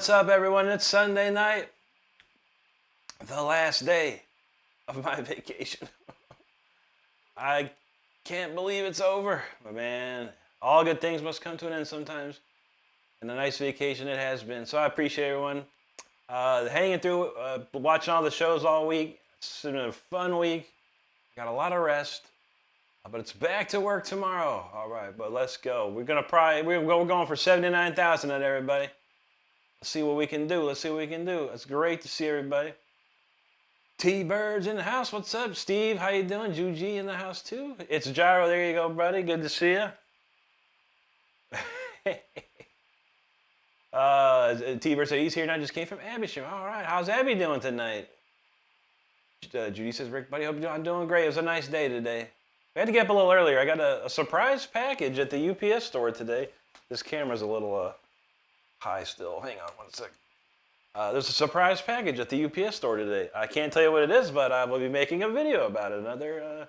What's up, everyone? It's Sunday night, the last day of my vacation. I can't believe it's over, but man, all good things must come to an end sometimes. And a nice vacation it has been. So I appreciate everyone hanging through, watching all the shows all week. It's been a fun week. Got a lot of rest, but it's back to work tomorrow. All right, but let's go. We're going for 79,000 at everybody. Let's see what we can do. Let's see what we can do. It's great to see everybody. T-Bird's in the house. What's up, Steve? How you doing? Juji in the house too. It's Gyro. There you go, buddy. Good to see you. T-Bird said he's here now. Just came from Abbyshire. All right. How's Abby doing tonight? Judy says, Rick, buddy, hope I'm doing great. It was a nice day today. We had to get up a little earlier. I got a surprise package at the UPS store today. This camera's a little high still. Hang on one sec. There's a surprise package at the UPS store today. I can't tell you what it is, but I will be making a video about it. Another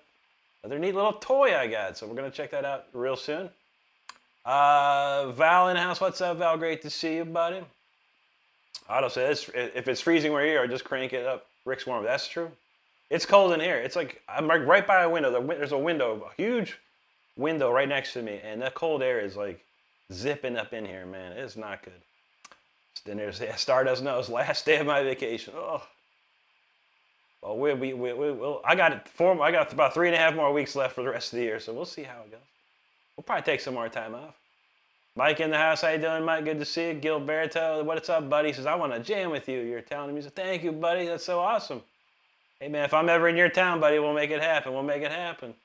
neat little toy I got. So we're going to check that out real soon. Val in the house. What's up, Val? Great to see you, buddy. Otto says, if it's freezing where you are, just crank it up. Rick's warm. That's true. It's cold in here. It's like, I'm right by a window. There's a window, a huge window right next to me. And that cold air is like zipping up in here, man. It's not good. Then there's Stardust knows, last day of my vacation. Oh. Well, I got about 3.5 more weeks left for the rest of the year, so we'll see how it goes. We'll probably take some more time off. Mike in the house, how you doing, Mike? Good to see you. Gilberto, what's up, buddy? He says, I want to jam with you. You're talented music. Thank you, buddy. That's so awesome. Hey, man, if I'm ever in your town, buddy, we'll make it happen. We'll make it happen.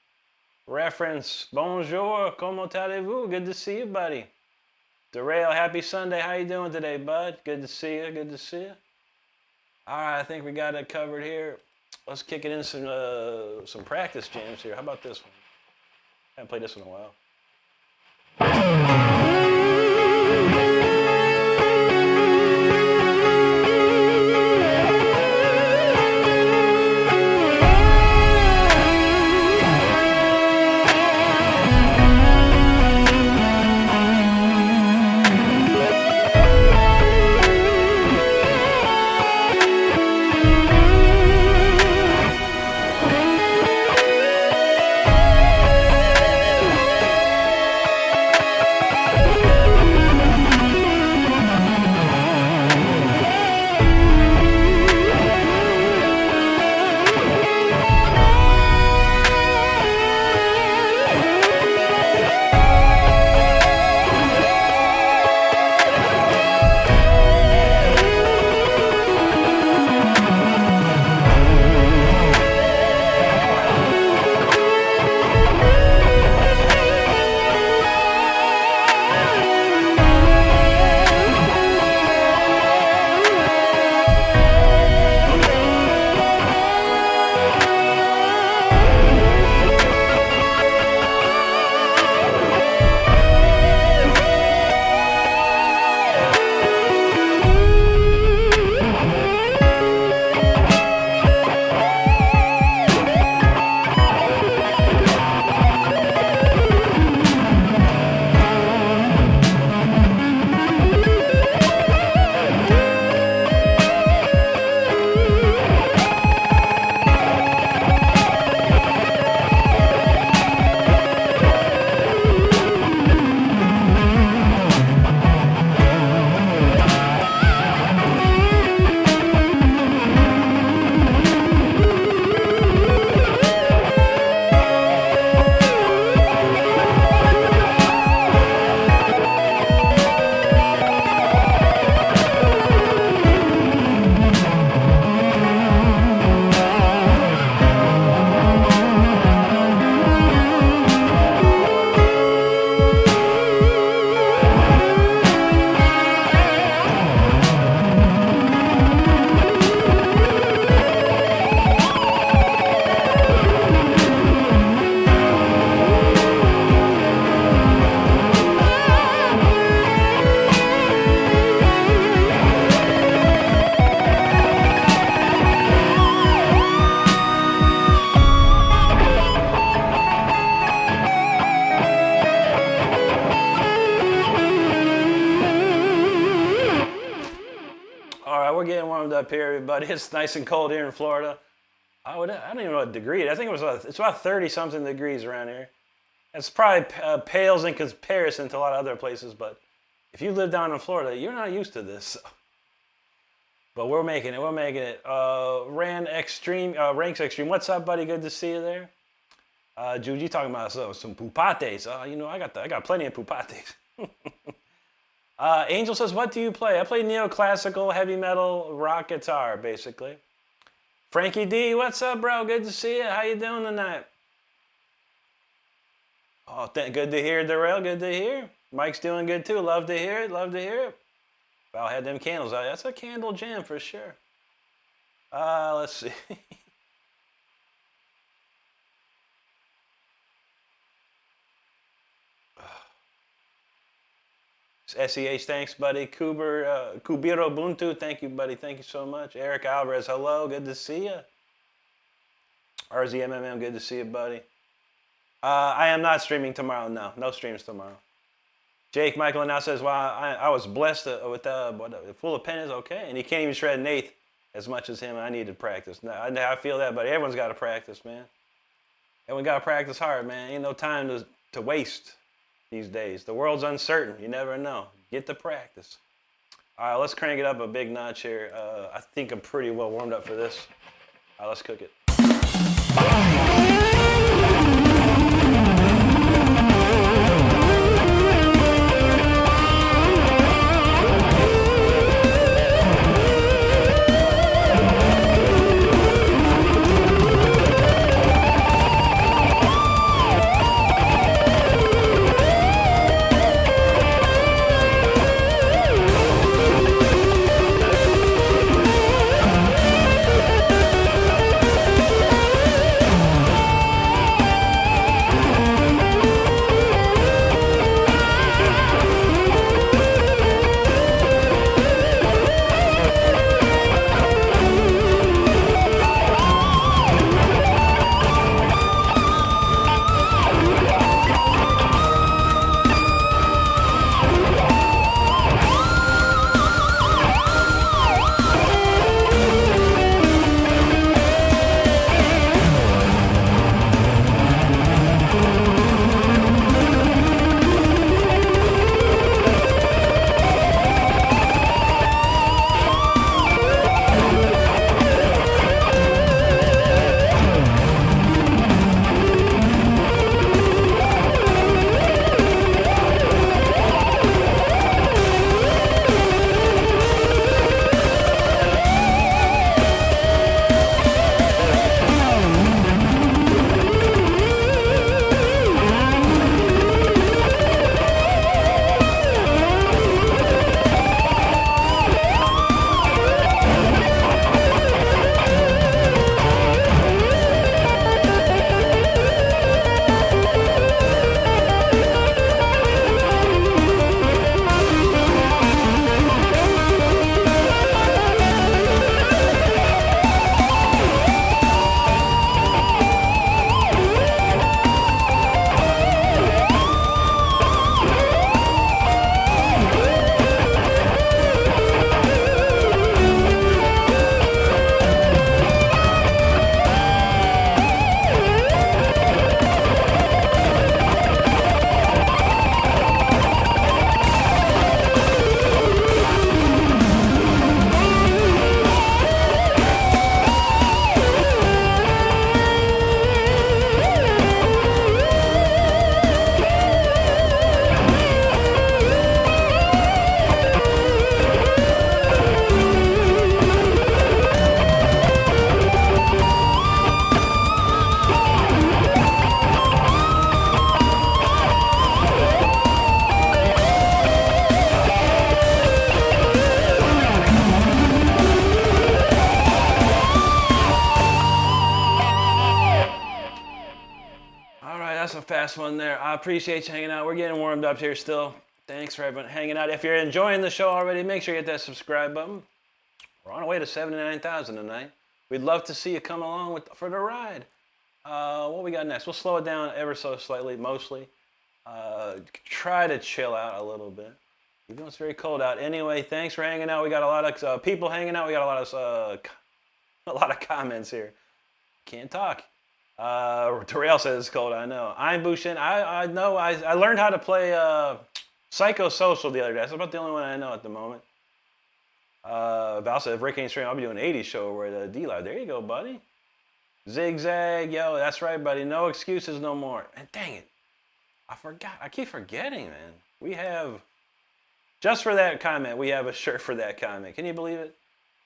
Reference, bonjour, comment allez-vous? Good to see you, buddy. Derail, happy Sunday. How you doing today, bud? Good to see you. Good to see you. All right, I think we got it covered here. Let's kick it in some practice jams here. How about this one? I haven't played this one in a while. up here, everybody. It's nice and cold here in Florida. I don't even know what degree. I think it's about 30-something degrees around here. It's probably pales in comparison to a lot of other places, but if you live down in Florida, you're not used to this. But we're making it. We're making it. Ranks Extreme. What's up, buddy? Good to see you there. Jude, you talking about some pupates? You know, I got plenty of pupates. Angel says, "What do you play?" I play neoclassical, heavy metal, rock guitar, basically. Frankie D, what's up, bro? Good to see you. How you doing tonight? Oh, good to hear, Darrell. Good to hear. Mike's doing good too. Love to hear it. Love to hear it. Val had them candles out. That's a candle jam for sure. Let's see. SEH, thanks, buddy. Kubiro Ubuntu, thank you, buddy. Thank you so much. Eric Alvarez, hello. Good to see you. RZMMM, good to see you, buddy. I am not streaming tomorrow. No streams tomorrow. Jake Michael now says, "Wow, I was blessed with full of pennies." Okay, and he can't even shred an eighth as much as him. I need to practice. Now, I feel that, but everyone's got to practice, man. Everyone got to practice hard, man. Ain't no time to waste these days. The world's uncertain. You never know. Get to practice. All right, let's crank it up a big notch here. I think I'm pretty well warmed up for this. All right, let's cook it. Fast one there. I appreciate you hanging out. We're getting warmed up here still. Thanks for everyone hanging out. If you're enjoying the show already, make sure you hit that subscribe button. We're on our way to 79,000 tonight. We'd love to see you come along for the ride. What we got next? We'll slow it down ever so slightly, mostly. Try to chill out a little bit. Even though it's very cold out. Anyway, thanks for hanging out. We got a lot of people hanging out. We got a lot of comments here. Can't talk. Terrell says it's cold. I know. I'm Bushin. I know. I learned how to play Psychosocial the other day. That's about the only one I know at the moment. Val said if Rick ain't streaming, I'll be doing an 80s show where the D Live. There you go, buddy. Zigzag, yo, that's right, buddy. No excuses no more. And dang it, I forgot. I keep forgetting, man. We have, just for that comment, we have a shirt for that comment. Can you believe it?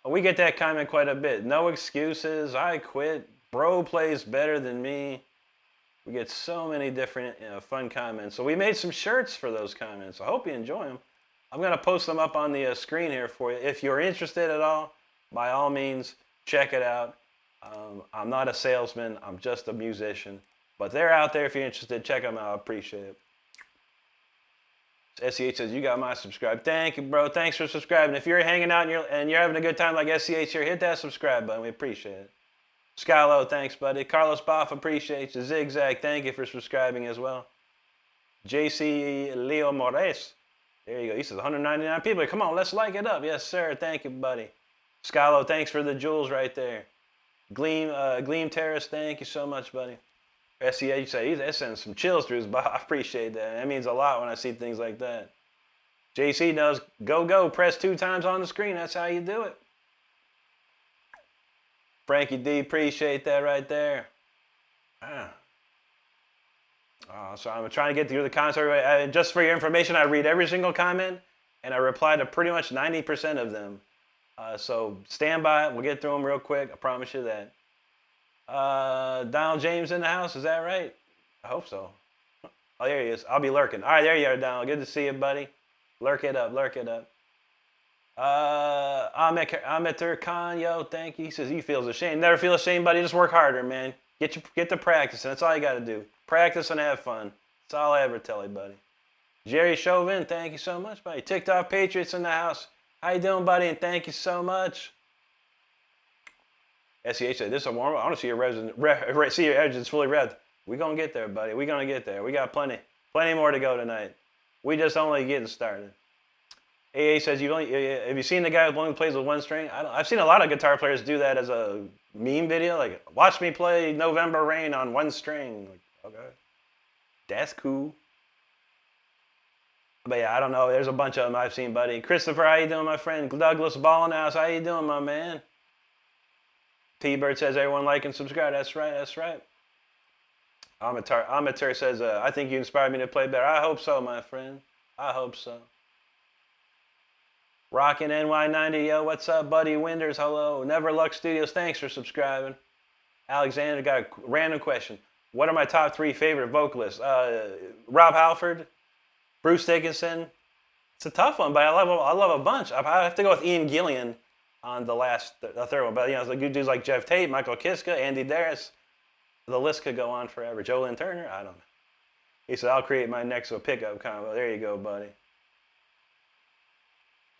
We get that comment quite a bit. No excuses. I quit. Bro plays better than me. We get so many different fun comments. So we made some shirts for those comments. I hope you enjoy them. I'm going to post them up on the screen here for you. If you're interested at all, by all means, check it out. I'm not a salesman. I'm just a musician. But they're out there if you're interested. Check them out. I appreciate it. SCH says, you got my subscribe. Thank you, bro. Thanks for subscribing. If you're hanging out and you're having a good time like SCH here, hit that subscribe button. We appreciate it. Skylo, thanks, buddy. Carlos Boff, appreciate you. Zigzag, thank you for subscribing as well. JC Leo Mores. There you go. He says 199 people. Come on, let's like it up. Yes, sir. Thank you, buddy. Skylo, thanks for the jewels right there. Gleam Terrace, thank you so much, buddy. SCH said he's sending some chills through his body. I appreciate that. That means a lot when I see things like that. JC knows, go, press 2 times on the screen. That's how you do it. Frankie D, appreciate that right there. So I'm trying to get through the comments. Just for your information, I read every single comment, and I reply to pretty much 90% of them. So stand by. We'll get through them real quick. I promise you that. Donald James in the house. Is that right? I hope so. Oh, there he is. I'll be lurking. All right, there you are, Donald. Good to see you, buddy. Lurk it up. Lurk it up. Ahmed Khan, yo, thank you. He says he feels ashamed. Never feel ashamed, buddy. Just work harder, man. Get to practicing. That's all you got to do. Practice and have fun. That's all I ever tell you, buddy. Jerry Chauvin, thank you so much, buddy. TikTok Patriots in the house. How you doing, buddy? And thank you so much. SEH said, this is a warm up. I want to see your engines fully revved. We're going to get there, buddy. We're going to get there. We got plenty more to go tonight. We just only getting started. AA says, have you seen the guy who only plays with 1 string? I've seen a lot of guitar players do that as a meme video. Like, watch me play November Rain on 1 string. Like, okay. That's cool. But yeah, I don't know. There's a bunch of them I've seen, buddy. Christopher, how you doing, my friend? Douglas Ballnhouse, how you doing, my man? T-Bird says, everyone like and subscribe. That's right, that's right. Amateur says, I think you inspired me to play better. I hope so, my friend. I hope so. Rockin' NY90, yo, what's up, buddy? Winders, hello. Neverluck Studios, thanks for subscribing. Alexander got a random question. What are my top 3 favorite vocalists? Rob Halford, Bruce Dickinson. It's a tough one, but I love a bunch. I have to go with Ian Gillian on the third one. But you know, the good dudes like Jeff Tate, Michael Kiska, Andy Darris. The list could go on forever. Joe Lynn Turner, I don't know. He said, I'll create my next pickup combo. There you go, buddy.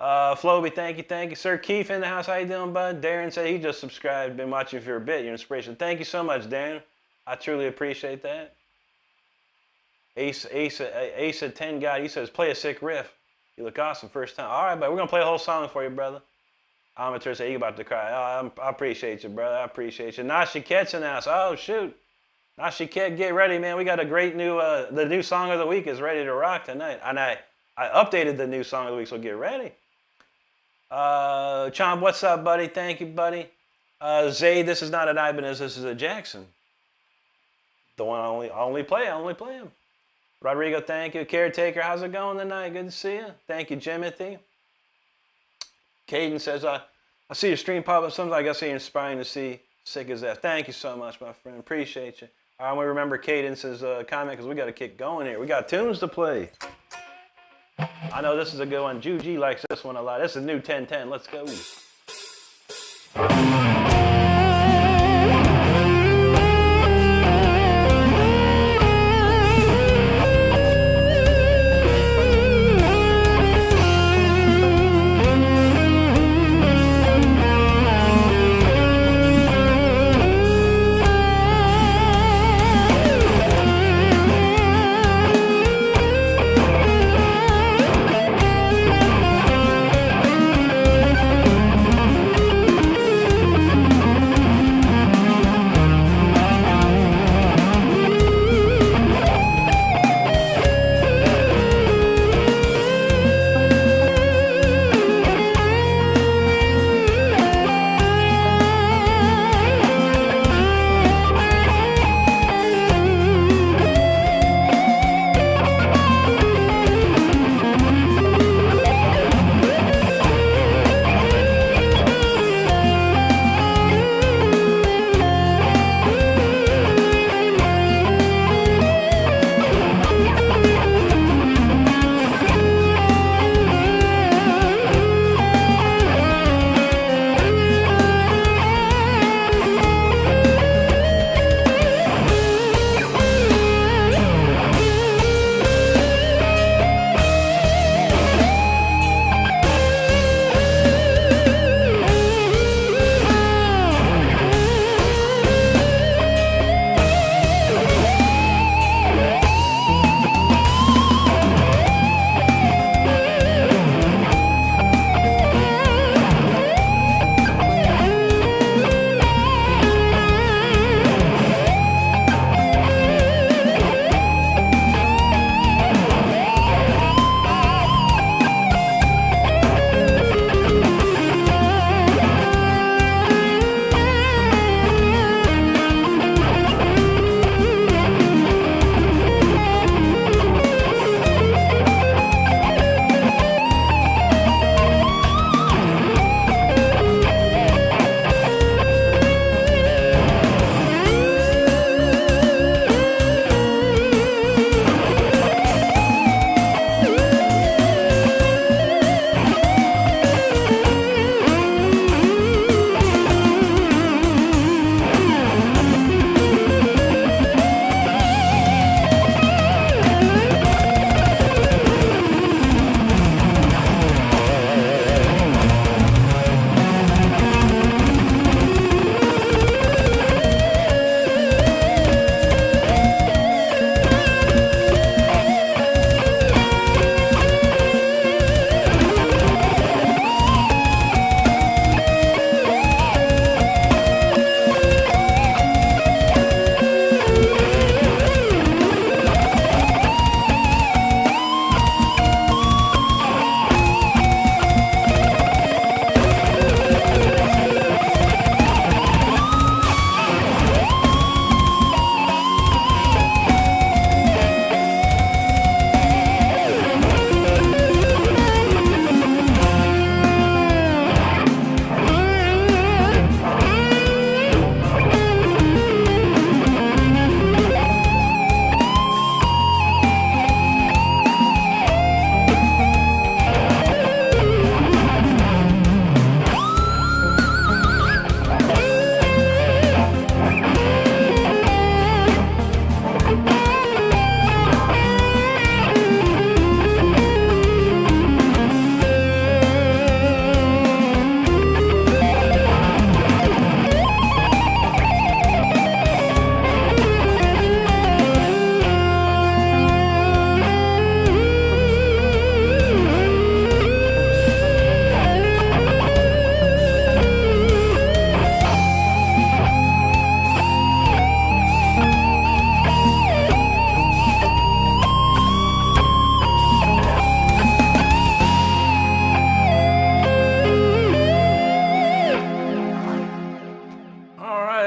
Floby, thank you. Sir Keith in the house, how you doing, bud? Darren said he just subscribed, been watching for a bit, your inspiration. Thank you so much, Darren. I truly appreciate that. Ace at 10 God, he says, play a sick riff. You look awesome first time. All right, but we're going to play a whole song for you, brother. Amateur said, you about to cry. Oh, I appreciate you, brother. I appreciate you. Nashi Ket's in the house. Oh, shoot. Nashi Ket, get ready, man. We got a great the new song of the week is ready to rock tonight. And I updated the new song of the week, so get ready. Chomp, what's up, buddy? Thank you, buddy. Zayd, this is not an Ibanez, this is a Jackson. The one I only play him. Rodrigo, thank you. Caretaker, how's it going tonight? Good to see you. Thank you, Jimothy. Caden says, I see your stream pop up. Sometimes I guess you're inspiring to see. Sick as F. Thank you so much, my friend. Appreciate you. I want to remember Cadence's comment because we got to kick going here. We got tunes to play. I know this is a good one. Juji likes this one a lot. This is new 1010. Let's go.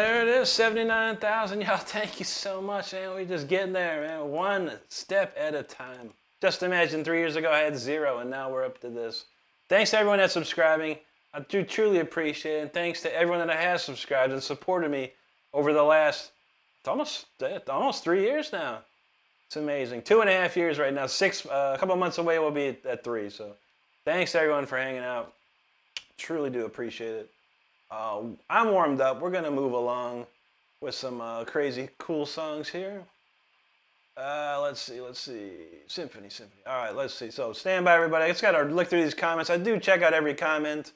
there it is, 79,000. Y'all, thank you so much, man. We're just getting there, man. One step at a time. Just imagine 3 years ago I had 0, and now we're up to this. Thanks to everyone that's subscribing. I do truly appreciate it. And thanks to everyone that has subscribed and supported me over the last, almost 3 years now. It's amazing. 2.5 years right now. A couple months away we'll be at 3. So thanks to everyone for hanging out. Truly do appreciate it. I'm warmed up. We're going to move along with some crazy cool songs here. Let's see. Symphony. All right, let's see. So stand by, everybody. I just got to look through these comments. I do check out every comment.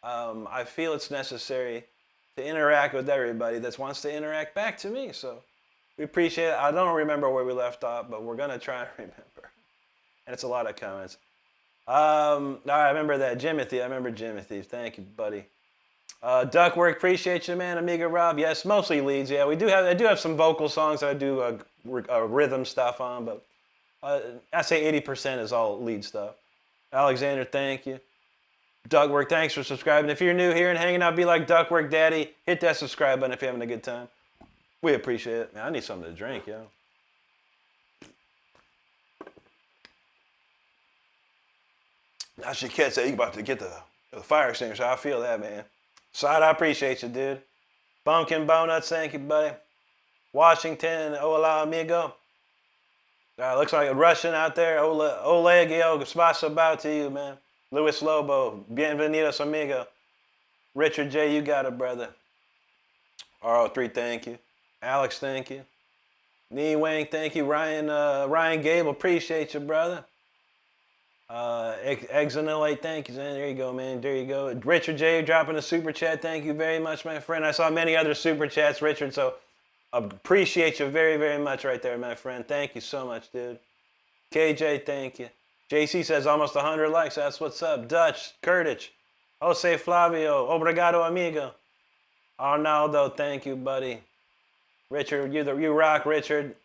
I feel it's necessary to interact with everybody that wants to interact back to me. So we appreciate it. I don't remember where we left off, but we're going to try and remember. And it's a lot of comments. All right, I remember that. Jimothy. I remember Jimothy. Thank you, buddy. Duckwork, appreciate you, man. Amiga Rob, yes, mostly leads. Yeah, I do have some vocal songs that I do rhythm stuff on, but I say 80% is all lead stuff. Alexander, thank you. Duckwork, thanks for subscribing. If you're new here and hanging out, be like Duckwork Daddy. Hit that subscribe button if you're having a good time. We appreciate it. Man, I need something to drink, yo. Now she can't say you about to get the fire extinguisher. I feel that, man. Side, I appreciate you, dude. Bumpkin Bonuts, thank you, buddy. Washington, hola, amigo. Looks like a Russian out there. Oleg, yo, spasibo to you, man. Luis Lobo, bienvenidos, amigo. Richard J, you got it, brother. R03, thank you. Alex, thank you. Nee Wang, thank you. Ryan Gable, appreciate you, brother. Exonolate, thank you, man. There you go, man. There you go. Richard J dropping a super chat. Thank you very much, my friend. I saw many other super chats, Richard, so appreciate you very, very much right there, my friend. Thank you so much, dude. KJ, thank you. JC says almost 100 likes. That's what's up. Dutch, Kurdic, Jose Flavio, obrigado, amigo. Arnaldo, thank you, buddy. Richard, you rock, Richard.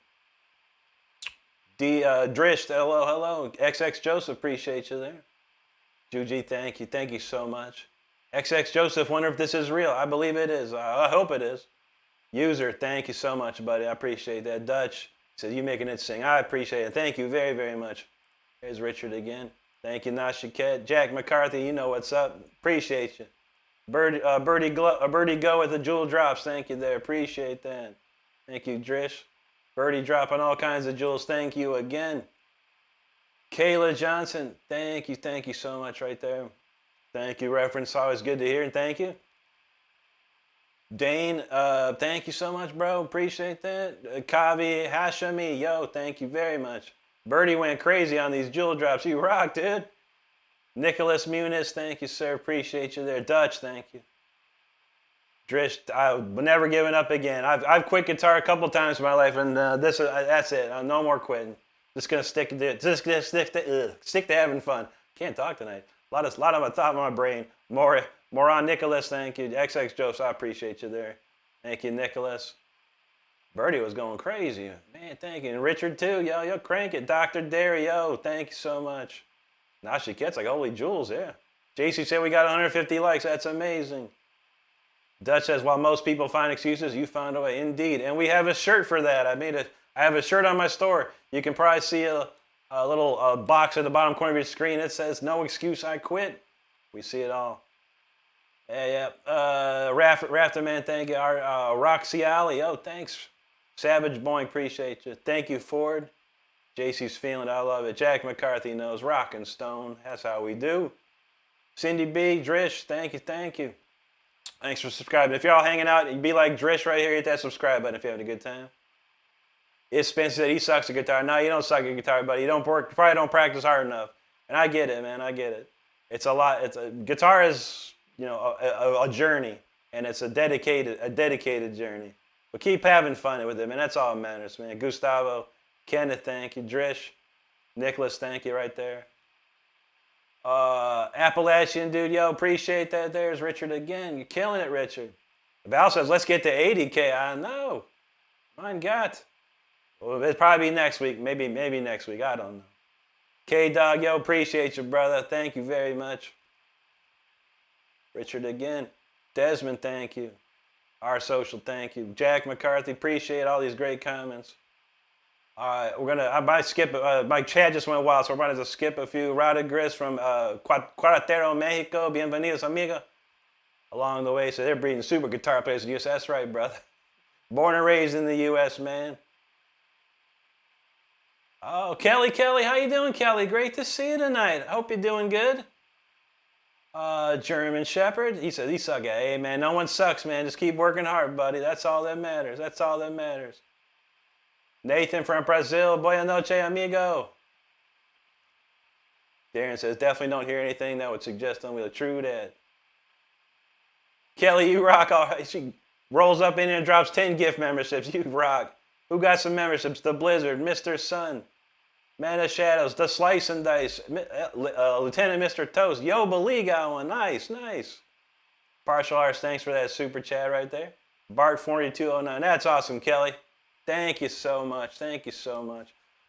Drisht, hello. XX Joseph, appreciate you there. Juji, thank you. Thank you so much. XX Joseph, wonder if this is real. I believe it is. I hope it is. User, thank you so much, buddy. I appreciate that. Dutch says, you making it sing. I appreciate it. Thank you very, very much. Here's Richard again. Thank you, Nashiket. Jack McCarthy, you know what's up. Appreciate you. Birdie Go with the jewel drops. Thank you there. Appreciate that. Thank you, Drish. Birdie dropping all kinds of jewels. Thank you again. Kayla Johnson, thank you so much right there. Thank you, reference. Always good to hear, and thank you. Dane, thank you so much, bro. Appreciate that. Kavi Hashemi, yo, thank you very much. Birdie went crazy on these jewel drops. You rock, dude. Nicholas Muniz, thank you, sir. Appreciate you there. Dutch, thank you. Drish, I've never given up again. I've quit guitar a couple times in my life, and that's it. I'm no more quitting. Just gonna stick to having fun. Can't talk tonight. A lot of my thought in my brain. Moron Nicholas, thank you. XX Joseph, I appreciate you there. Thank you, Nicholas. Birdie was going crazy. Man, thank you. And Richard too, yo, crank it. Dr. Derry, yo, thank you so much. Now she gets like holy jewels, yeah. JC said we got 150 likes. That's amazing. Dutch says, while most people find excuses, you found a way. Indeed. And we have a shirt for that. I have a shirt on my store. You can probably see a little box at the bottom corner of your screen. It says, no excuse, I quit. We see it all. Yeah. Rafterman, thank you. Roxy Alley, oh, thanks. Savage Boing, appreciate you. Thank you, Ford. JC's feeling it. I love it. Jack McCarthy knows. Rock and Stone. That's how we do. Cindy B, Drish, thank you. Thanks for subscribing. If you're all hanging out, you'd be like Drish right here. Hit that subscribe button if you're having a good time. It's Spencer said he sucks at guitar. No, you don't suck at guitar, buddy. You probably don't practice hard enough. And I get it, man. I get it. It's a lot. Guitar is, a journey, and it's a dedicated journey. But keep having fun with it, man. That's all that matters, man. Gustavo, Kenneth, thank you. Drish, Nicholas, thank you right there. Appalachian dude, yo, appreciate that. There's Richard again. You're killing it, Richard. Val says, let's get to 80K. I know. Mein Gott. Well, it'll probably be next week. Maybe next week. I don't know. K-Dog, yo, appreciate you, brother. Thank you very much. Richard again. Desmond, thank you. Our social, thank you. Jack McCarthy, appreciate all these great comments. All right, I might skip, my chat just went wild, so we're going to skip a few. Rada Gris from Cuartero, Mexico, bienvenidos, amiga. Along the way, so they're breeding super guitar players in the U.S. That's right, brother. Born and raised in the U.S., man. Oh, Kelly, how you doing, Kelly? Great to see you tonight. I hope you're doing good. German Shepherd, he said, he suck at. Hey, man, no one sucks, man. Just keep working hard, buddy. That's all that matters. That's all that matters. Nathan from Brazil, boa noche, amigo. Darren says, definitely don't hear anything that would suggest I'm with a true dad. Kelly, you rock. All right. She rolls up in here and drops 10 gift memberships. You rock. Who got some memberships? The Blizzard, Mr. Sun, Man of Shadows, The Slice and Dice, Lieutenant Mr. Toast. Yo, Lee got one. Nice. Partial Arts, thanks for that super chat right there. Bart 4209. That's awesome, Kelly. Thank you so much.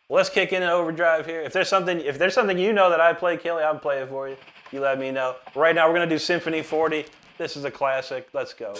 Well, let's kick in an overdrive here. If there's something you know that I play, Kelly, I'll play it for you. You let me know. Right now, we're gonna do Symphony 40. This is a classic. Let's go.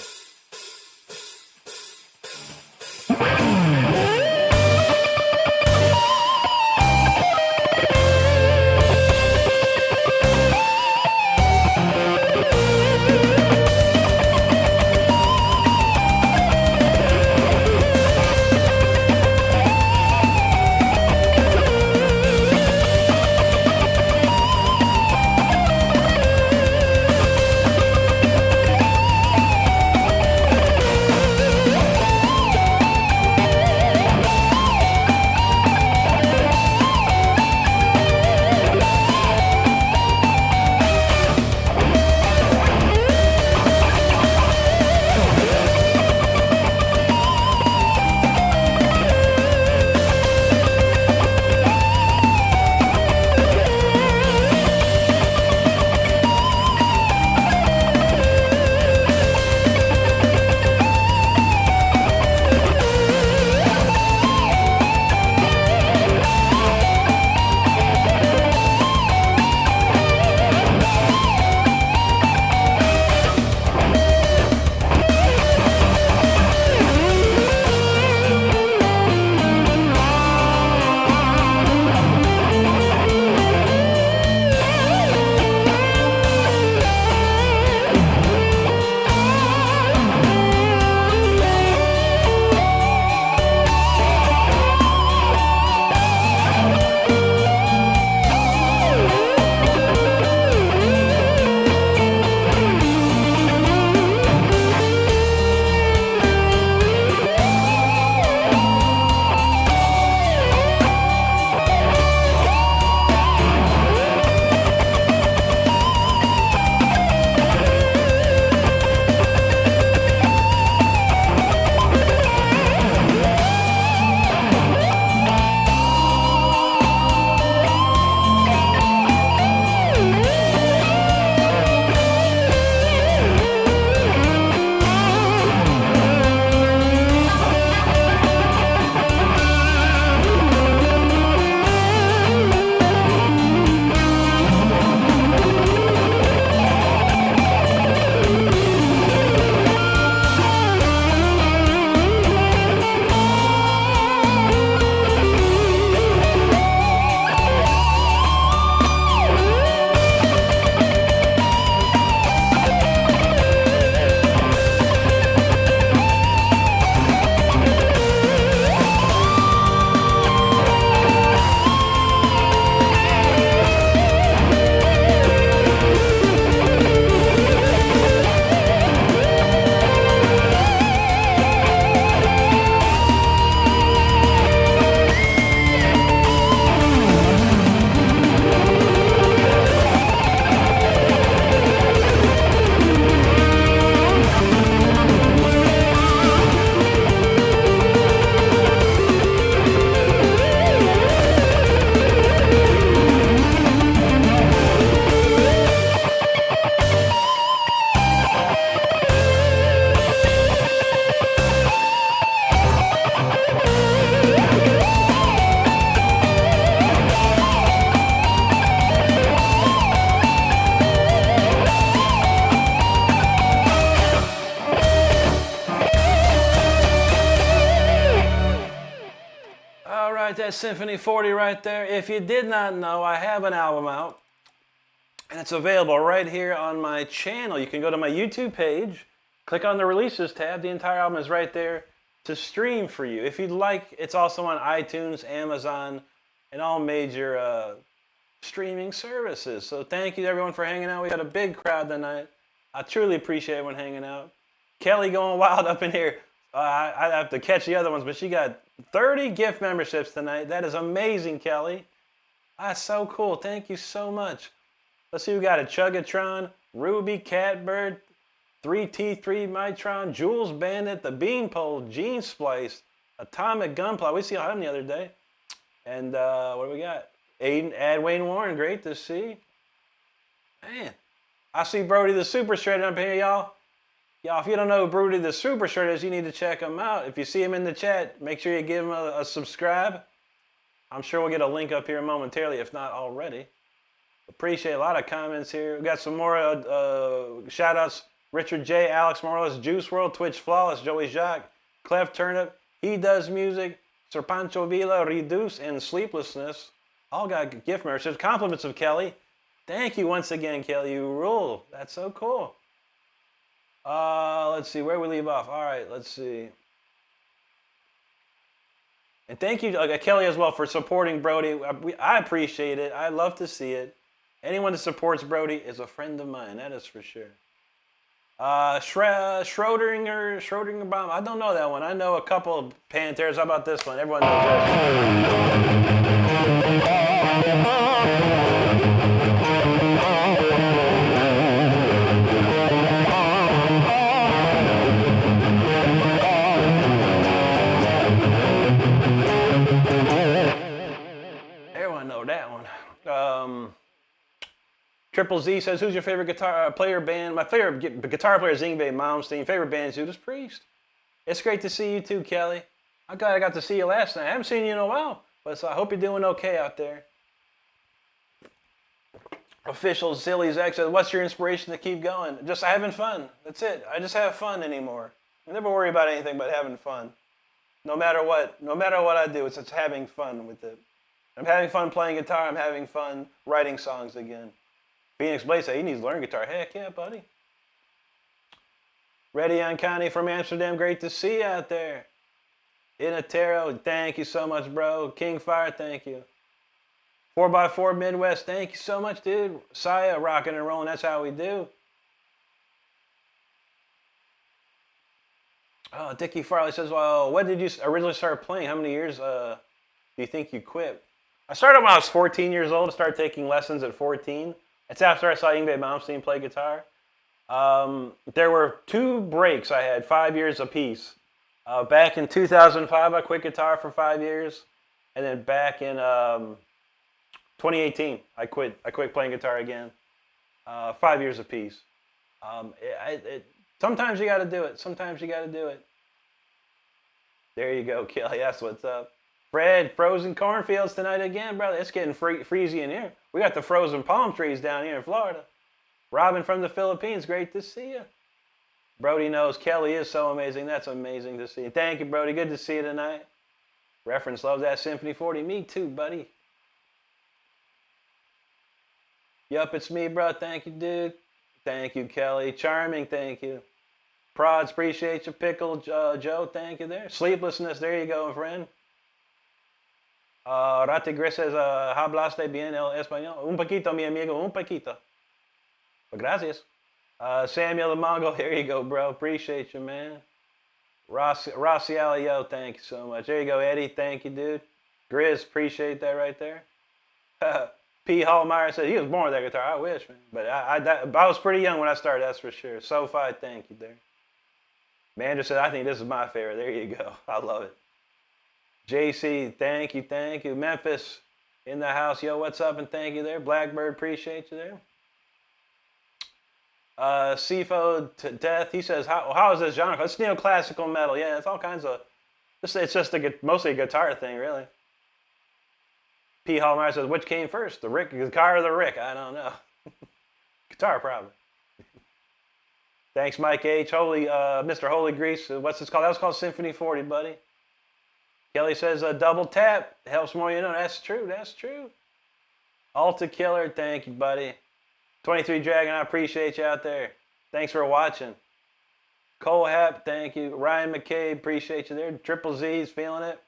right, that's Symphony 40 right there. If you did not know, I have an album out, and it's available right here on my channel. You can go to my YouTube page, click on the Releases tab. The entire album is right there to stream for you. If you'd like, it's also on iTunes, Amazon, and all major streaming services. So thank you to everyone for hanging out. We got a big crowd tonight. I truly appreciate everyone hanging out. Kelly going wild up in here. I have to catch the other ones, but she got 30 gift memberships tonight. That is amazing, Kelly. That's so cool. Thank you so much. Let's see, we got a Chugatron, Ruby, Catbird, 3T3 Mitron, Jules Bandit, the Beanpole, Gene Splice, Atomic Gunpla. We see him the other day. And what do we got? Aiden, Wayne Warren, great to see. Man, I see Brody the Super Shredder up here, y'all. Y'all, if you don't know who Brody the Super Shredder is, you need to check him out. If you see him in the chat, make sure you give him a subscribe. I'm sure we'll get a link up here momentarily, if not already. Appreciate a lot of comments here. We got some more shout outs. Richard J, Alex Morales, Juice World, Twitch Flawless, Joey Jacques, Clef Turnip, He Does Music, Sir Pancho Villa, Reduce, and Sleeplessness. All got gift memberships. Compliments of Kelly. Thank you once again, Kelly. You rule. That's so cool. Let's see, where we leave off. All right, let's see. And thank you, Kelly, as well, for supporting Brody. I appreciate it. I love to see it. Anyone that supports Brody is a friend of mine. That is for sure. Schrodinger Bomb. I don't know that one. I know a couple of Panthers. How about this one? Everyone knows Everyone know that one. Triple Z says, who's your favorite guitar player band? My favorite guitar player is Yngwie Malmsteen. Favorite band is Judas Priest. It's great to see you too, Kelly. I'm glad I got to see you last night. I haven't seen you in a while, but so I hope you're doing okay out there. Official Silly's X says, what's your inspiration to keep going? Just having fun. That's it. I just have fun anymore. I never worry about anything but having fun. No matter what I do, it's just having fun with it. I'm having fun playing guitar. I'm having fun writing songs again. Phoenix Blaze said he needs to learn guitar. Heck yeah, buddy. Ready on Connie from Amsterdam. Great to see you out there. Inatero, thank you so much, bro. King Fire, thank you. 4x4 Midwest, thank you so much, dude. Saya, rocking and rolling. That's how we do. Oh, Dickie Farley says, well, when did you originally start playing? How many years do you think you quit? I started when I was 14 years old. I started taking lessons at 14. It's after I saw Yngwie Malmsteen play guitar. There were 2 breaks I had, 5 years apiece. Back in 2005, I quit guitar for 5 years. And then back in 2018, I quit playing guitar again. 5 years apiece. Sometimes you got to do it. Sometimes you got to do it. There you go, Kelly. That's what's up. Fred, frozen cornfields tonight again, brother. It's getting freezy in here. We got the frozen palm trees down here in Florida. Robin from the Philippines, great to see you. Brody knows Kelly is so amazing. That's amazing to see. Thank you, Brody. Good to see you tonight. Reference loves that Symphony 40. Me too, buddy. Yup, it's me, bro. Thank you, dude. Thank you, Kelly. Charming, thank you. Prods, appreciate you. Pickle, Joe, thank you there. Sleeplessness, there you go, friend. Ratigre says, hablaste bien el español. Un poquito, mi amigo, un poquito. Gracias. Samuel the Mongol, here you go, bro. Appreciate you, man. Rossi Alio, thank you so much. There you go, Eddie. Thank you, dude. Grizz, appreciate that right there. P. Hallmeyer said he was born with that guitar. I wish, man. But I was pretty young when I started, that's for sure. SoFi, thank you there. Mander said, I think this is my favorite. There you go. I love it. JC, thank you, thank you. Memphis in the house. Yo, what's up? And thank you there. Blackbird, appreciate you there. Sifo to Death, he says, how is this genre? It's neoclassical metal. Yeah, it's all kinds of, it's just mostly a guitar thing, really. P. Hallmeyer says, which came first, the guitar or the Rick? I don't know. Guitar, probably. Thanks, Mike H. Mr. Holy Grease. What's this called? That was called Symphony 40, buddy. Kelly says a double tap helps more, you know. That's true. That's true. Alta Killer, thank you, buddy. 23 Dragon, I appreciate you out there. Thanks for watching. Cole Hap, thank you. Ryan McCabe, appreciate you there. Triple Z's, feeling it.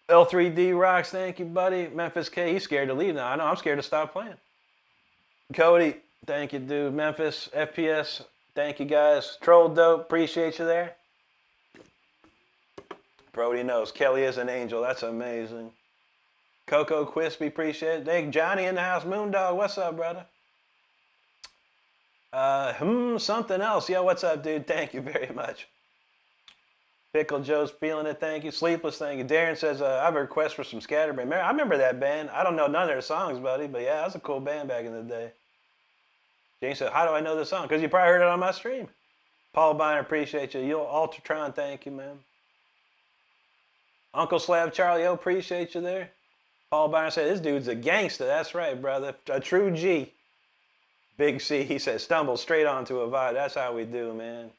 L3D Rocks, thank you, buddy. Memphis K, he's scared to leave now. I know, I'm scared to stop playing. Cody, thank you, dude. Memphis, FPS, thank you, guys. Troll Dope, appreciate you there. Brody knows. Kelly is an angel. That's amazing. Coco Quispy, appreciate it. Thank Johnny in the house. Moondog, what's up, brother? Something else. Yeah, what's up, dude? Thank you very much. Pickle Joe's feeling it. Thank you. Sleepless, thank you. Darren says, I have a request for some Scatterbrain. I remember that band. I don't know none of their songs, buddy, but yeah, that was a cool band back in the day. James said, how do I know this song? Because you probably heard it on my stream. Paul Biner, appreciate you. You'll Ultratron, thank you, man. Uncle Slav Charlie, appreciate you there. Paul Byron said, this dude's a gangster. That's right, brother. A true G. Big C, he said, stumble straight onto a vibe. That's how we do, man.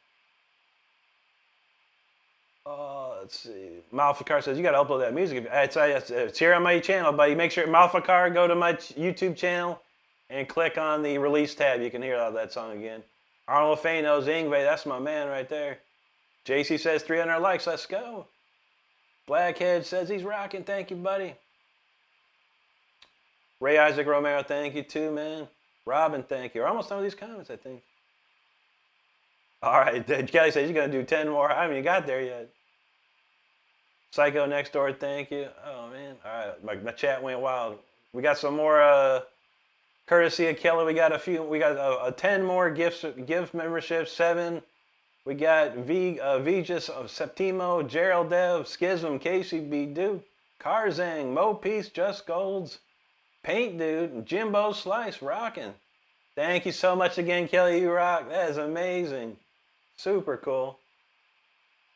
Let's see. Malfikar says, you got to upload that music. It's here on my channel, buddy. Make sure, Malfikar, go to my YouTube channel and click on the release tab. You can hear that song again. Arnold Faye knows Ingve. That's my man right there. JC says, 300 likes. Let's go. Blackhead says he's rocking. Thank you, buddy. Ray Isaac Romero, thank you too, man. Robin, thank you. We're almost done with these comments, I think. All right, Kelly says you're going to do 10 more. I haven't even got there yet. Psycho Next Door, thank you. Oh, man. All right, my chat went wild. We got some more courtesy of Kelly. We got a few. We got 10 more gift memberships, 7. We got Vegis of Septimo, Gerald Dev, Schism, Casey B. Duke, Carzang, Mo Peace, Just Golds, Paint Dude, Jimbo Slice, rocking. Thank you so much again, Kelly. You rock. That is amazing. Super cool.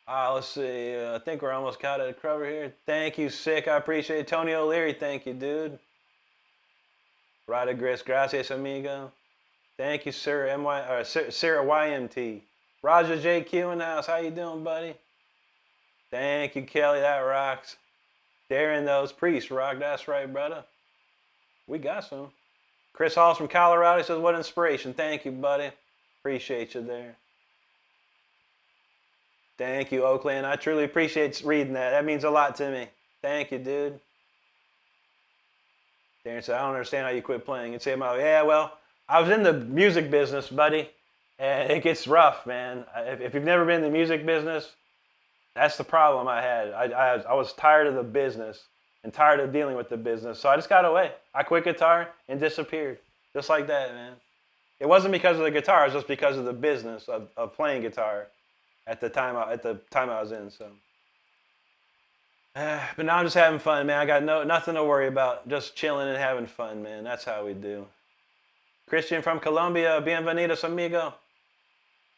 Let's see. I think we're almost caught at a cover here. Thank you, Sick. I appreciate it. Tony O'Leary, thank you, dude. Rada Gris, gracias, amigo. Thank you, Sir Sarah YMT. Roger JQ in the house. How you doing, buddy? Thank you, Kelly. That rocks. Darren, those priests rock. That's right, brother. We got some. Chris Halls from Colorado says, what inspiration. Thank you, buddy. Appreciate you there. Thank you, Oakland. I truly appreciate reading that. That means a lot to me. Thank you, dude. Darren said, I don't understand how you quit playing. And say, yeah, well, I was in the music business, buddy. And it gets rough, man. If you've never been in the music business, that's the problem I had. I was tired of the business and tired of dealing with the business. So I just got away. I quit guitar and disappeared. Just like that, man. It wasn't because of the guitar. It was just because of the business of playing guitar at the time I was in. So, but now I'm just having fun, man. I got nothing to worry about. Just chilling and having fun, man. That's how we do. Christian from Colombia, bienvenidos, amigo.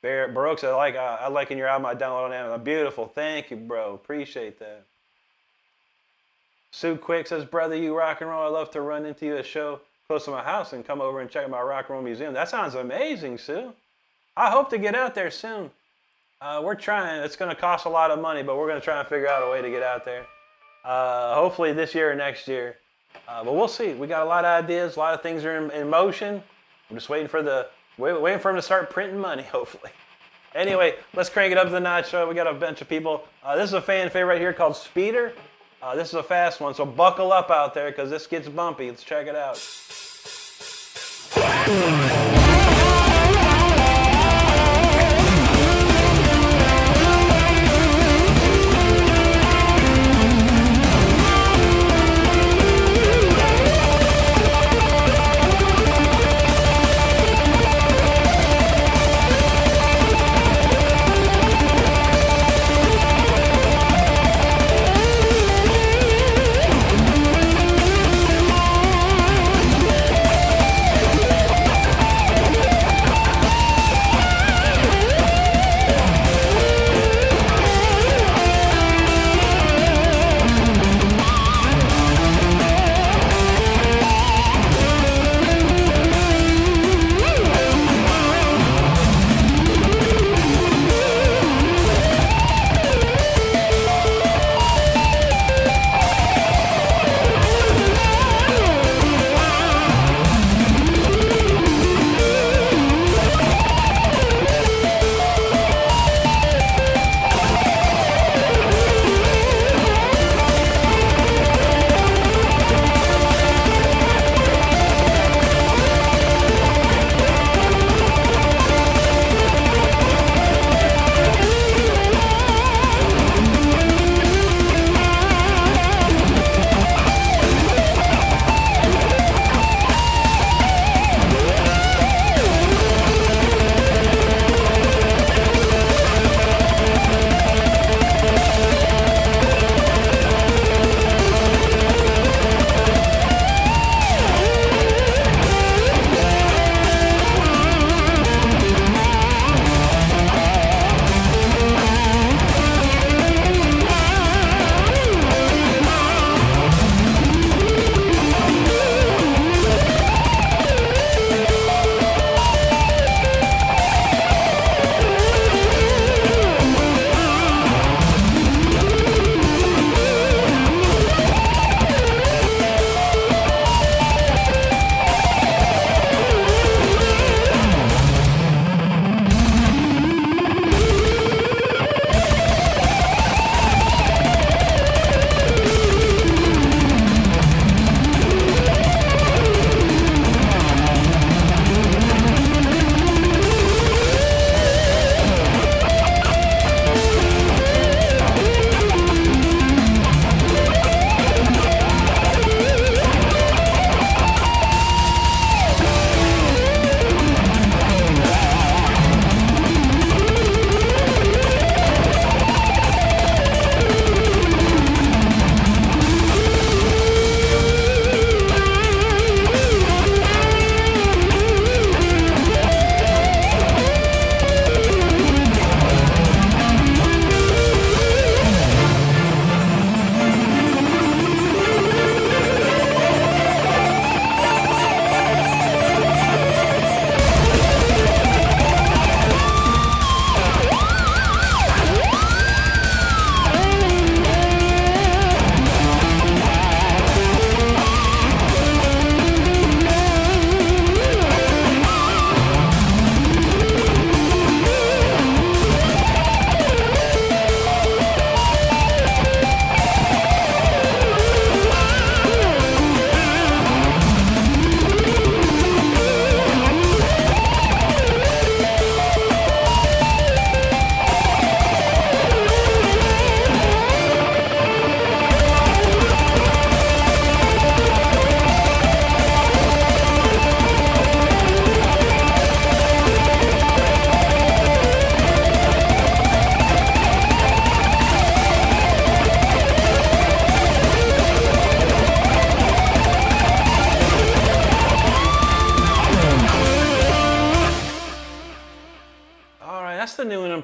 Baruch said, I like in your album. I downloaded on Amazon. Beautiful. Thank you, bro. Appreciate that. Sue Quick says, brother, you rock and roll. I love to run into you at a show close to my house and come over and check out my rock and roll museum. That sounds amazing, Sue. I hope to get out there soon. We're trying. It's going to cost a lot of money, but we're going to try and figure out a way to get out there. Hopefully this year or next year. But we'll see. We got a lot of ideas. A lot of things are in motion. I'm just waiting for them to start printing money, hopefully. Anyway, let's crank it up to the notch. We got a bunch of people. This is a fan favorite right here called Speeder. This is a fast one, so buckle up out there because this gets bumpy. Let's check it out.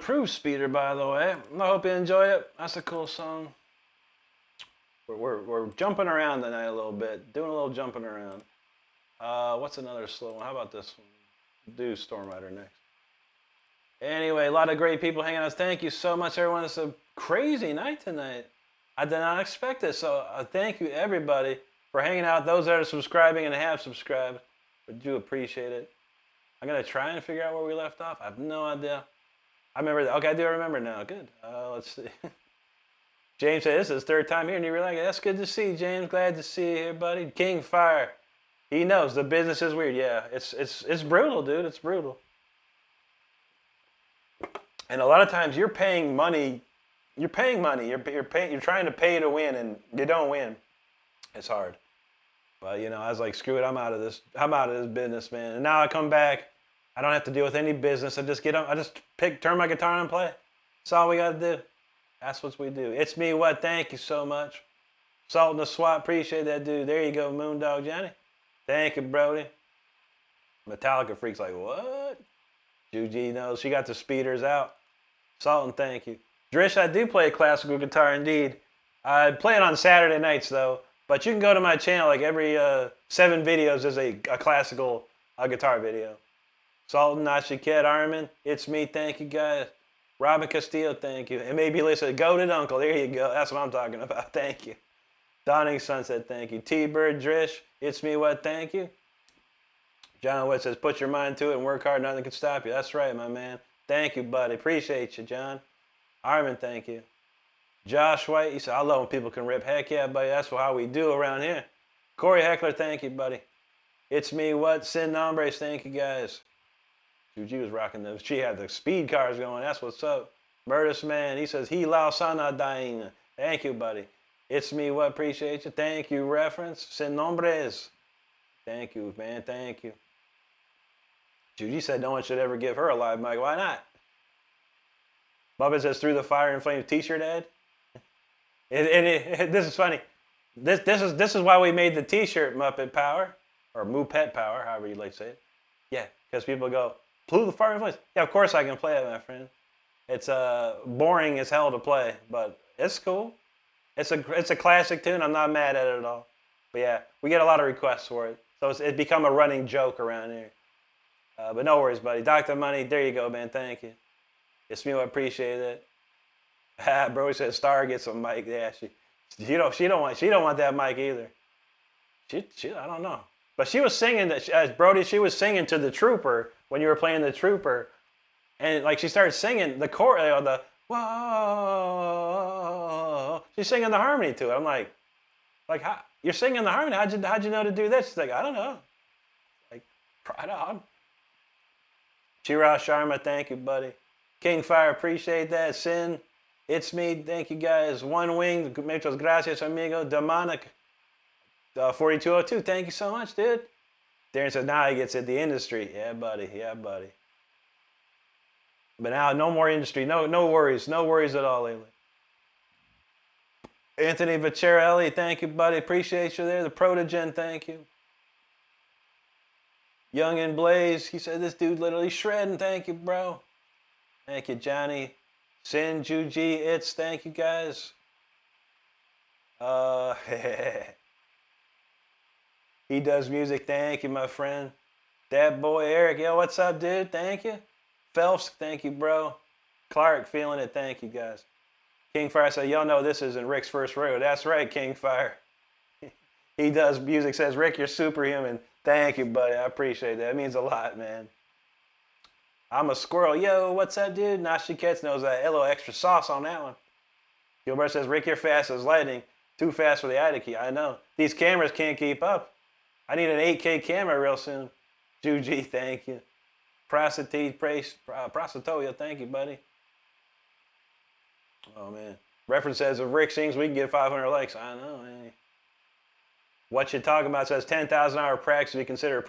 improved speeder, by the way. I hope you enjoy it. That's a cool song. We're jumping around tonight a little bit, doing a little jumping around. What's another slow one? How about this one? Do Storm Rider next. Anyway, a lot of great people hanging out. Thank you so much, everyone. It's a crazy night tonight. I did not expect this, so thank you, everybody, for hanging out. Those that are subscribing and have subscribed, I do appreciate it. I'm going to try and figure out where we left off. I have no idea. I remember that. Okay, I do remember now. Good. Let's see. James said, this is his third time here, and you realize, that's good to see, James. Glad to see you here, buddy. King Fire. He knows the business is weird. Yeah, it's brutal, dude. It's brutal. And a lot of times you're paying money. You're paying money. You're trying to pay to win, and you don't win. It's hard. But you know, I was like, screw it. I'm out of this. I'm out of this business, man. And now I come back. I don't have to deal with any business. I just get up. I just turn my guitar on and play. That's all we got to do. That's what we do. It's me. What? Thank you so much. Salt in the swap. Appreciate that, dude. There you go, Moondog Johnny. Thank you, Brody. Metallica Freak's like, what? Juji knows. She got the speeders out. Salt and thank you. Drish, I do play classical guitar indeed. I play it on Saturday nights though. But you can go to my channel. Like every 7 videos, there's a classical guitar video. Sultan, Nashiket, Armin, it's me. Thank you guys. Robin Castillo, thank you. And maybe Lisa, goated uncle. There you go. That's what I'm talking about. Thank you. Dawning Sunset, thank you. T-Bird, Drish, it's me. What? Thank you. John Wood says, put your mind to it and work hard. Nothing can stop you. That's right, my man. Thank you, buddy. Appreciate you, John. Armin, thank you. Josh White, he said, I love when people can rip. Heck yeah, buddy. That's how we do around here. Corey Heckler, thank you, buddy. It's me. What? Sin Nombres, thank you, guys. Juji was rocking those. She had the speed cars going. That's what's up. Murtis Man, he says, he lao sana dying. Thank you, buddy. It's me. What? Appreciate you. Thank you. Reference. Sin Nombres. Thank you, man. Thank you. Juji said no one should ever give her a live mic. Why not? Bubba says, through the fire and flame t-shirt ad. This is funny. This is why we made the t-shirt Muppet Power, or Moopet Power, however you like to say it. Yeah, because people go, through the fire and flames. Yeah, of course I can play it, my friend. It's boring as hell to play, but it's cool. It's a classic tune. I'm not mad at it at all. But yeah, we get a lot of requests for it. So it's become a running joke around here. But no worries, buddy. Dr. Money, there you go, man. Thank you. It's me. I appreciate it. Bro says Star gets a mic. Yeah, she don't want that mic either. She I don't know. But she was singing that Brody. She was singing to the Trooper when you were playing the Trooper, and like she started singing the chorus, the whoa. She's singing the harmony to it. I'm like how, you're singing the harmony? How'd you know to do this? She's like, I don't know. Like, right on. Chira Sharma, thank you, buddy. King Fire, appreciate that. Sin, it's me. Thank you guys. One Wing, muchas gracias, amigo. Demonic, 4202, thank you so much, dude. Darren says, now he gets it, the industry. Yeah, buddy. Yeah, buddy. But now, no more industry. No worries. No worries at all lately. Anthony Vaccarelli, thank you, buddy. Appreciate you there. The Protogen, thank you. Young and Blaze, he said, this dude literally shredding. Thank you, bro. Thank you, Johnny. Sin, Juji, It's, thank you, guys. He does music. Thank you, my friend. That boy, Eric. Yo, what's up, dude? Thank you. Phelps, thank you, bro. Clark, feeling it. Thank you, guys. King Fire said, y'all know this isn't Rick's first rodeo. That's right, King Fire. He does music. Says, Rick, you're superhuman. Thank you, buddy. I appreciate that. It means a lot, man. I'm a squirrel. Yo, what's up, dude? Nashi Ketz knows that. A little extra sauce on that one. Gilbert says, Rick, you're fast as lightning. Too fast for the eye to keep. I know. These cameras can't keep up. I need an 8K camera real soon. Juji, thank you. Prostitutoya, thank you, buddy. Oh, man. Reference says, if Rick sings, we can get 500 likes. I know, man. What you talking about says 10,000 hour practice to be considered a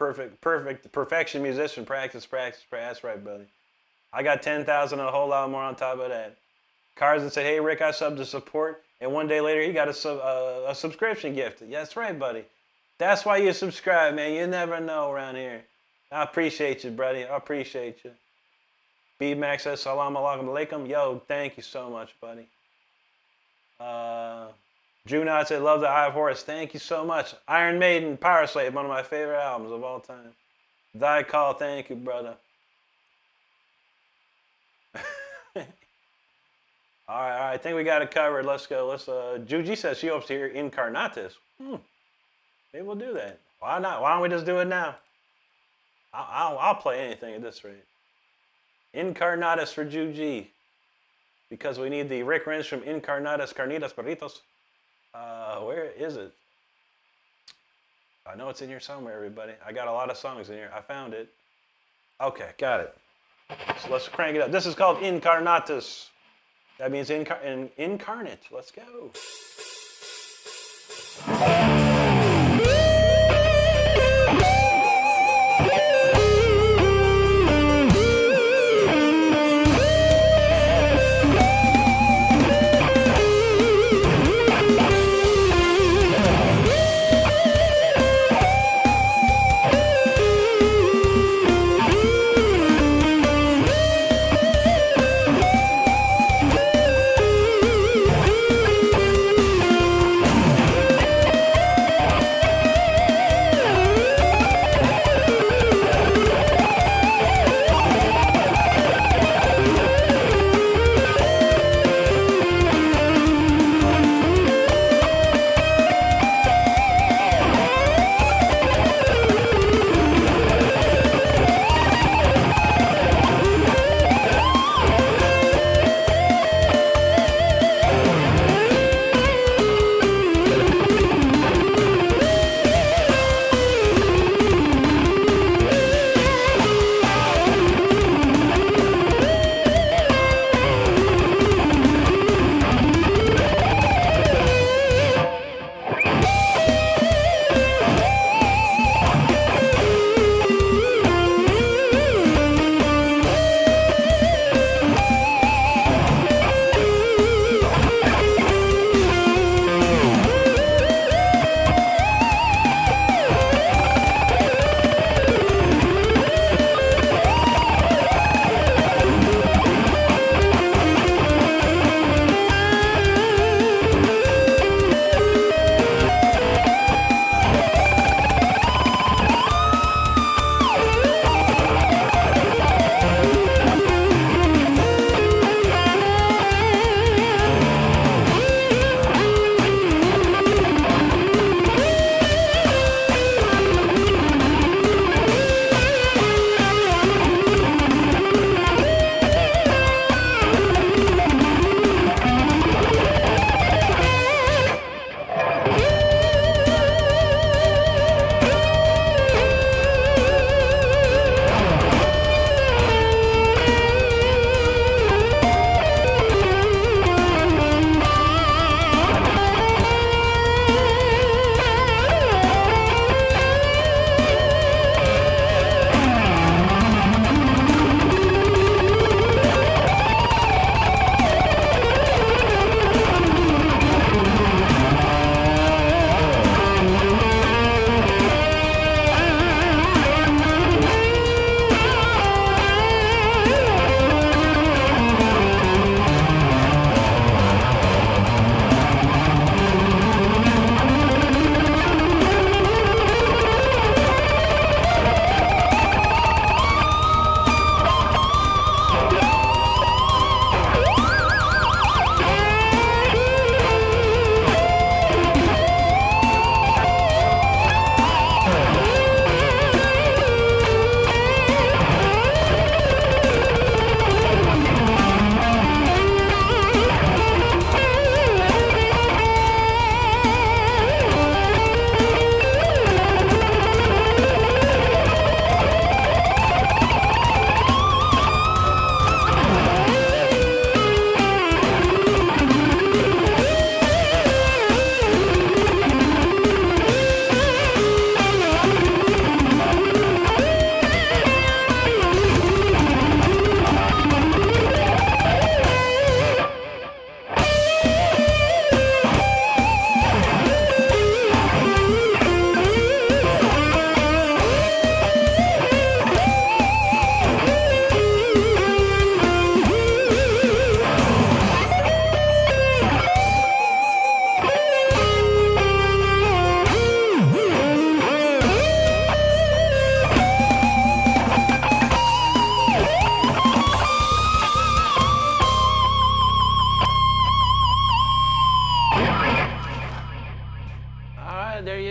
perfection musician. Practice. That's right, buddy. I got 10,000 and a whole lot more on top of that. Carson said, hey, Rick, I subbed to support. And one day later, he got a subscription gift. Yeah, that's right, buddy. That's why you subscribe, man. You never know around here. I appreciate you, buddy. I appreciate you. B-Max says, salam alaikum. Yo, thank you so much, buddy. Drew Knott said, love the Eye of Horus. Thank you so much. Iron Maiden, Power Slave, one of my favorite albums of all time. Thy Call, thank you, brother. All right, I think we got it covered. Let's go. Juji says she hopes to hear Incarnatus. Maybe we'll do that. Why not? Why don't we just do it now? I'll play anything at this rate. Incarnatus for Juji. Because we need the Rick Renstrom Incarnatus Carnitas Burritos. Where is it? I know it's in here somewhere, everybody. I got a lot of songs in here. I found it. Okay, got it. So let's crank it up. This is called Incarnatus. That means incarnate. Let's go.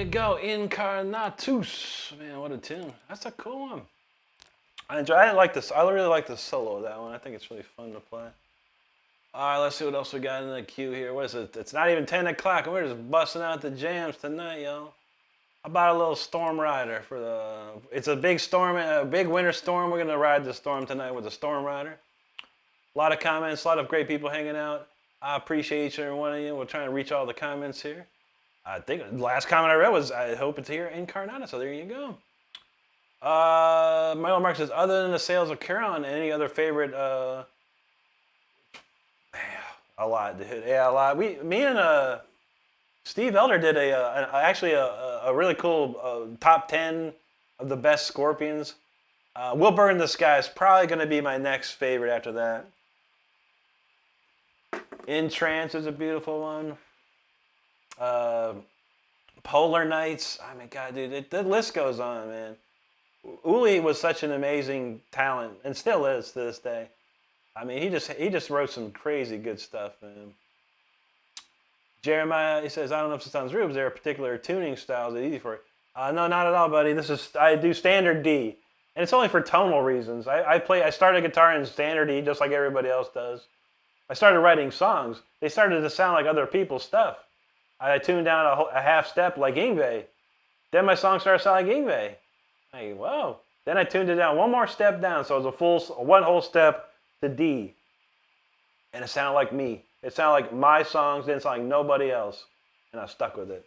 you go. Incarnatus. Man, what a tune. That's a cool one. I like this. I really like the solo of that one. I think it's really fun to play. All right, let's see what else we got in the queue here. What is it? It's not even 10 o'clock, and we're just busting out the jams tonight, y'all. How about a little Storm Rider for the... It's a big storm, a big winter storm. We're going to ride the storm tonight with the Storm Rider. A lot of comments, a lot of great people hanging out. I appreciate each and every one of you. We're trying to reach all the comments here. I think the last comment I read was, I hope it's here Incarnatus, so there you go. Michael Mark says, other than the sales of Charon, any other favorite... a lot, dude. Yeah, a lot. Me and Steve Elder did actually a really cool top 10 of the best Scorpions. Will Burn the Sky is probably going to be my next favorite after that. In Trance is a beautiful one. Polar Nights. I mean, God, dude, the list goes on, man. Uli was such an amazing talent, and still is to this day. I mean, he just wrote some crazy good stuff, man. Jeremiah, he says, I don't know if it sounds rude, but is there a particular tuning style that's easy for it? No, not at all, buddy. I do standard D, and it's only for tonal reasons. I started guitar in standard D just like everybody else does. I started writing songs. They started to sound like other people's stuff. I tuned down a half step like Yngwie. Then my song started sounding like Yngwie. Like, whoa. Then I tuned it down one more step down, so it was one whole step to D. And it sounded like me. It sounded like my songs, didn't sound like nobody else. And I stuck with it.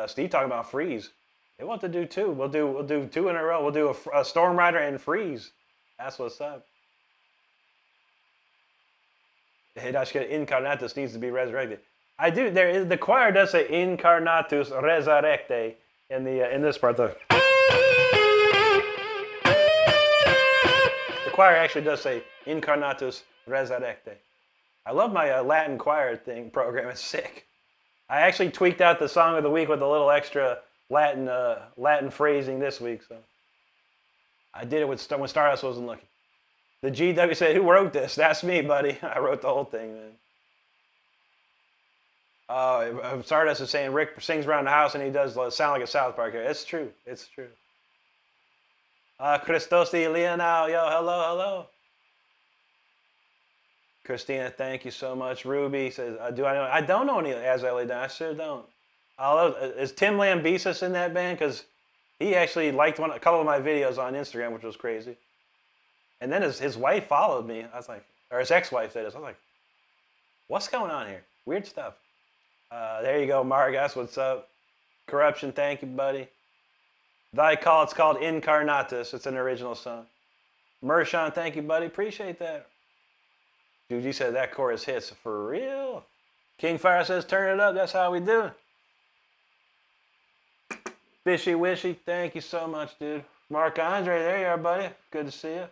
Steve talking about Freeze. They want to do two. We'll do two in a row. We'll do a Storm Rider and Freeze. That's what's up. Hey, Incarnatus needs to be resurrected. I do. The choir does say Incarnatus resurrecte in this part. The choir actually does say Incarnatus resurrecte. I love my Latin choir program. It's sick. I actually tweaked out the song of the week with a little extra Latin phrasing this week. So I did it when Stardust wasn't looking. The GW said, who wrote this? That's me, buddy. I wrote the whole thing, man. Stardust is saying Rick sings around the house and he does sound like a South Park character. It's true. It's true. Christos de Leonau, yo, hello. Christina, thank you so much. Ruby says, do I know? I don't know any As I Lay Down. I sure don't. Is Tim Lambesis in that band? Because he actually liked a couple of my videos on Instagram, which was crazy. And then his wife followed me. I was like, or his ex-wife that is. I was like, what's going on here? Weird stuff. There you go, Mark. That's what's up. Corruption, thank you, buddy. Thy Call, it's called Incarnatus. It's an original song. Mershon, thank you, buddy. Appreciate that. Dude, you said that chorus hits for real. King Fire says, turn it up. That's how we do it. Fishy Wishy, thank you so much, dude. Mark Andre, there you are, buddy. Good to see you.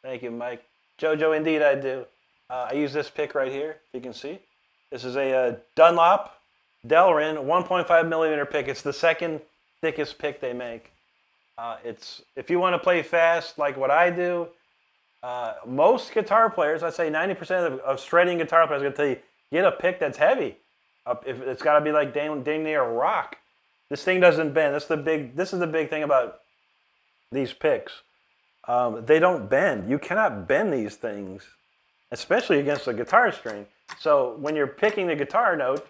Thank you, Mike. Jojo, indeed I do. I use this pick right here, if you can see. This is a Dunlop Delrin 1.5 millimeter pick. It's the second thickest pick they make. If you want to play fast like what I do, most guitar players, I'd say 90% of shredding guitar players are going to tell you, get a pick that's heavy. If it's got to be like dang near rock. This thing doesn't bend. This is the big thing about these picks. They don't bend. You cannot bend these things, especially against a guitar string. So when you're picking the guitar note,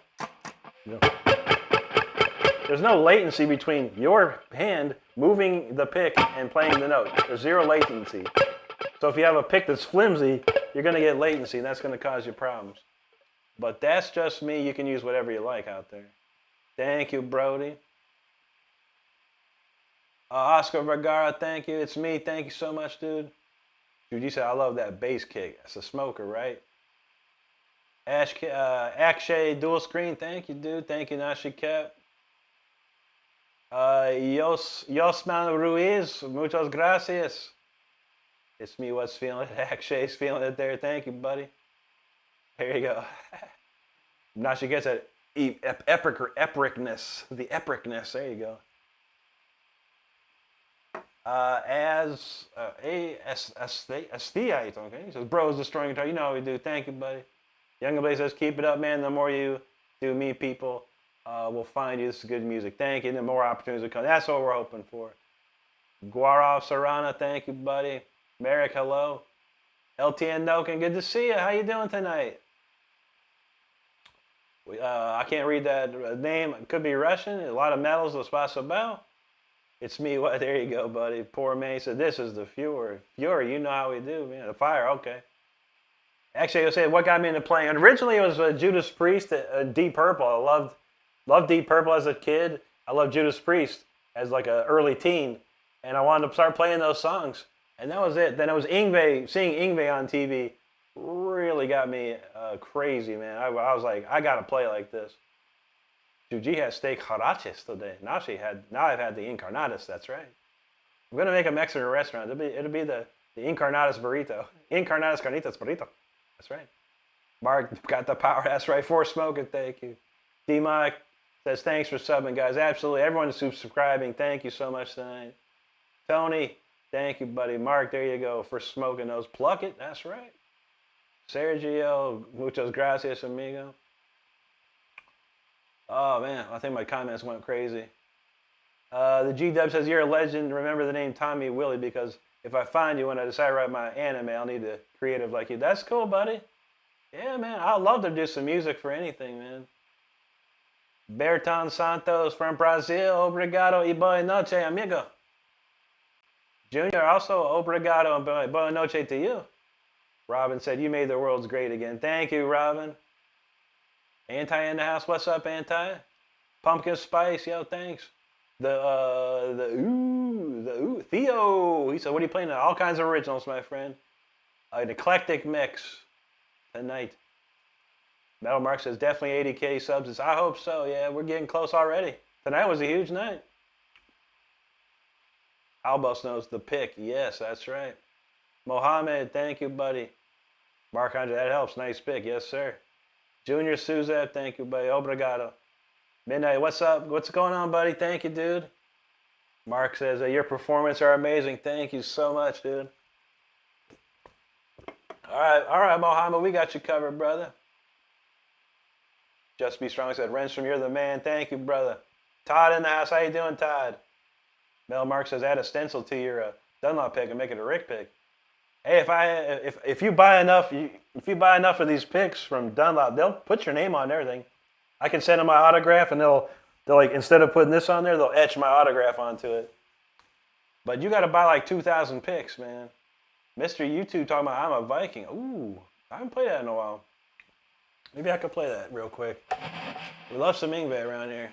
there's no latency between your hand moving the pick and playing the note. There's zero latency. So if you have a pick that's flimsy, you're going to get latency, and that's going to cause you problems. But that's just me. You can use whatever you like out there. Thank you, Brody. Oscar Vergara, thank you. It's me. Thank you so much, dude. Dude, you said I love that bass kick. That's a smoker, right? Akshay Dual Screen, thank you, dude. Thank you, Nashi Cap. Yosman Ruiz, muchas gracias. It's me, what's feeling it. Akshay's feeling it there. Thank you, buddy. There you go. Nashi gets that epicness. The epicness. There you go. Astiite, okay? He says, bro is destroying guitar. You know how we do. Thank you, buddy. Younger Blaze says, keep it up, man. The more you do meet people, we'll find you. This is good music. Thank you. And then more opportunities will come. That's what we're hoping for. Guarav Sarana, thank you, buddy. Merrick, hello. LTN Noken, good to see you. How you doing tonight? I can't read that name. It could be Russian. A lot of metals. Spasibo. It's me. What? There you go, buddy. Poor man. He said, this is the Fury. Fury, you know how we do, man. The fire, okay. Actually, I said, what got me into playing? Originally, it was Judas Priest, Deep Purple. I loved Deep Purple as a kid. I loved Judas Priest as like an early teen. And I wanted to start playing those songs. And that was it. Then it was Yngwie. Seeing Yngwie on TV really got me crazy, man. I was like, I got to play like this. Juji has steak harachis today. Now I've had the Incarnatus, that's right. I'm going to make a Mexican restaurant. It'll be the Incarnatus burrito. Incarnatus carnitas burrito. That's right. Mark got the power. That's right. For smoking, thank you. D-Mike says, thanks for subbing, guys. Absolutely. Everyone is subscribing. Thank you so much tonight. Tony, thank you, buddy. Mark, there you go. For smoking those. Pluck it. That's right. Sergio, muchas gracias, amigo. Oh, man. I think my comments went crazy. The G-Dub says, you're a legend. Remember the name Tommy Willie because if I find you when I decide to write my anime, I'll need a creative like you. That's cool, buddy. Yeah, man. I'd love to do some music for anything, man. Berton Santos from Brazil. Obrigado y boa noche, amigo. Junior, also obrigado and boa noche to you. Robin said, you made the world's great again. Thank you, Robin. Anti in the house. What's up, Anti? Pumpkin Spice. Yo, thanks. The Theo. He said, what are you playing? All kinds of originals, my friend. An eclectic mix tonight. Metal Mark says, definitely 80K subs. I hope so. Yeah, we're getting close already. Tonight was a huge night. Albos knows the pick. Yes, that's right. Mohammed, thank you, buddy. Mark Andre, that helps. Nice pick. Yes, sir. Junior Suzette, thank you, buddy. Obrigado. Midnight, what's up? What's going on, buddy? Thank you, dude. Mark says, your performances are amazing. Thank you so much, dude. All right, Mohammed, we got you covered, brother. Just Be Strong said, Renstrom, you're the man. Thank you, brother. Todd in the house. How you doing, Todd? Mel Mark says, add a stencil to your Dunlop pick and make it a Rick pick. Hey, if you buy enough of these picks from Dunlop, they'll put your name on everything. I can send them my autograph, and they'll like, instead of putting this on there, they'll etch my autograph onto it. But you got to buy like 2,000 picks, man. Mr. YouTube talking about I'm a Viking. Ooh, I haven't played that in a while. Maybe I could play that real quick. We love some Yngwie around here.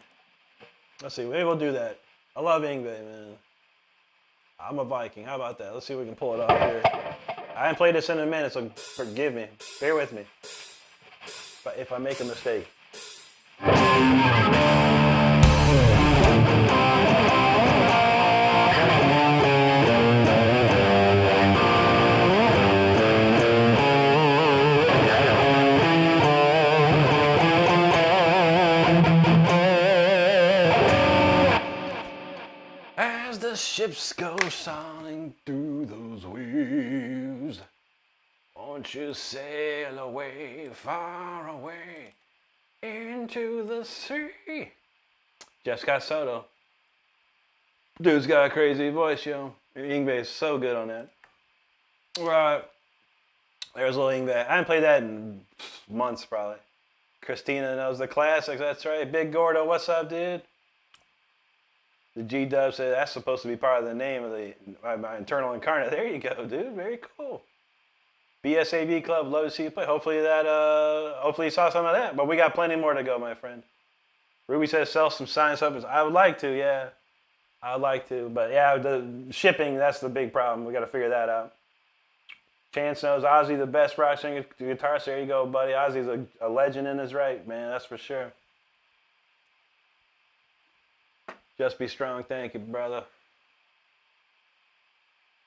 Let's see, maybe we'll do that. I love Yngwie, man. I'm a Viking. How about that? Let's see if we can pull it off here. I haven't played this in a minute, so forgive me. Bear with me if I make a mistake. As the ships go sailing through those waves, won't you sail away, far away, into the sea? Jessica Soto. Dude's got a crazy voice, yo. Yngwie is so good on that. Right. There's a little Yngwie. I haven't played that in months, probably. Christina knows the classics, that's right. Big Gordo, what's up, dude? The G-Dub said that's supposed to be part of the name of my internal incarnate. There you go, dude. Very cool. BSAV Club, love to see you play. Hopefully you saw some of that. But we got plenty more to go, my friend. Ruby says sell some science supplements. I would like to, yeah. I would like to. But yeah, the shipping, that's the big problem. We got to figure that out. Chance knows Ozzy, the best rock singer guitarist. There you go, buddy. Ozzy's a legend in his right, man. That's for sure. Just Be Strong, thank you, brother.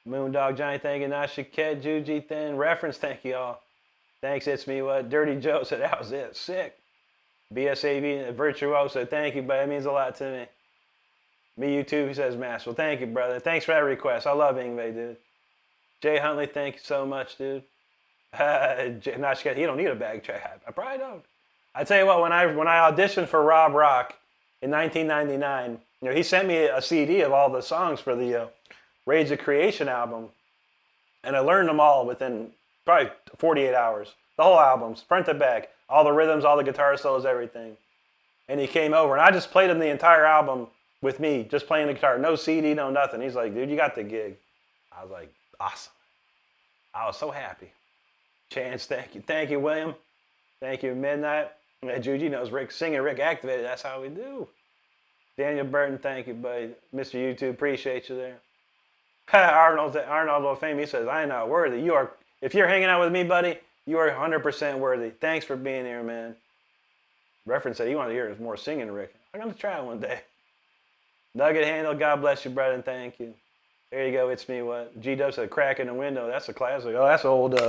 Moondog Johnny, thank you. Nashiket, Juji Thin, reference, thank you all. Thanks, it's me. What? Dirty Joe said that was it. Sick. BSAV Virtuoso, thank you, but it means a lot to me. Me, you too, he says, Mass. Well, thank you, brother. Thanks for that request. I love Yngwie, dude. Jay Huntley, thank you so much, dude. Nashiket, you don't need a bag check. I probably don't. I tell you what, when I auditioned for Rob Rock in 1999, he sent me a CD of all the songs for the Rage of Creation album, and I learned them all within probably 48 hours. The whole albums, front to back, all the rhythms, all the guitar solos, everything. And he came over, and I just played him the entire album with me, just playing the guitar, no CD, no nothing. He's like, dude, you got the gig. I was like, awesome. I was so happy. Chance, thank you, William. Thank you, Midnight. Juji knows Rick singing, Rick activated. That's how we do. Daniel Burton, thank you, buddy. Mr. YouTube, appreciate you there. Arnold Fame, he says, I am not worthy. You are. If you're hanging out with me, buddy, you are 100% worthy. Thanks for being here, man. Reference said he wanted to hear more singing, Rick. I'm going to try it one day. Nugget Handle, God bless you, brother, and thank you. There you go, it's me, what? G-Dub said, crack in the window. That's a classic. Oh, that's old.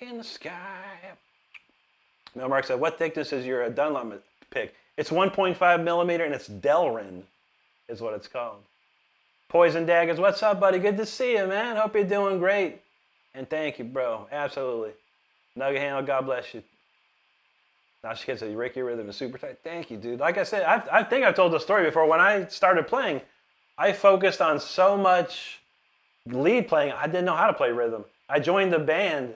In the sky. Mel Mark said, what thickness is your Dunlop pick? It's 1.5 millimeter and it's Delrin is what it's called. Poison Daggers, what's up, buddy? Good to see you, man. Hope you're doing great. And thank you, bro. Absolutely. Nugget Handle, God bless you. Now she gets a Ricky rhythm is super tight. Thank you, dude. Like I said, I think I've told the story before. When I started playing, I focused on so much lead playing, I didn't know how to play rhythm. I joined the band,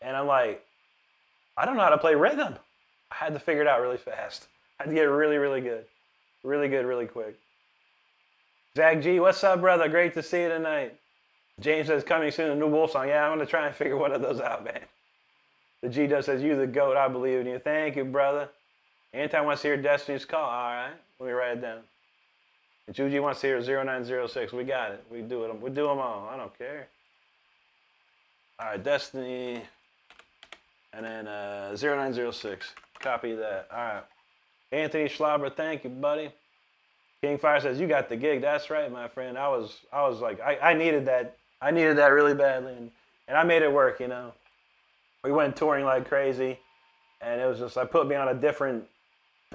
and I'm like, I don't know how to play rhythm. I had to figure it out really fast. I had to get really, really good. Really good, really quick. Zach G, what's up, brother? Great to see you tonight. James says, coming soon, a new Wolf song. Yeah, I'm going to try and figure one of those out, man. The G does says, you the GOAT, I believe in you. Thank you, brother. Anton wants to hear Destiny's Call. All right, let me write it down. And Juji wants to hear 0906. We got it. We do it. We do them all. I don't care. All right, Destiny. And then 0906. Copy that. All right. Anthony Schlauber, thank you, buddy. King Fire says, you got the gig. That's right, my friend. I was like, I needed that. I needed that really badly. And I made it work, you know. We went touring like crazy. And it was just, I put me on a different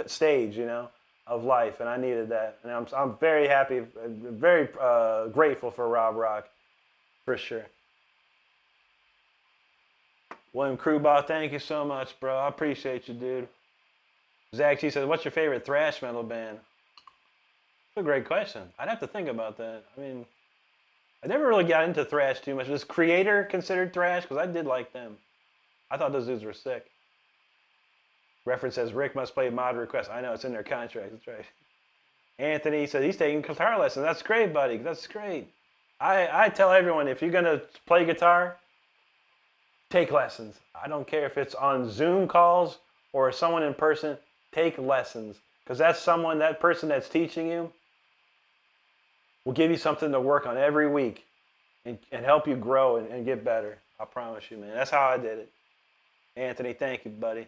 stage, you know, of life. And I needed that. And I'm very happy, very grateful for Rob Rock, for sure. William Crewball, thank you so much, bro. I appreciate you, dude. Zach G says, what's your favorite thrash metal band? That's a great question. I'd have to think about that. I mean, I never really got into thrash too much. Was Creator considered thrash? Because I did like them. I thought those dudes were sick. Reference says, Rick must play mod request. I know, it's in their contract. That's right. Anthony says, he's taking guitar lessons. That's great, buddy. That's great. I tell everyone, if you're going to play guitar, take lessons. I don't care if it's on Zoom calls or someone in person, take lessons. Because that person that's teaching you will give you something to work on every week and help you grow and get better. I promise you, man. That's how I did it. Anthony, thank you, buddy.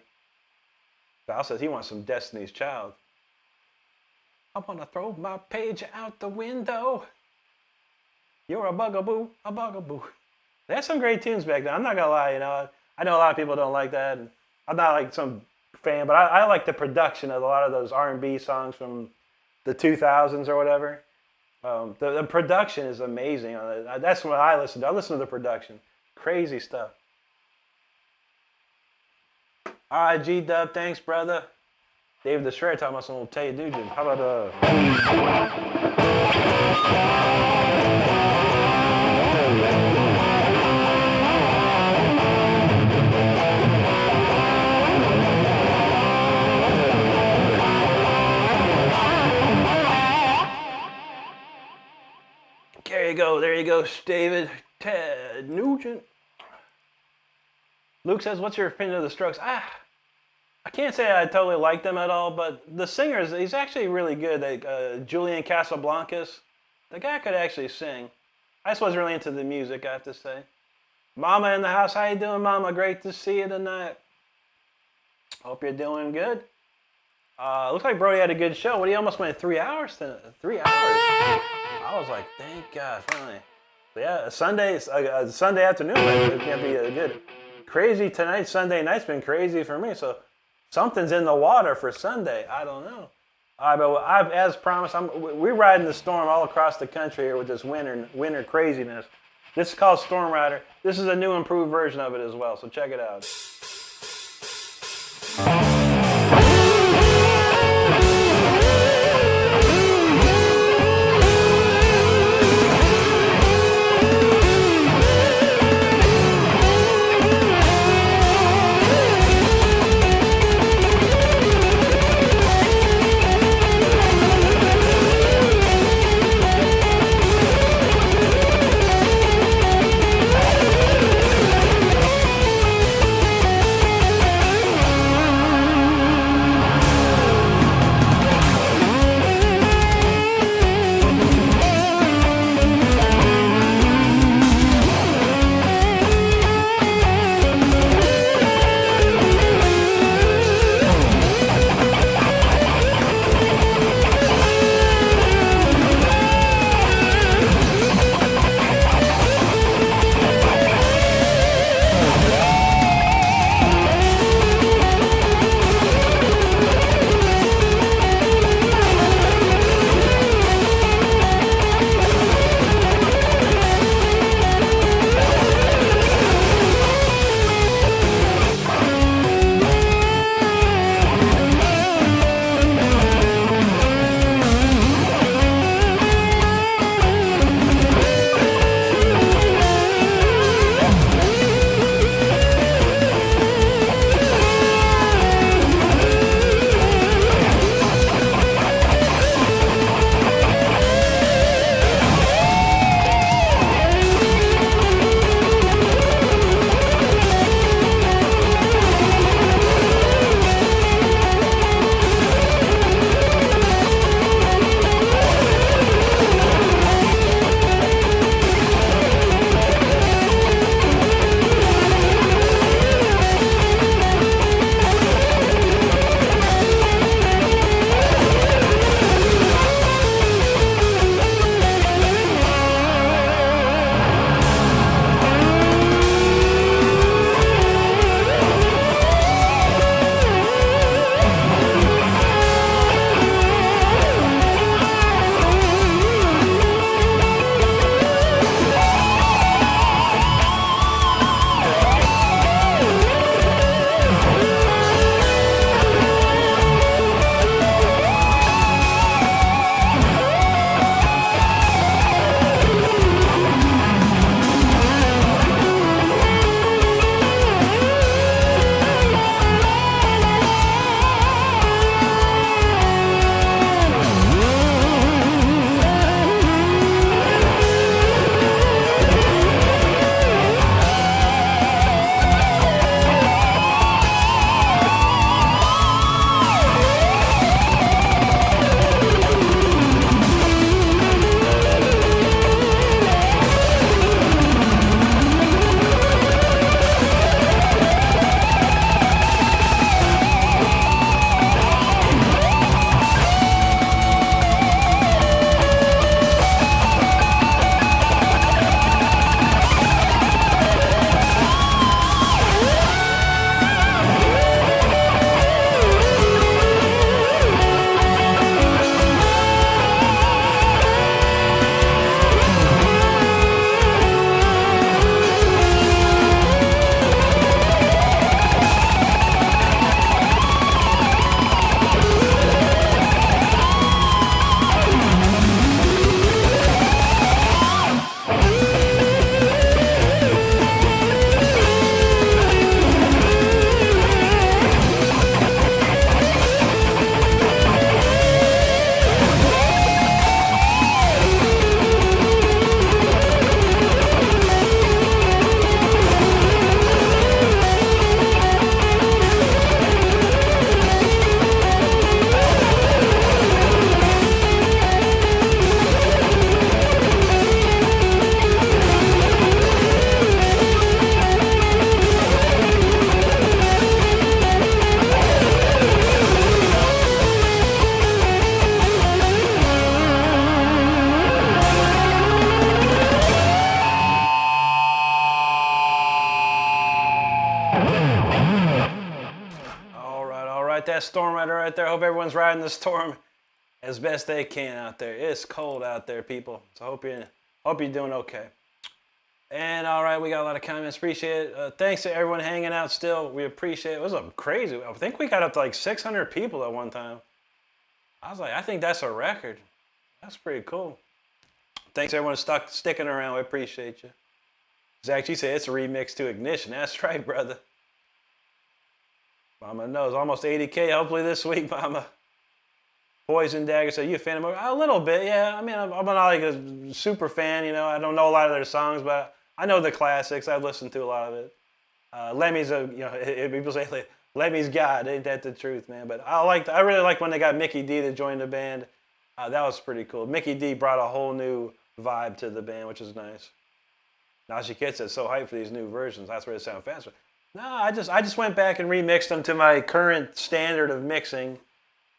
Val says he wants some Destiny's Child. I'm going to throw my page out the window. You're a bugaboo, a bugaboo. They had some great tunes back then. I'm not going to lie, you know. I know a lot of people don't like that. And I'm not like some fan, but I like the production of a lot of those R&B songs from the 2000s or whatever. The production is amazing. That's what I listen to. I listen to the production. Crazy stuff. All right, G-Dub, thanks, brother. David the Shredder talking about some old Tay Dugin. How about There you go, David. Ted Nugent. Luke says, what's your opinion of the Strokes? I can't say I totally like them at all, but the singer, he's actually really good. Julian Casablancas, the guy could actually sing. I just wasn't really into the music, I have to say. Mama in the house, how you doing, Mama? Great to see you tonight. Hope you're doing good. Looks like Brody had a good show. What, he almost went 3 hours? 3 hours. I was like, thank God, finally. So yeah, Sunday afternoon, it's gonna be good. Crazy tonight. Sunday night's been crazy for me. So Something's in the water for Sunday. I don't know. All right, but as promised, we're riding the storm all across the country here with this winter craziness. This is called Storm Rider. This is a new improved version of it as well, so check it out. that storm right there. Hope everyone's riding the storm as best they can out there. It's cold out there, people. So hope you're doing okay. And all right, we got a lot of comments. Appreciate it. Thanks to everyone hanging out still. We appreciate it. It was a crazy. I think we got up to like 600 people at one time. I was like, I think that's a record. That's pretty cool. Thanks everyone sticking around. We appreciate you. Zach G said it's a remix to Ignition. That's right, brother. Mama knows. Almost 80K hopefully this week, Mama. Poison Dagger said, you a fan of Motorhead? A little bit, yeah. I mean, I'm not like a super fan, you know. I don't know a lot of their songs, but I know the classics. I've listened to a lot of it. Lemmy's people say Lemmy's God. Ain't that the truth, man? But I really like when they got Mickey D to join the band. That was pretty cool. Mickey D brought a whole new vibe to the band, which is nice. Nashi Kid says, so hyped for these new versions. That's where they sound faster. No, I just went back and remixed them to my current standard of mixing.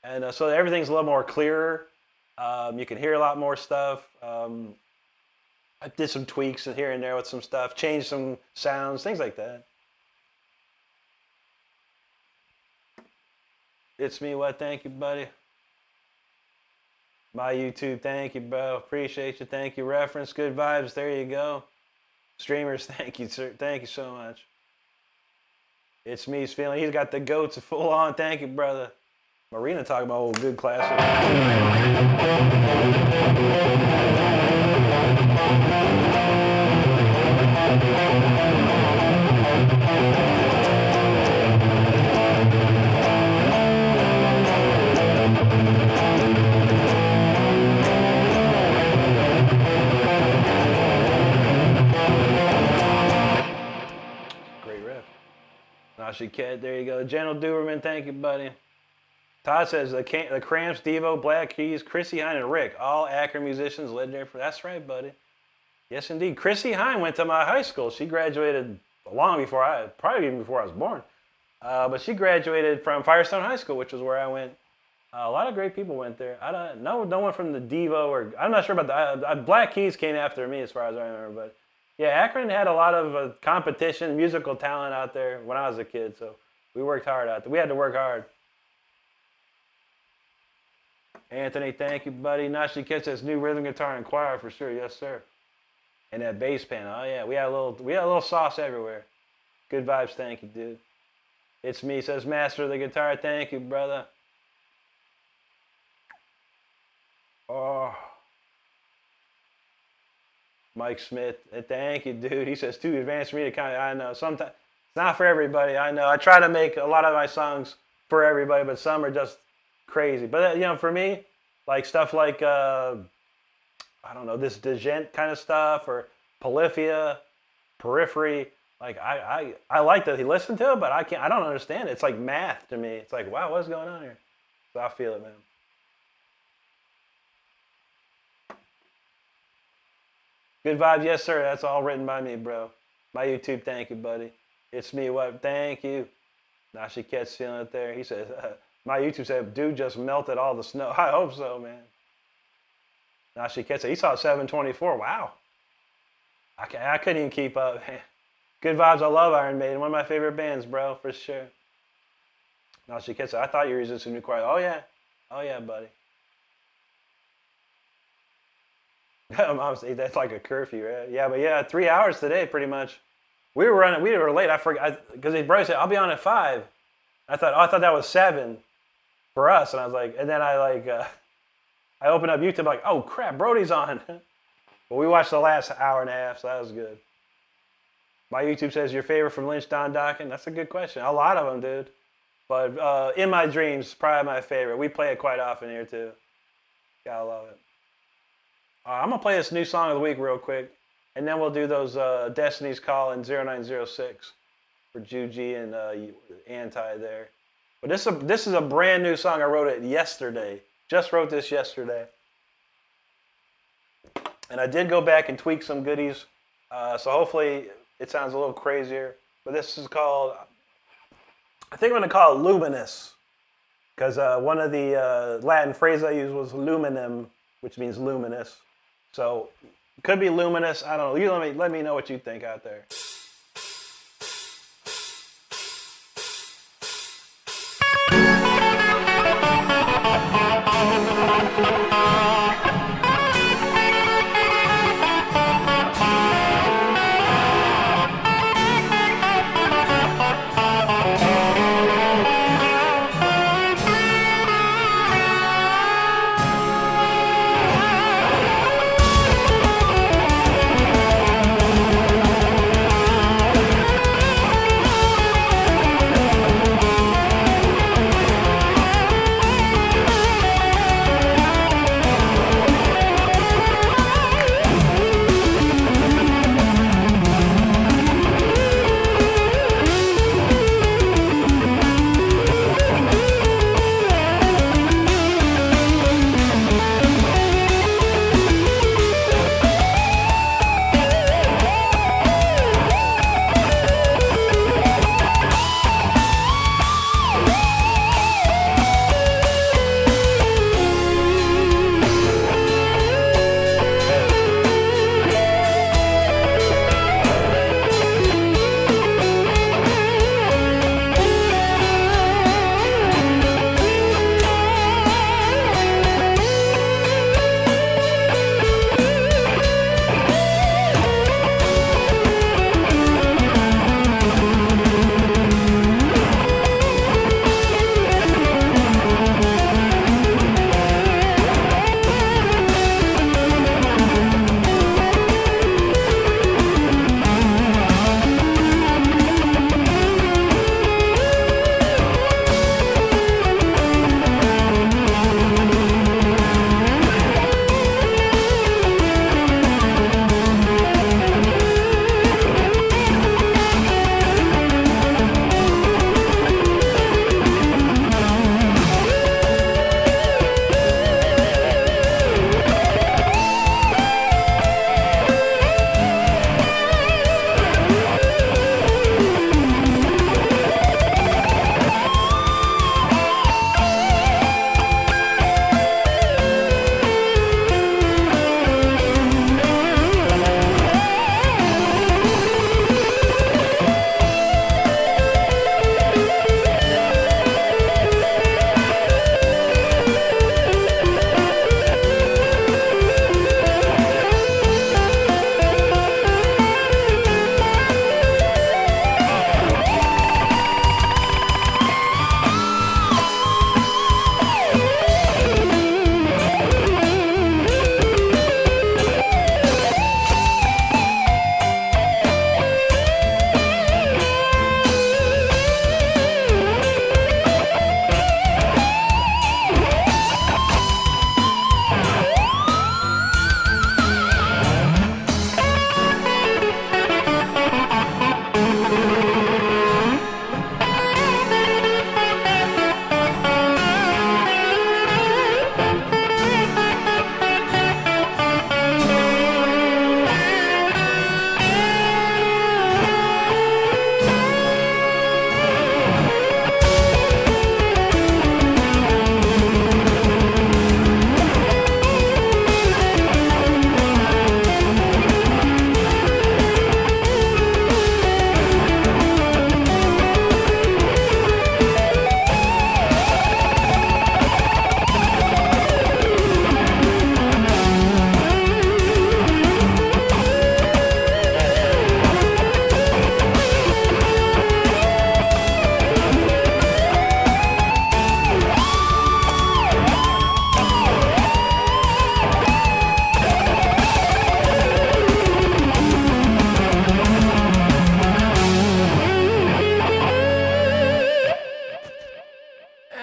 And so everything's a little more clearer. You can hear a lot more stuff. I did some tweaks here and there with some stuff, changed some sounds, things like that. It's me, what? Thank you, buddy. My YouTube, thank you, bro. Appreciate you. Thank you, reference. Good vibes. There you go. Streamers, thank you, sir. Thank you so much. It's me's feeling. He's got the goats full on. Thank you, brother. Marina talking about old good classic. Nashi Cat, there you go. General Duberman, thank you, buddy. Todd says the Cramps, Devo, Black Keys, Chrissy Hine, and Rick, all Akron musicians, legendary. That's right, buddy. Yes, indeed. Chrissy Hine went to my high school. She graduated long before probably even before I was born. But she graduated from Firestone High School, which is where I went. A lot of great people went there. No one from the Devo or I'm not sure about the Black Keys came after me as far as I remember, but. Yeah, Akron had a lot of competition, musical talent out there when I was a kid, so we worked hard out there. We had to work hard. Anthony, thank you, buddy. Nashi Kid says new rhythm guitar and choir for sure. Yes, sir. And that bass panel. Oh yeah, we had a little sauce everywhere. Good vibes, thank you, dude. It's me, says master of the guitar. Thank you, brother. Oh. Mike Smith, thank you, dude. He says, too advanced for me to kind of, I know. Sometimes, it's not for everybody, I know. I try to make a lot of my songs for everybody, but some are just crazy. But, for me, like stuff like, I don't know, this Degent kind of stuff, or Polyphia, Periphery, like, I like that he listened to it, but I don't understand it. It's like math to me. It's like, wow, what's going on here? So I feel it, man. Good vibes, yes, sir. That's all written by me, bro. My YouTube, thank you, buddy. It's me, what? Thank you. Nashi Cat's feeling it there. He says, my YouTube said, dude just melted all the snow. I hope so, man. Nashi Cat said, he saw 724. Wow. I couldn't even keep up. Good vibes. I love Iron Maiden. One of my favorite bands, bro, for sure. Nashi Cat said, I thought you were using some new choir. Oh, yeah. Oh, yeah, buddy. Mom said that's like a curfew, right? Yeah, but yeah, 3 hours today, pretty much. We were late. I forgot because Bryce said I'll be on at 5. I thought that was 7 for us, and I was like, and then I opened up YouTube like, oh crap, Brody's on. But we watched the last hour and a half, so that was good. My YouTube says your favorite from Lynch, Don Dokken. That's a good question. A lot of them, dude. But In My Dreams, probably my favorite. We play it quite often here too. Gotta love it. I'm going to play this new song of the week real quick, and then we'll do those Destiny's Call and 0906 for Juji and Anti there. But this is a brand new song. I wrote it yesterday. Just wrote this yesterday. And I did go back and tweak some goodies, so hopefully it sounds a little crazier. But this is called, I think I'm going to call it Luminous, because one of the Latin phrases I used was luminum, which means luminous. So, it could be luminous. I don't know. You let me know what you think out there.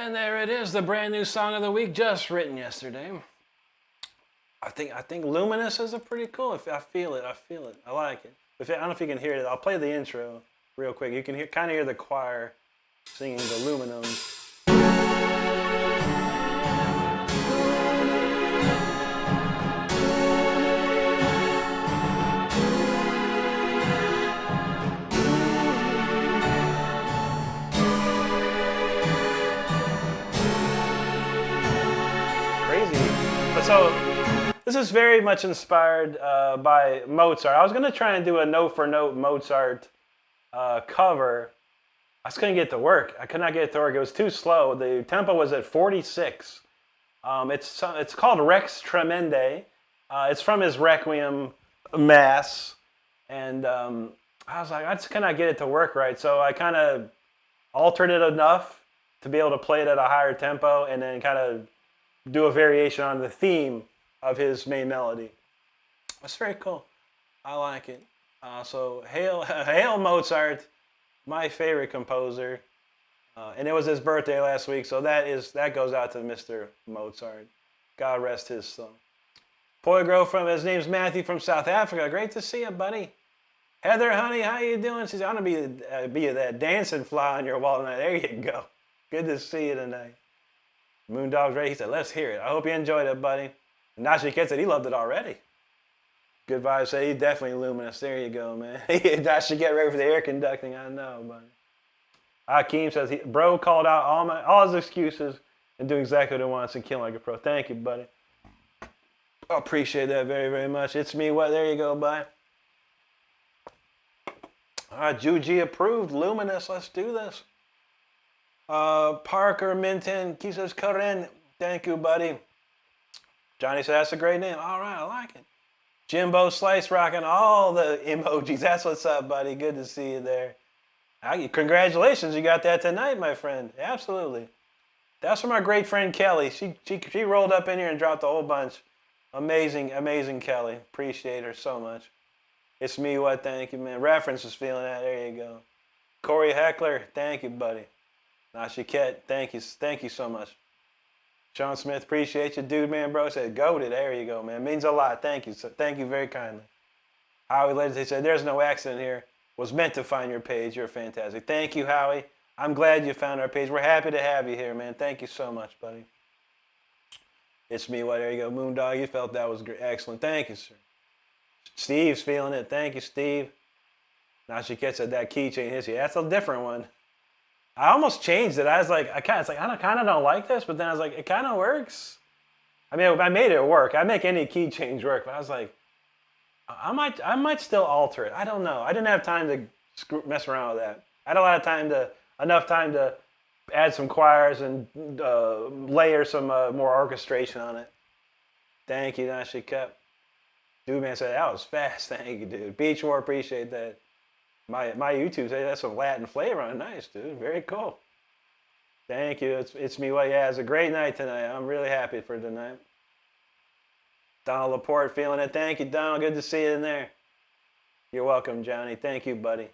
And there it is, the brand new song of the week, just written yesterday. I think Luminous is a pretty cool. I feel it. I like it. I don't know if you can hear it. I'll play the intro real quick. You can kind of hear the choir singing the Luminous. So this is very much inspired by Mozart. I was going to try and do a note-for-note Mozart cover. I just couldn't get it to work. I could not get it to work. It was too slow. The tempo was at 46. It's called Rex Tremende. It's from his Requiem Mass. And I was like, I just cannot get it to work right. So I kind of altered it enough to be able to play it at a higher tempo and then kind of do a variation on the theme of his main melody. It's very cool. I like it. So hail Mozart, my favorite composer. And it was his birthday last week, so that goes out to Mr. Mozart. God rest his soul. Poigro his name's Matthew from South Africa. Great to see you, buddy. Heather, honey, how you doing? She's gonna be that dancing fly on your wall tonight. There you go. Good to see you tonight. Moondog's ready. He said, let's hear it. I hope you enjoyed it, buddy. And Nashi Kid said he loved it already. Good vibes. Said he's definitely Luminous. There you go, man. I should get ready for the air conducting. I know, buddy. Hakeem says, bro called out all his excuses and do exactly what he wants and kill like a pro. Thank you, buddy. I appreciate that very, very much. It's me. What? There you go, buddy. All right, Juji approved. Luminous. Let's do this. Parker Minton, he says, Karen, thank you, buddy. Johnny said, that's a great name. All right, I like it. Jimbo Slice rocking all the emojis. That's what's up, buddy. Good to see you there. Congratulations, you got that tonight, my friend. Absolutely. That's from our great friend Kelly. She rolled up in here and dropped a whole bunch. Amazing, amazing Kelly. Appreciate her so much. It's me, what? Thank you, man. Reference is feeling that. There you go. Corey Heckler, thank you, buddy. Nashiket, thank you so much. Sean Smith, appreciate you. Dude, man, bro, said, goated. There you go, man. Means a lot. Thank you. Thank you very kindly. Howie Legends, he said, there's no accident here. Was meant to find your page. You're fantastic. Thank you, Howie. I'm glad you found our page. We're happy to have you here, man. Thank you so much, buddy. It's me. Well, there you go. Moondog, you felt that was great. Excellent. Thank you, sir. Steve's feeling it. Thank you, Steve. Nashiket said that keychain hits you. That's a different one. I almost changed it. I was like, I kind of don't like this, but then I was like, it kind of works. I mean, I made it work. I make any key change work, but I was like, I might still alter it. I don't know. I didn't have time to mess around with that. I had enough time to add some choirs and layer some more orchestration on it. Thank you, Nashi Cup. Dude, man said that was fast. Thank you, dude. Beachmore, appreciate that. My YouTube says that's some Latin flavor on it. Nice, dude. Very cool. Thank you. It's me. Well, yeah, it's a great night tonight. I'm really happy for tonight. Donald Laporte feeling it. Thank you, Donald. Good to see you in there. You're welcome, Johnny. Thank you, buddy.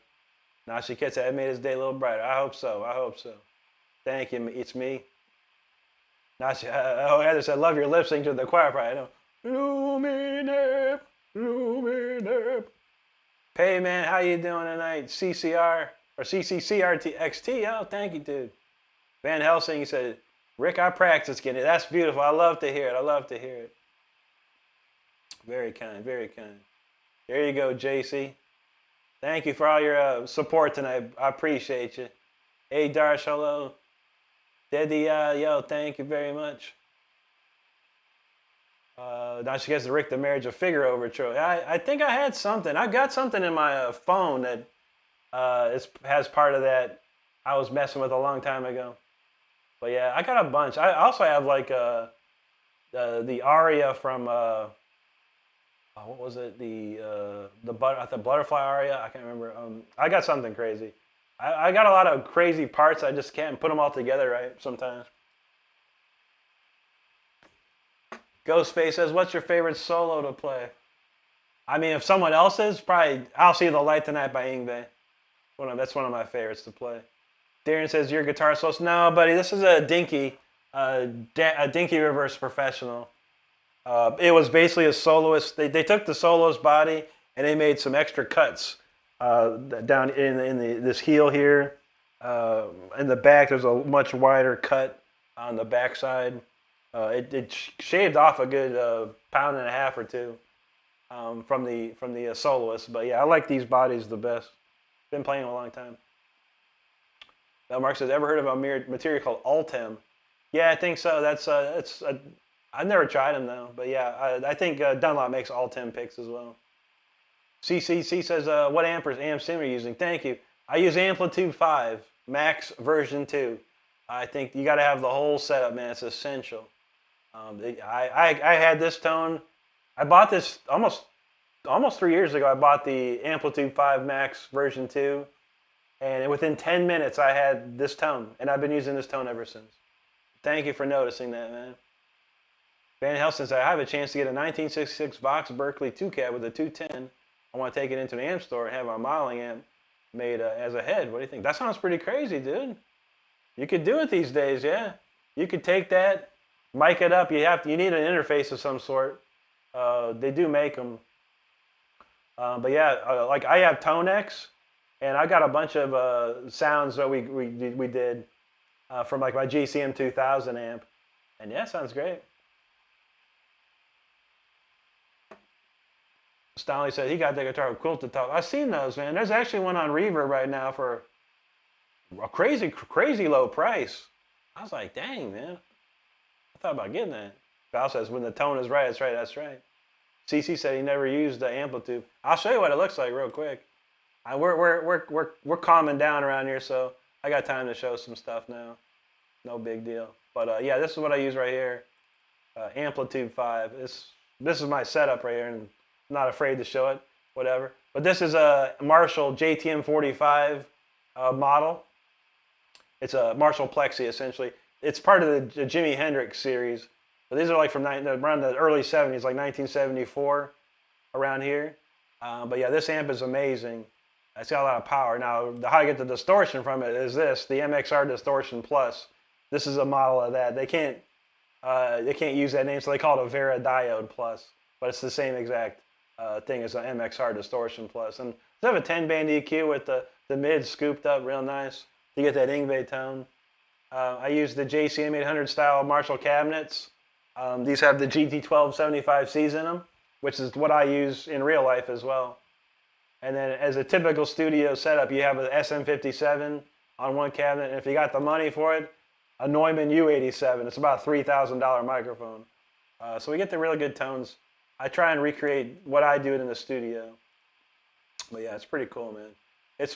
Nashi Kid said, I made his day a little brighter. I hope so. I hope so. Thank you. It's me. Nashi, Heather said, love your lip sync to the choir part. I know. Luminous, Luminous. Hey, man, how you doing tonight? CCR, or CCCRTXT. Oh, thank you, dude. Van Helsing, he said, Rick, I practice getting it. That's beautiful. I love to hear it. I love to hear it. Very kind, very kind. There you go, JC. Thank you for all your support tonight. I appreciate you. Hey, Darsh, hello. Daddy, yo, thank you very much. Now she gets the Rick the Marriage of Figure overture. I think I had something. I've got something in my phone that has part of that I was messing with a long time ago. But yeah, I got a bunch. I also have like the aria from what was it? The butterfly aria. I can't remember. I got something crazy. I got a lot of crazy parts. I just can't put them all together right sometimes. Ghostface says, what's your favorite solo to play? I mean, if someone else is, probably I'll See the Light Tonight by Yngwie. That's one of my favorites to play. Darren says, your guitar soloist. No, buddy, this is a dinky reverse professional. It was basically a soloist. They took the soloist body and they made some extra cuts down in this heel here. In the back, there's a much wider cut on the backside. It shaved off a good pound and a half or two from the soloist. But yeah, I like these bodies the best. Been playing a long time. Mark says, ever heard of a material called Ultem? Yeah, I think so. I've never tried them though, but yeah, I think Dunlop makes Ultem picks as well. CCC says, what amp sim are you using? Thank you. I use Amplitude 5, Max version 2. I think you got to have the whole setup, man. It's essential. I had this tone. I bought this almost 3 years ago. I bought the Amplitude 5 Max version 2. And within 10 minutes, I had this tone. And I've been using this tone ever since. Thank you for noticing that, man. Van Helston says, I have a chance to get a 1966 Vox Berkeley 2-cab with a 210. I want to take it into an amp store and have my modeling amp made as a head. What do you think? That sounds pretty crazy, dude. You could do it these days, yeah. You could take that, mic it up. You need an interface of some sort. They do make them. But yeah, like I have Tonex. And I got a bunch of sounds that we did from like my GCM 2000 amp. And yeah, sounds great. Stanley said he got the guitar with quilted top. I've seen those, man. There's actually one on Reverb right now for a crazy, crazy low price. I was like, dang, man. I thought about getting that. Val says, when the tone is right, that's right, that's right. CC said he never used the Amplitude. I'll show you what it looks like real quick. We're calming down around here, so I got time to show some stuff now. No big deal. But yeah, this is what I use right here. Amplitude 5. This is my setup right here, and I'm not afraid to show it, whatever. But this is a Marshall JTM 45 model. It's a Marshall Plexi, essentially. It's part of the Jimi Hendrix series. But these are like from around the early 70s, like 1974, around here. But yeah, this amp is amazing. It's got a lot of power. Now, how I get the distortion from it is this, the MXR Distortion Plus. This is a model of that. They can't use that name, so they call it a Vera Diode Plus. But it's the same exact thing as an MXR Distortion Plus. And they have a 10-band EQ with the mid scooped up real nice to get that Yngwie tone. I use the JCM 800 style Marshall cabinets. These have the GT1275Cs in them, which is what I use in real life as well. And then as a typical studio setup, you have an SM57 on one cabinet. And if you got the money for it, a Neumann U87. It's about a $3,000 microphone. So we get the really good tones. I try and recreate what I do in the studio. But yeah, it's pretty cool, man. It's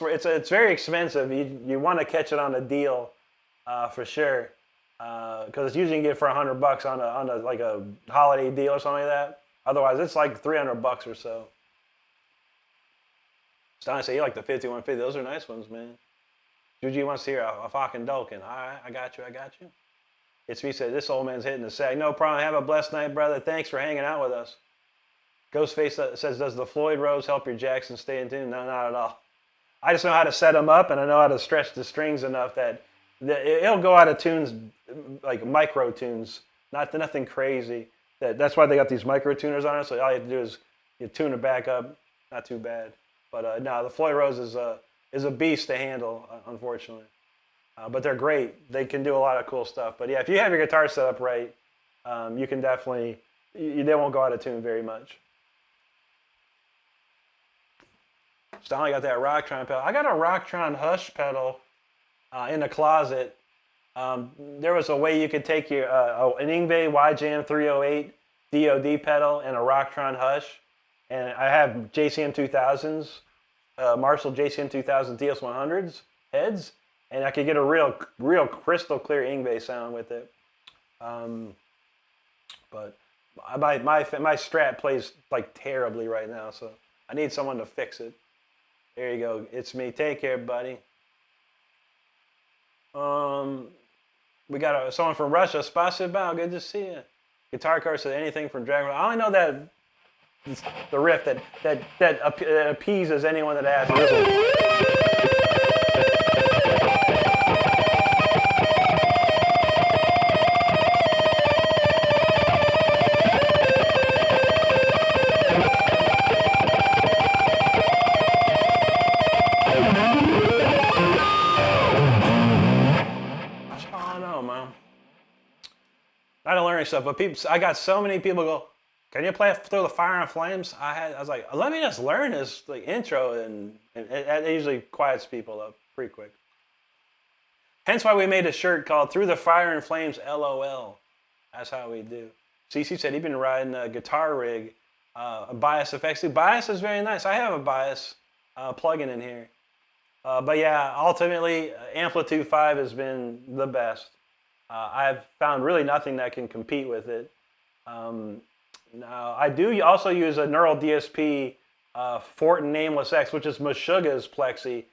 very expensive. You want to catch it on a deal for sure. Because it's usually you get it for $100 on a like a holiday deal or something like that. Otherwise, it's like $300 or so. Stan say you like the 5150. Those are nice ones, man. Juji wants to hear a fucking Dolkin. All right, I got you. It's me said this old man's hitting the sack. No problem. Have a blessed night, brother. Thanks for hanging out with us. Ghostface says, does the Floyd Rose help your Jackson stay in tune? No, not at all. I just know how to set them up, and I know how to stretch the strings enough that it'll go out of tunes, like micro tunes, nothing crazy. That's why they got these micro tuners on it. So all you have to do is you tune it back up. Not too bad. But no, the Floyd Rose is a beast to handle, unfortunately. But they're great. They can do a lot of cool stuff. But yeah, if you have your guitar set up right, you can definitely, they won't go out of tune very much. Stanley got that Rocktron pedal. I got a Rocktron Hush pedal in the closet. There was a way you could take your an Yngwie YJM 308 DOD pedal and a Rocktron Hush. And I have JCM 2000s, Marshall JCM 2000 DS100s heads, and I could get a real crystal clear Yngwie sound with it. But my Strat plays like terribly right now, so I need someone to fix it. There you go. It's me. Take care, buddy. We got someone from Russia. Spasibo. Good to see you. Guitar Car said anything from Dragon. I only know that the riff that appeases anyone that asks. Not learning stuff, but people. I got so many people go, "Can you play Through the Fire and Flames?" I was like, "Let me just learn this like intro," and it usually quiets people up pretty quick. Hence why we made a shirt called "Through the Fire and Flames LOL." That's how we do. CC said he'd been riding a guitar rig, a Bias effects. Bias is very nice. I have a Bias plugin in here. But yeah, ultimately, Amplitude 5 has been the best. I've found really nothing that can compete with it. Now, I do also use a Neural DSP Fortin Nameless X, which is Meshuggah's Plexi.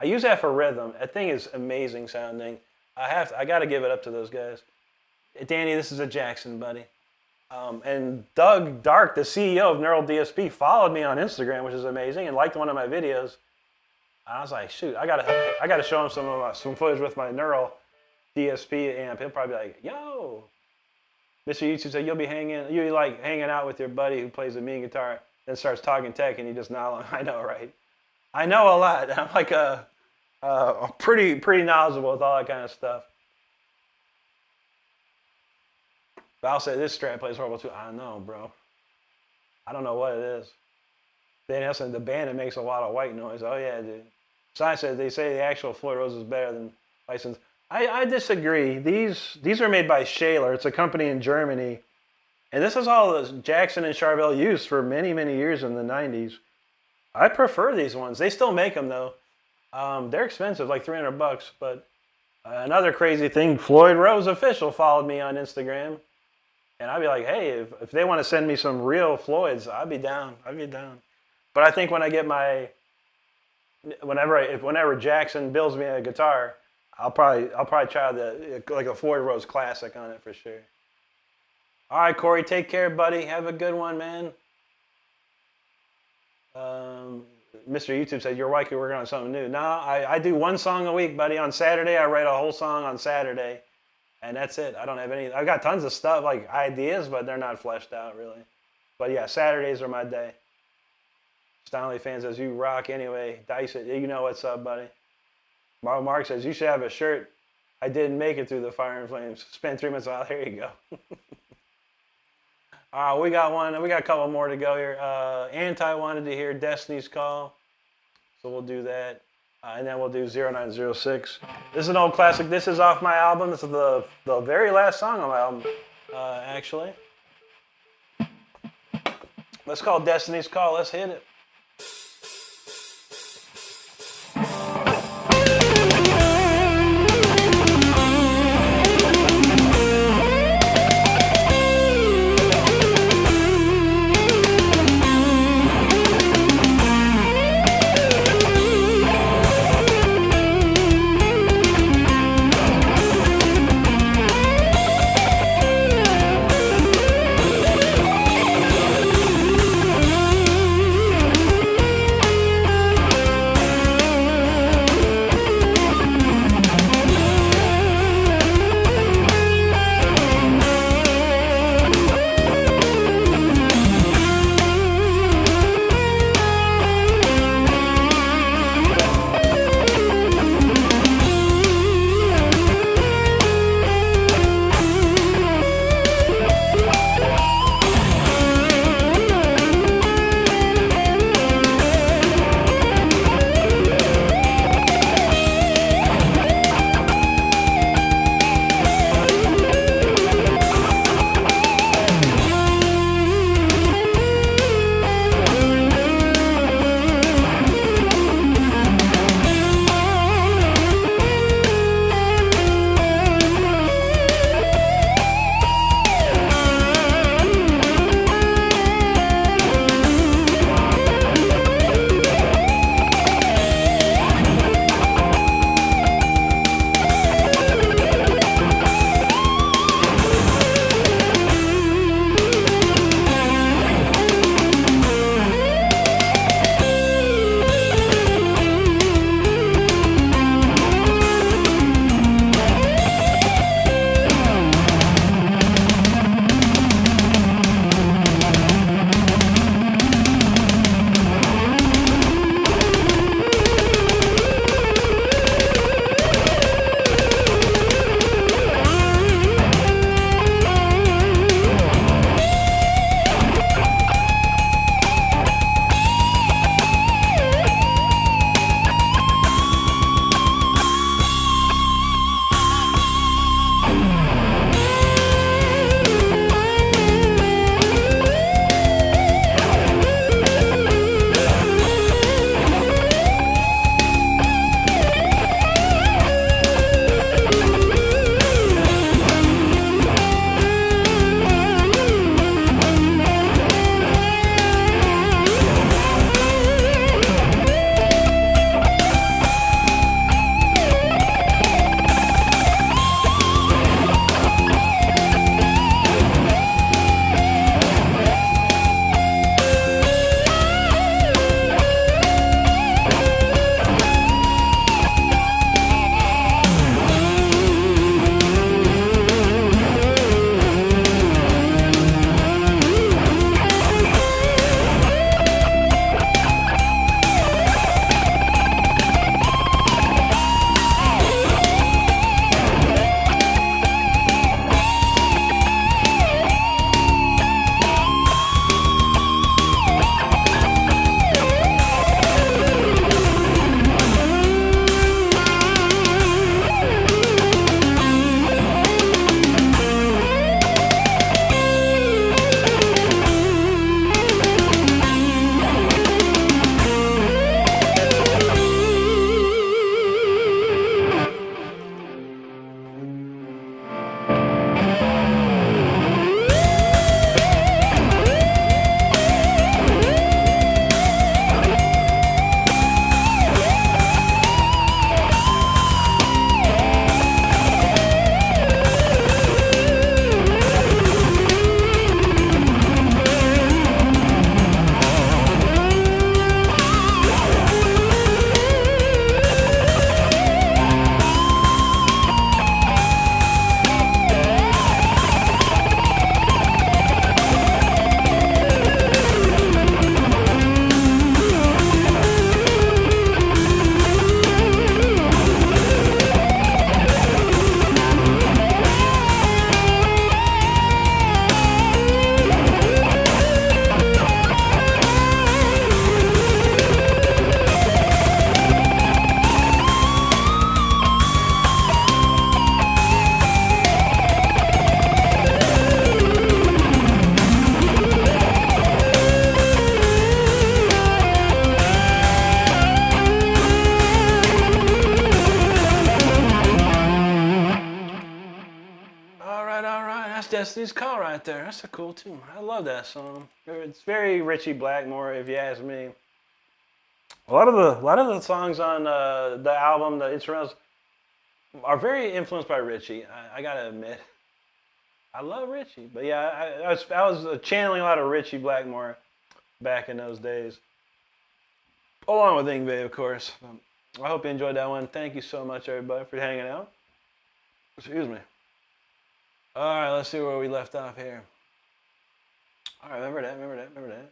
I use that for rhythm. That thing is amazing sounding. I got to give it up to those guys. Danny, this is a Jackson, buddy. And Doug Dark, the CEO of Neural DSP, followed me on Instagram, which is amazing, and liked one of my videos. I was like, shoot, I gotta show him some footage with my Neural DSP amp. He'll probably be like, yo, Mr. YouTube said you'll be hanging out with your buddy who plays the mean guitar, then starts talking tech, and you just nod. I know, right? I know a lot. I'm like pretty knowledgeable with all that kind of stuff. Val said this Strat plays horrible too. I know, bro. I don't know what it is. Dan Nelson, the band that makes a lot of white noise. Oh yeah, dude. Science said they say the actual Floyd Rose is better than licensed. I disagree. These are made by Shaler. It's a company in Germany. And this is all that Jackson and Charvel used for many, many years in the 90s. I prefer these ones. They still make them though. They're expensive, like $300. But another crazy thing, Floyd Rose Official followed me on Instagram. And I'd be like, hey, if they want to send me some real Floyds, I'd be down. But I think when I get whenever Jackson builds me a guitar, I'll probably try like a Floyd Rose Classic on it for sure. All right, Corey, take care, buddy. Have a good one, man. Mr. YouTube said you're likely working on something new. No, I do one song a week, buddy. On Saturday, I write a whole song on Saturday. And that's it. I don't have any. I've got tons of stuff, like ideas, but they're not fleshed out really. But yeah, Saturdays are my day. Stanley fan says, you rock anyway. Dice it. You know what's up, buddy. Mark says, you should have a shirt. I didn't make it through the fire and flames. Spent 3 months out. There you go. We got one. We got a couple more to go here. Anti wanted to hear Destiny's Call. So we'll do that. And then we'll do 0906. This is an old classic. This is off my album. This is the very last song on my album, actually. Let's call Destiny's Call. Let's hit it. right, that's Destiny's Call right there. That's a cool tune. I love that song. It's very Richie Blackmore, if you ask me. A lot of the songs on the album, the instrumentals, are very influenced by Richie. I gotta admit, I love Richie. But yeah, I was channeling a lot of Richie Blackmore back in those days, along with Ingve, of course. I hope you enjoyed that one. Thank you so much, everybody, for hanging out. Excuse me. All right, let's see where we left off here. All right, remember that.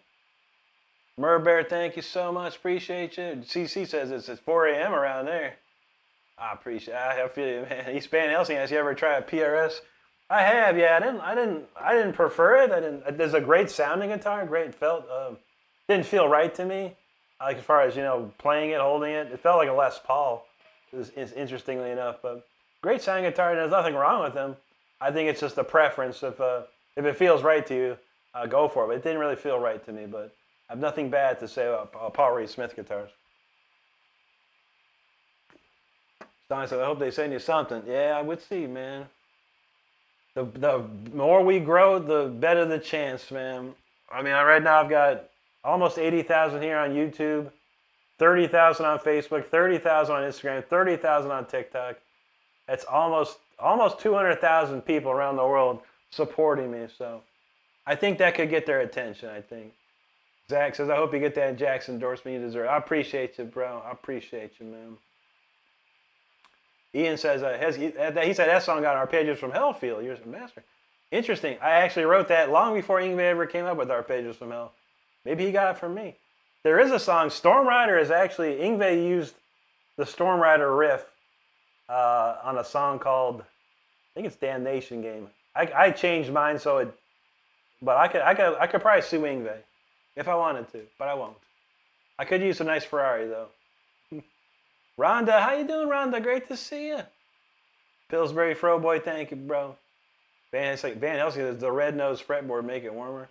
Murbear, thank you so much. Appreciate you. CC says it's at 4 a.m. around there. I appreciate it. I feel you, man. East Van Helsing, has you ever tried PRS? I have, yeah. I didn't prefer it. There's a great sounding guitar, great felt. Didn't feel right to me. Like as far as playing it, holding it, it felt like a Les Paul. Interestingly enough, but great sounding guitar. And there's nothing wrong with them. I think it's just a preference. If it feels right to you, go for it. But it didn't really feel right to me. But I have nothing bad to say about Paul Reed Smith guitars. Stein said, I hope they send you something. Yeah, I would see, man. The more we grow, the better the chance, man. I mean, right now I've got almost 80,000 here on YouTube, 30,000 on Facebook, 30,000 on Instagram, 30,000 on TikTok. That's almost 200,000 people around the world supporting me. So I think that could get their attention, I think. Zach says, I hope you get that Jackson endorsement you deserve. I appreciate you, bro. I appreciate you, man. Ian says, he said that song got Arpeggios from Hell feel. You're a master. Interesting. I actually wrote that long before Ingve ever came up with Arpeggios from Hell. Maybe he got it from me. There is a song, Storm Rider is actually, Ingve used the Storm Rider riff on a song called, I think it's Damnation Game. I changed mine but I could probably sue Ingve if I wanted to, but I won't. I could use a nice Ferrari though. Rhonda, how you doing, Rhonda? Great to see you. Pillsbury Fro Boy, thank you, bro. Van Helsing says, the red-nosed fretboard make it warmer?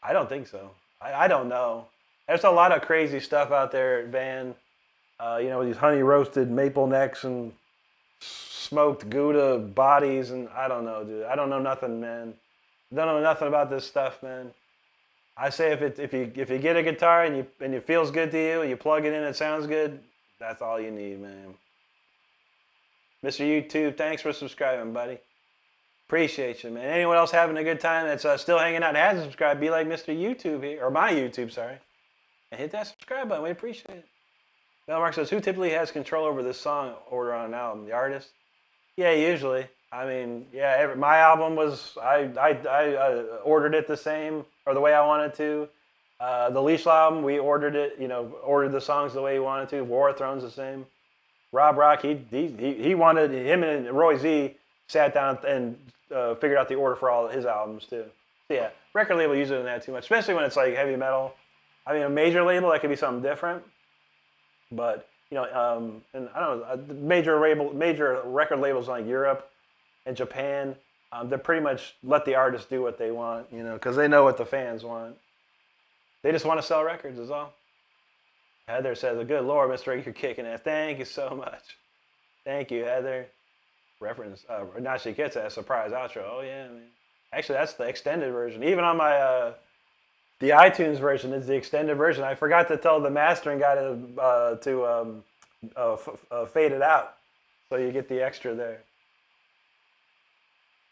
I don't think so. I don't know. There's a lot of crazy stuff out there at Van. With these honey-roasted maple necks and smoked Gouda bodies, and I don't know, dude. I don't know nothing, man. Don't know nothing about this stuff, man. I say if you get a guitar and it feels good to you, you plug it in, it sounds good, that's all you need, man. Mr. YouTube, thanks for subscribing, buddy. Appreciate you, man. Anyone else having a good time that's still hanging out and hasn't subscribed, be like Mr. YouTube here, or my YouTube, sorry. And hit that subscribe button. We appreciate it. Mel Mark says, who typically has control over this song order on an album? The artist? Yeah, usually. I mean, yeah, my album was, I ordered it the same, or the way I wanted to. The Leash album, we ordered it, ordered the songs the way he wanted to. War of Thrones the same. Rob Rock, he wanted, him and Roy Z sat down and figured out the order for all his albums too. So yeah, record label uses it in that too much, especially when it's like heavy metal. I mean, a major label, that could be something different. But, and I don't know, major record labels like Europe and Japan, they pretty much let the artists do what they want, because they know what the fans want. They just want to sell records, is all. Heather says, good Lord, Mr. Rick, you're kicking ass. Thank you so much. Thank you, Heather. Reference, now she gets that surprise outro. Oh, yeah, man. Actually, that's the extended version. Even on my, the iTunes version is the extended version. I forgot to tell the mastering guy to fade it out, so you get the extra there.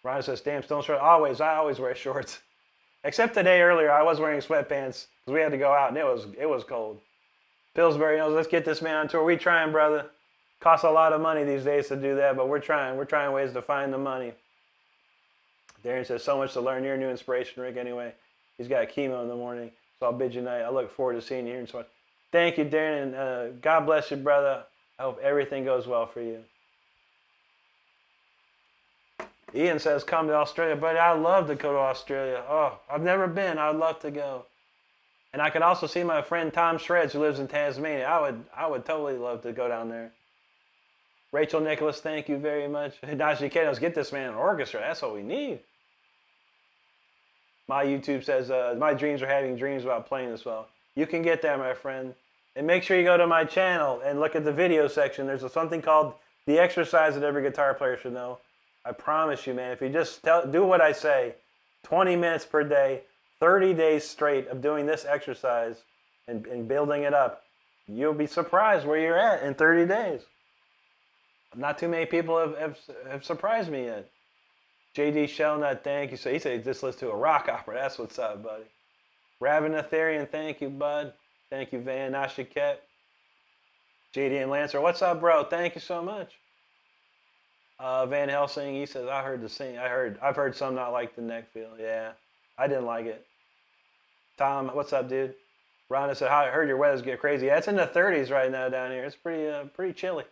Ryan says, damn, still short. I always wear shorts. Except today earlier, I was wearing sweatpants because we had to go out and it was cold. Pillsbury knows, let's get this man on tour. We trying, brother. Costs a lot of money these days to do that, but we're trying. We're trying ways to find the money. Darren says, so much to learn. You're a new inspiration, Rick, anyway. He's got chemo in the morning, so I'll bid you night. I look forward to seeing you here and so much. Thank you, Darren, and God bless you, brother. I hope everything goes well for you. Ian says, come to Australia. Buddy, I'd love to go to Australia. Oh, I've never been. I'd love to go. And I could also see my friend Tom Shreds, who lives in Tasmania. I would totally love to go down there. Rachel Nicholas, thank you very much. Najee Kados, get this man an orchestra. That's what we need. My YouTube says, my dreams are having dreams about playing this well. You can get there, my friend. And make sure you go to my channel and look at the video section. There's something called The Exercise that every guitar player should know. I promise you, man. If you just do what I say, 20 minutes per day, 30 days straight of doing this exercise and building it up, you'll be surprised where you're at in 30 days. Not too many people have surprised me yet. JD Shellnut, thank you. So he said he just listened to a rock opera. That's what's up, buddy. Ravanatherian, thank you, bud. Thank you, Van Ashiket. JD and Lancer, what's up, bro? Thank you so much. Van Helsing, he says, I've heard some not like the neck feel. Yeah, I didn't like it. Tom, what's up, dude? Rhonda said, I heard your weather's get crazy. Yeah, it's in the 30s right now down here. It's pretty chilly.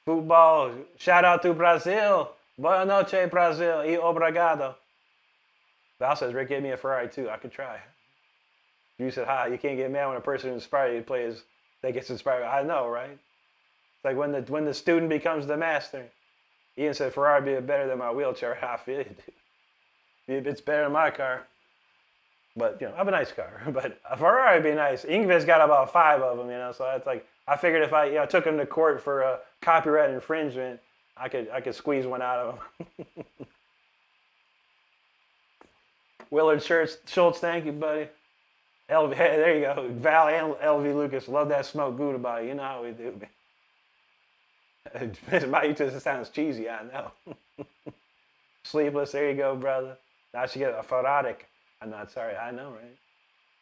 Football, shout out to Brazil. Boa noche, Brazil. E obrigado. Val says, Rick gave me a Ferrari too. I could try. You said, hi, you can't get mad when a person who inspired you plays that gets inspired. I know, right? It's like when the student becomes the master. Ian said, Ferrari be better than my wheelchair. I feel you, dude. It's better than my car. But, I have a nice car. But a Ferrari would be nice. Ingvid's got about 5 of them, so it's like, I figured if I took him to court for copyright infringement, I could squeeze one out of him. Willard Schultz, thank you, buddy. LV, hey, there you go. Val and LV Lucas, love that smoke good about you. You know how we do, man. My YouTube sounds cheesy, I know. Sleepless, there you go, brother. Now she get a Ferrari. I'm not sorry, I know, right?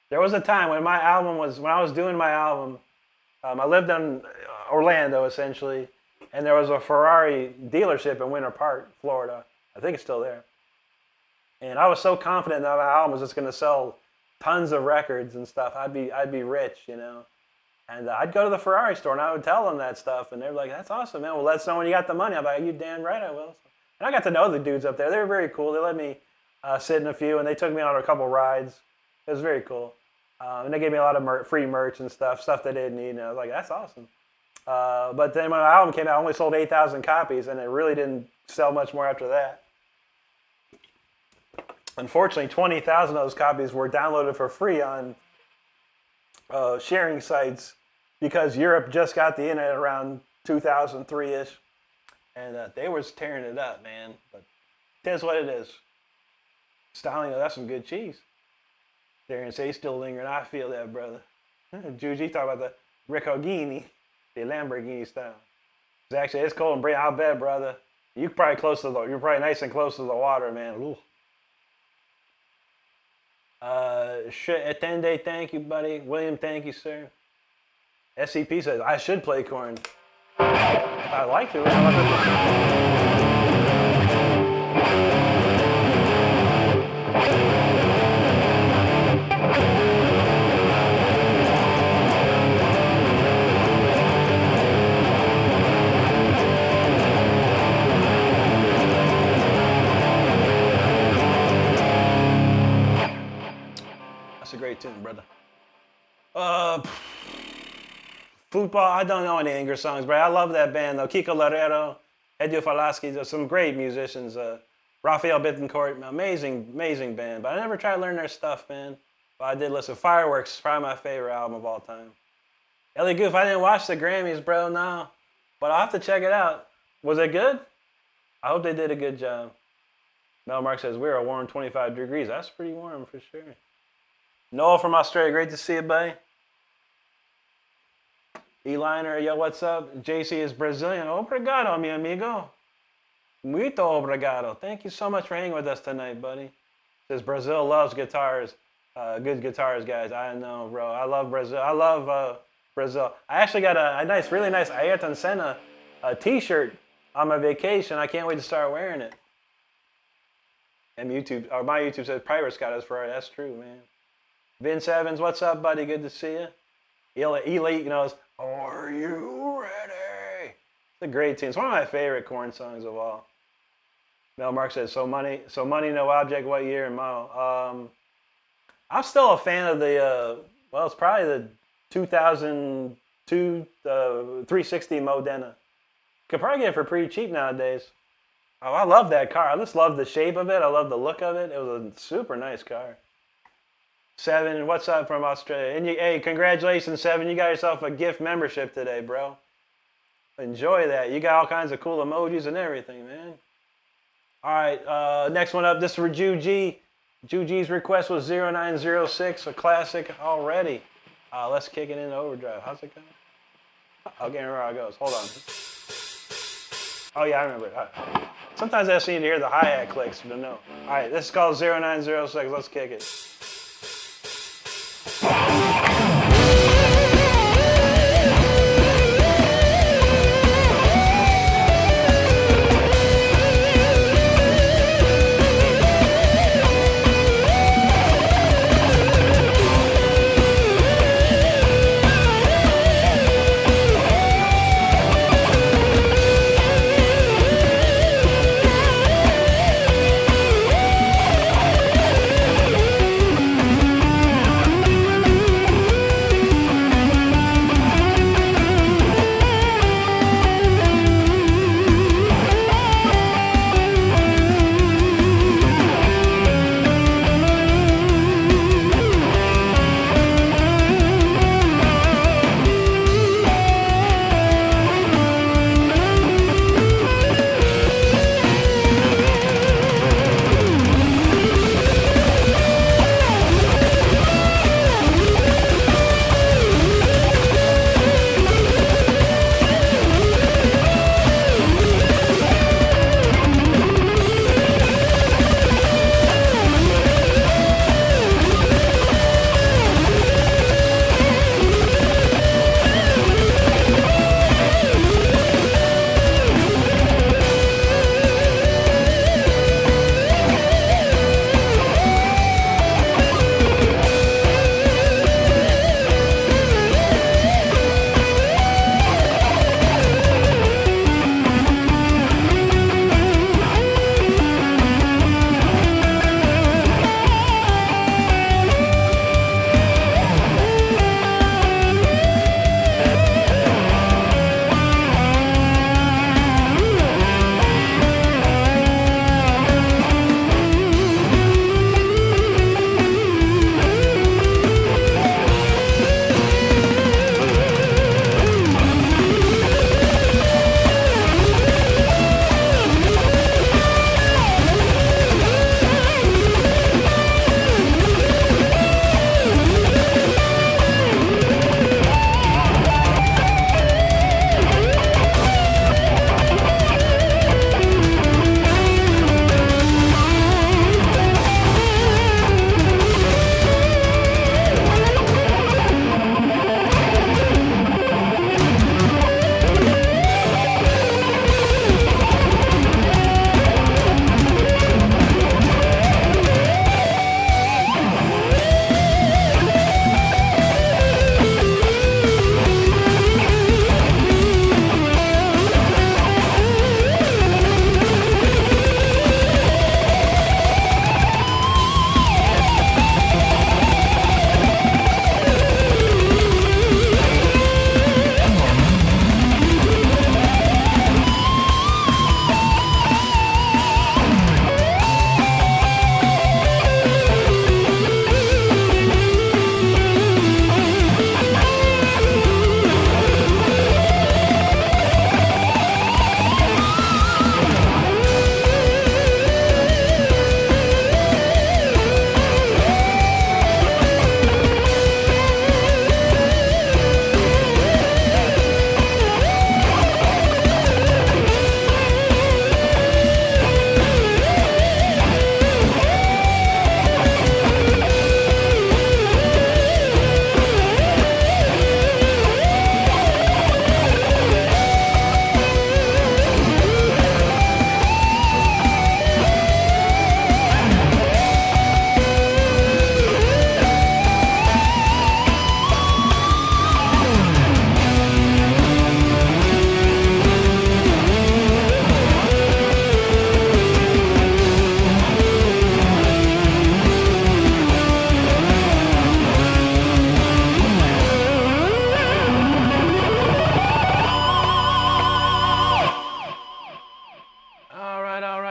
There was a time when when I was doing my album, I lived in Orlando, essentially, and there was a Ferrari dealership in Winter Park, Florida. I think it's still there. And I was so confident that my album was just going to sell tons of records and stuff. I'd be rich, And I'd go to the Ferrari store and I would tell them that stuff, and they were like, "That's awesome, man. Well, let us know when you got the money." I'm like, "You damn right I will." And I got to know the dudes up there. They were very cool. They let me sit in a few, and they took me on a couple rides. It was very cool. And they gave me a lot of free merch and stuff they didn't need. And I was like, "That's awesome." But then when my album came out, I only sold 8,000 copies, and it really didn't sell much more after that. Unfortunately, 20,000 of those copies were downloaded for free on sharing sites because Europe just got the internet around 2003-ish, and they was tearing it up, man. But that's what it is. Styling, that's some good cheese. Darian say he's still lingering. I feel that, brother. Juji talk about the Riccogini, the Lamborghini style. Actually, it's cold and bring. I'll bet, brother. You're probably nice and close to the water, man. Ooh. Etende, thank you, buddy. William, thank you, sir. SCP says, I should play corn. I'd like to. That's a great tune, brother. Football, I don't know any English songs, but I love that band, though. Kiko Lerero, Edio Falaschi, there's some great musicians. Rafael Bittencourt, amazing band. But I never tried to learn their stuff, man. But I did listen. Fireworks is probably my favorite album of all time. Ellie Goof, I didn't watch the Grammys, bro, no. But I'll have to check it out. Was it good? I hope they did a good job. Mel Mark says, we're a warm 25 degrees. That's pretty warm for sure. Noah from Australia, great to see you, buddy. E-Liner, yo, what's up? JC is Brazilian. Obrigado, mi amigo. Muito obrigado. Thank you so much for hanging with us tonight, buddy. Says Brazil loves guitars. Good guitars, guys. I know, bro. I love Brazil. I love Brazil. I actually got a really nice Ayrton Senna t-shirt on my vacation. I can't wait to start wearing it. And my YouTube says Pirates got us for it. That's true, man. Vince Evans, what's up, buddy? Good to see you. Elite, Are You Ready? It's a great tune. It's one of my favorite Korn songs of all. Mel Mark says, so money, no object, what year and model? I'm still a fan of it's probably the 2002 360 Modena. Could probably get it for pretty cheap nowadays. Oh, I love that car. I just love the shape of it. I love the look of it. It was a super nice car. Seven, what's up from Australia? And hey, congratulations, Seven. You got yourself a gift membership today, bro. Enjoy that. You got all kinds of cool emojis and everything, man. All right, next one up. This is for Ju G. Ju G's request was 0906, a classic already. Let's kick it into overdrive. How's it going? I can't remember how it goes. Hold on. Oh yeah, I remember it. Sometimes I just need to hear the hi-hat clicks to know. All right, this is called 0906. Let's kick it.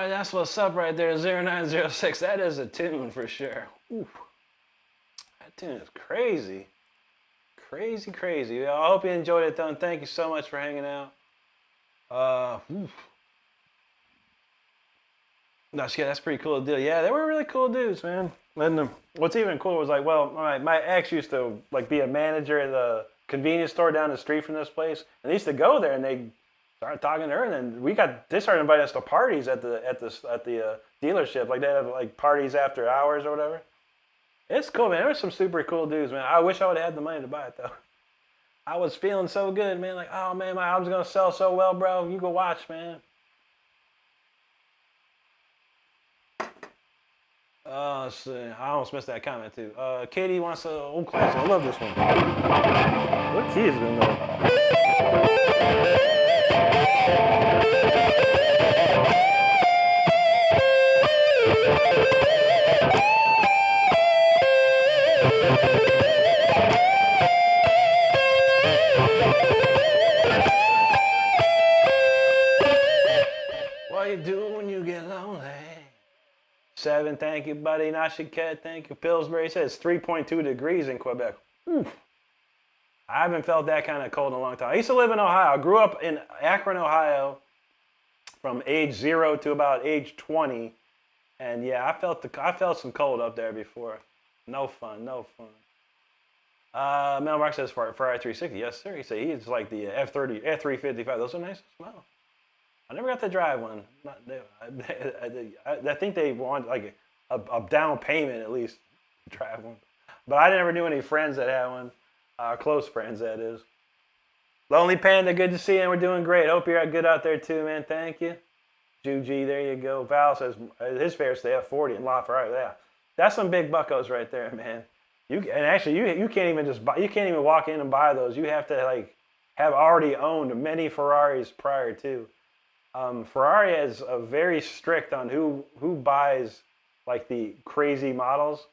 That's what's up right there, 0906. That is a tune for sure. Ooh, that tune is crazy. Crazy, crazy. I hope you enjoyed it, though, and thank you so much for hanging out. No, yeah, that's pretty cool deal. Yeah, they were really cool dudes, man. And what's even cooler was like, well, my ex used to like be a manager at the convenience store down the street from this place, and they used to go there, and they started talking to her, and then they started inviting us to parties at the dealership. Like they have like parties after hours or whatever. It's cool, man. There were some super cool dudes, man. I wish I would have had the money to buy it though. I was feeling so good, man. Like, oh man, my album's gonna sell so well, bro. You go watch, man. Let's see. I almost missed that comment too. Katie wants a old classic. I love this one. What key is it in there? What you do when you get lonely? 7, thank you, buddy. Nashiket, thank you. Pillsbury says 3.2 degrees in Quebec. Oof. I haven't felt that kind of cold in a long time. I used to live in Ohio. I grew up in Akron, Ohio from age 0 to about age 20. And yeah, I felt some cold up there before. No fun, no fun. Mel Mark says Ferrari 360. Yes, sir. He said he's like the F355. Those are nice as well. I never got to drive one. I think they want like a down payment at least to drive one. But I never knew any friends that had one. Close friends, that is. Lonely Panda, good to see you. And we're doing great. Hope you're good out there too, man. Thank you. Juji, there you go. Val says his favorite's the F40 in LaFerrari. Yeah, that's some big buckos right there, man. You can't even just buy. You can't even walk in and buy those. You have to like have already owned many Ferraris prior to. Ferrari is very strict on who buys like the crazy models.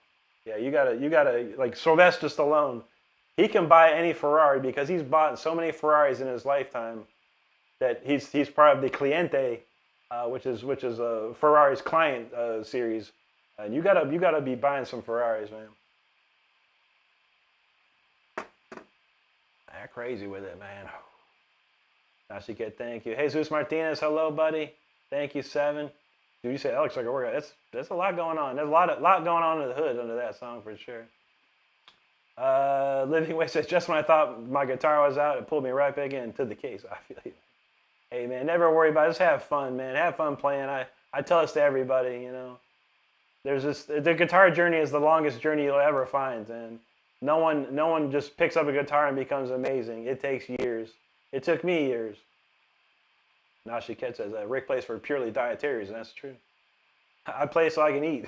Yeah, you gotta like Sylvester Stallone. He can buy any Ferrari because he's bought so many Ferraris in his lifetime that he's part of the Cliente, which is Ferrari's client series. And you gotta be buying some Ferraris, man. They're crazy with it, man. Nashike, thank you. Jesus Martinez, hello, buddy. Thank you, 7. Dude, you say that looks like a workout. That's a lot going on. There's a lot going on under the hood under that song for sure. Living Way says, just when I thought my guitar was out, it pulled me right back into the case. I feel you. Hey, man, never worry about it. Just have fun, man. Have fun playing. I tell this to everybody, you know. The guitar journey is the longest journey you'll ever find, and no one just picks up a guitar and becomes amazing. It takes years. It took me years. Nashiket says Rick plays for purely dietaries, and that's true. I play so I can eat.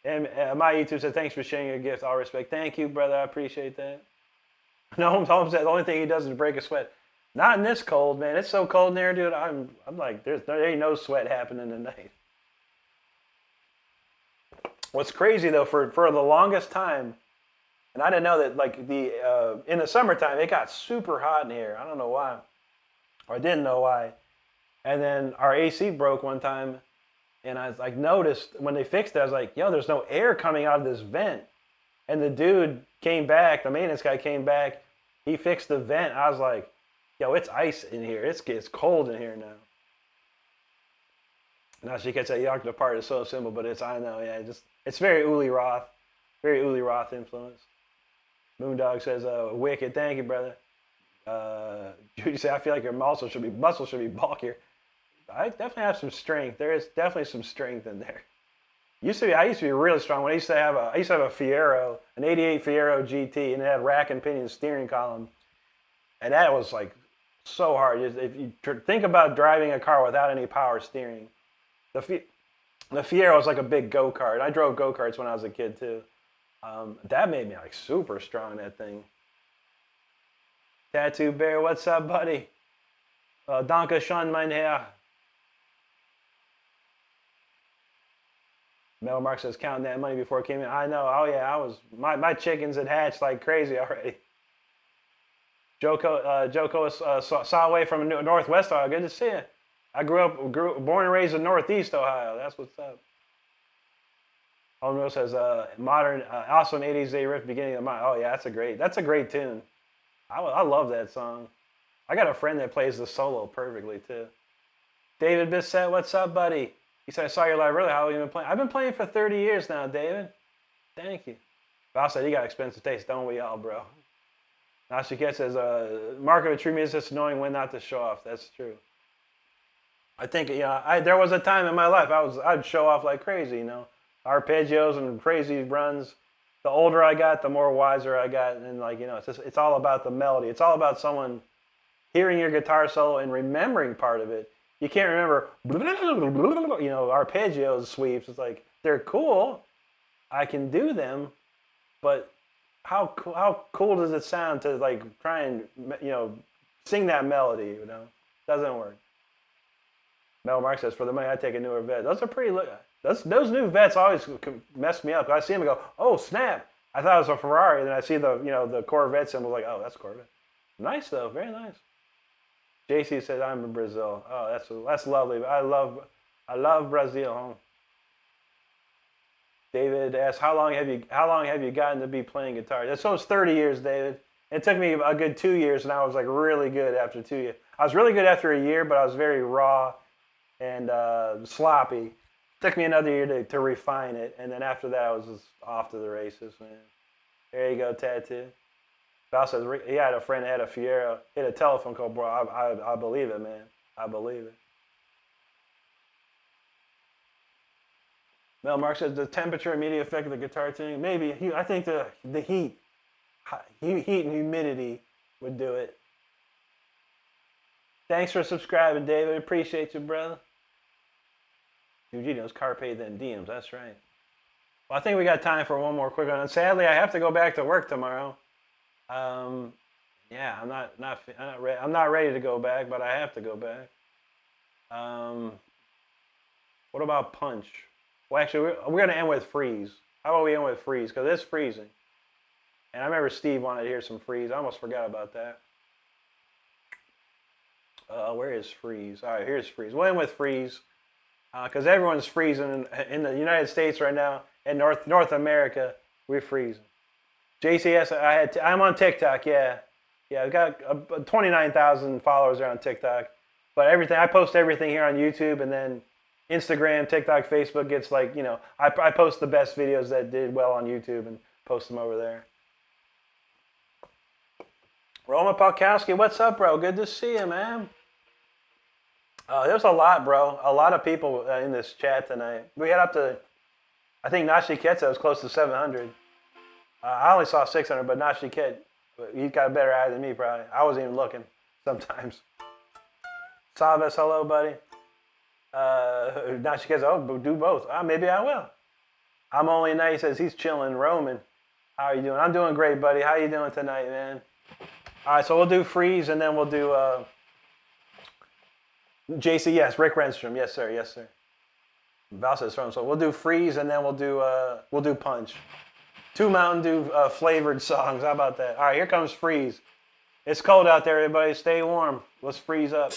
And my YouTube said, thanks for sharing your gift. All respect. Thank you, brother. I appreciate that. No, Holmes said the only thing he does is break a sweat. Not in this cold, man. It's so cold in there, dude. I'm like, there ain't no sweat happening tonight. What's crazy though, for the longest time, and I didn't know that like in the summertime it got super hot in here. I don't know why, or I didn't know why. And then our AC broke one time, and I was like noticed when they fixed it, I was like, yo, there's no air coming out of this vent. And the dude came back, the maintenance guy came back, he fixed the vent. I was like, yo, it's ice in here. It's cold in here now. Now she can say Yacht Apart is so simple, but I know, yeah, it's very Uli Roth influence. Moondog says, wicked, thank you, brother. Judy said, I feel like your muscle should be bulkier. I definitely have some strength. There is definitely some strength in there. I used to be really strong. When I used to have a Fiero, an 88 Fiero GT, and it had rack and pinion steering column. And that was like so hard. If you think about driving a car without any power steering, the Fiero was like a big go-kart. I drove go-karts when I was a kid too. That made me like super strong, that thing. Tattoo Bear, what's up, buddy? Danke schön, mein Herr. Mel Mark says, counting that money before it came in. I know. Oh yeah, my chickens had hatched like crazy already. Joko saw away from Northwest Ohio. Good to see you. I born and raised in Northeast Ohio. That's what's up. Homer says, modern, awesome 80s day riff beginning of my. Oh yeah, that's a great tune. I love that song. I got a friend that plays the solo perfectly too. David Bissett, what's up, buddy? He said, I saw you live. Really? How long have you been playing? I've been playing for 30 years now, David. Thank you. Val said, you got expensive taste. Don't we all, bro? Nashiket says, mark of a true musician is knowing when not to show off. That's true. I think, there was a time in my life I'd show off like crazy, arpeggios and crazy runs. The older I got, the more wiser I got, and it's all about the melody. It's all about someone hearing your guitar solo and remembering part of it. You can't remember, arpeggios, sweeps. It's like they're cool. I can do them, but how cool does it sound to try and sing that melody? Doesn't work. Mel Mark says, for the money I take a newer vet. Those are pretty. Those new vets always mess me up. I see them and go, oh snap! I thought it was a Ferrari. And then I see the Corvette symbol, like, oh, that's Corvette. Nice though, very nice. JC said, I'm in Brazil. Oh, that's lovely. I love Brazil. Huh? David asks, how long have you gotten to be playing guitar? That's almost 30 years, David. It took me a good 2 years, and I was really good after 2 years. I was really good after a year, but I was very raw and sloppy. It took me another year to refine it, and then after that, I was just off to the races, man. There you go, Tattoo. Val says he had a friend that had a Fiero, hit a telephone call, bro. I believe it, man. I believe it. Mel Mark says the temperature immediately affected the guitar tuning. Maybe. I think the heat and humidity would do it. Thanks for subscribing, David. Appreciate you, brother. Eugenio's Carpe Then Diems. That's right. Well, I think we got time for one more quick one. And sadly, I have to go back to work tomorrow. Yeah, I'm not ready to go back, but I have to go back. What about Punch? Well, actually, we're going to end with Freeze. How about we end with Freeze? Because it's freezing. And I remember Steve wanted to hear some Freeze. I almost forgot about that. Where is Freeze? All right, here's Freeze. We'll end with Freeze. Because everyone's freezing in the United States right now. In North America, we're freezing. JCS, I'm on TikTok, yeah. I've got 29,000 followers there on TikTok. But I post everything here on YouTube, and then Instagram, TikTok, Facebook gets I post the best videos that did well on YouTube and post them over there. Roma Polkowski, what's up, bro? Good to see you, man. There's a lot, bro. A lot of people in this chat tonight. We had up to, I think Nashiketsa was close to 700. I only saw 600, but Nashiket, he's got a better eye than me, probably. I wasn't even looking sometimes. Savas, hello, buddy. Nashiketsa, do both. Maybe I will. I'm only a night. He says he's chilling. Roman, how are you doing? I'm doing great, buddy. How you doing tonight, man? All right, so we'll do Freeze, and then we'll do JC. Yes, Rick Renstrom. Yes, sir. Yes, sir. Val says from. So we'll do Freeze, and then we'll do Punch. 2 Mountain Dew flavored songs. How about that? All right, here comes Freeze. It's cold out there, everybody. Stay warm. Let's freeze up.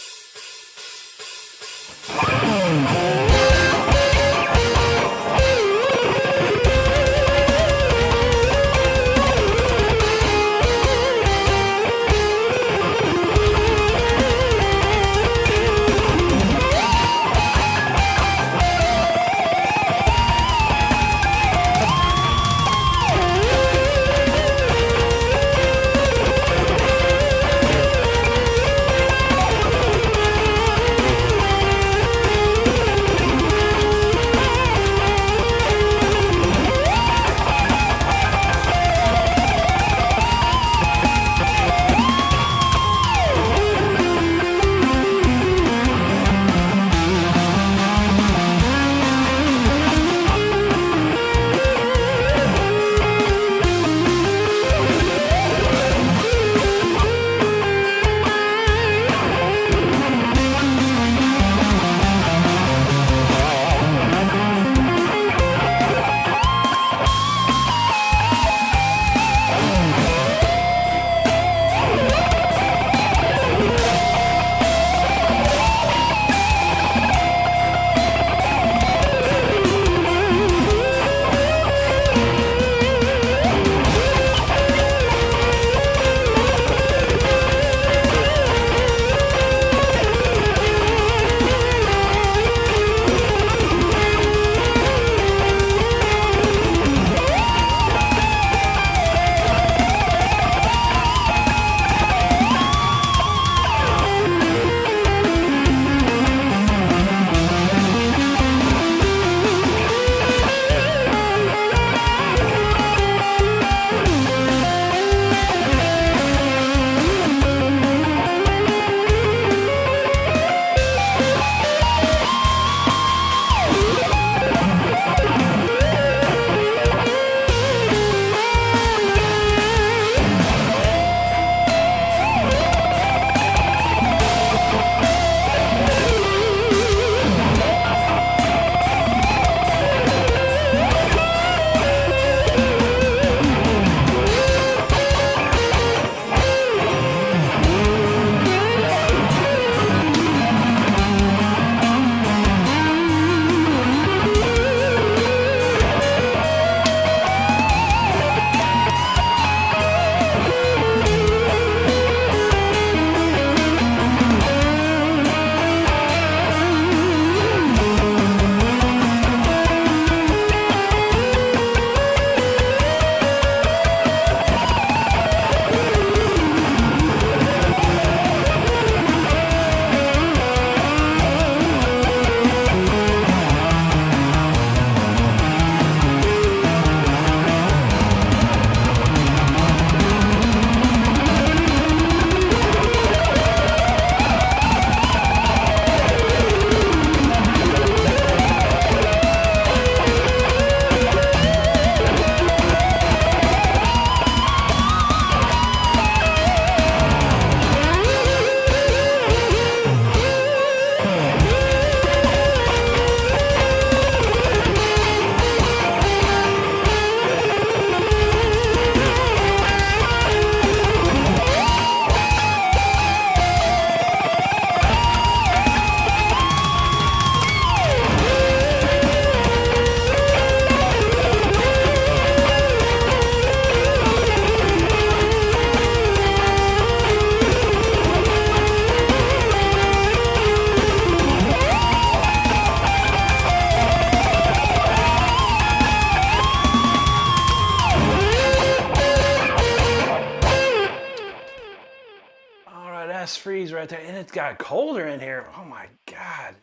freeze right there. And it's got colder in here. Oh my God.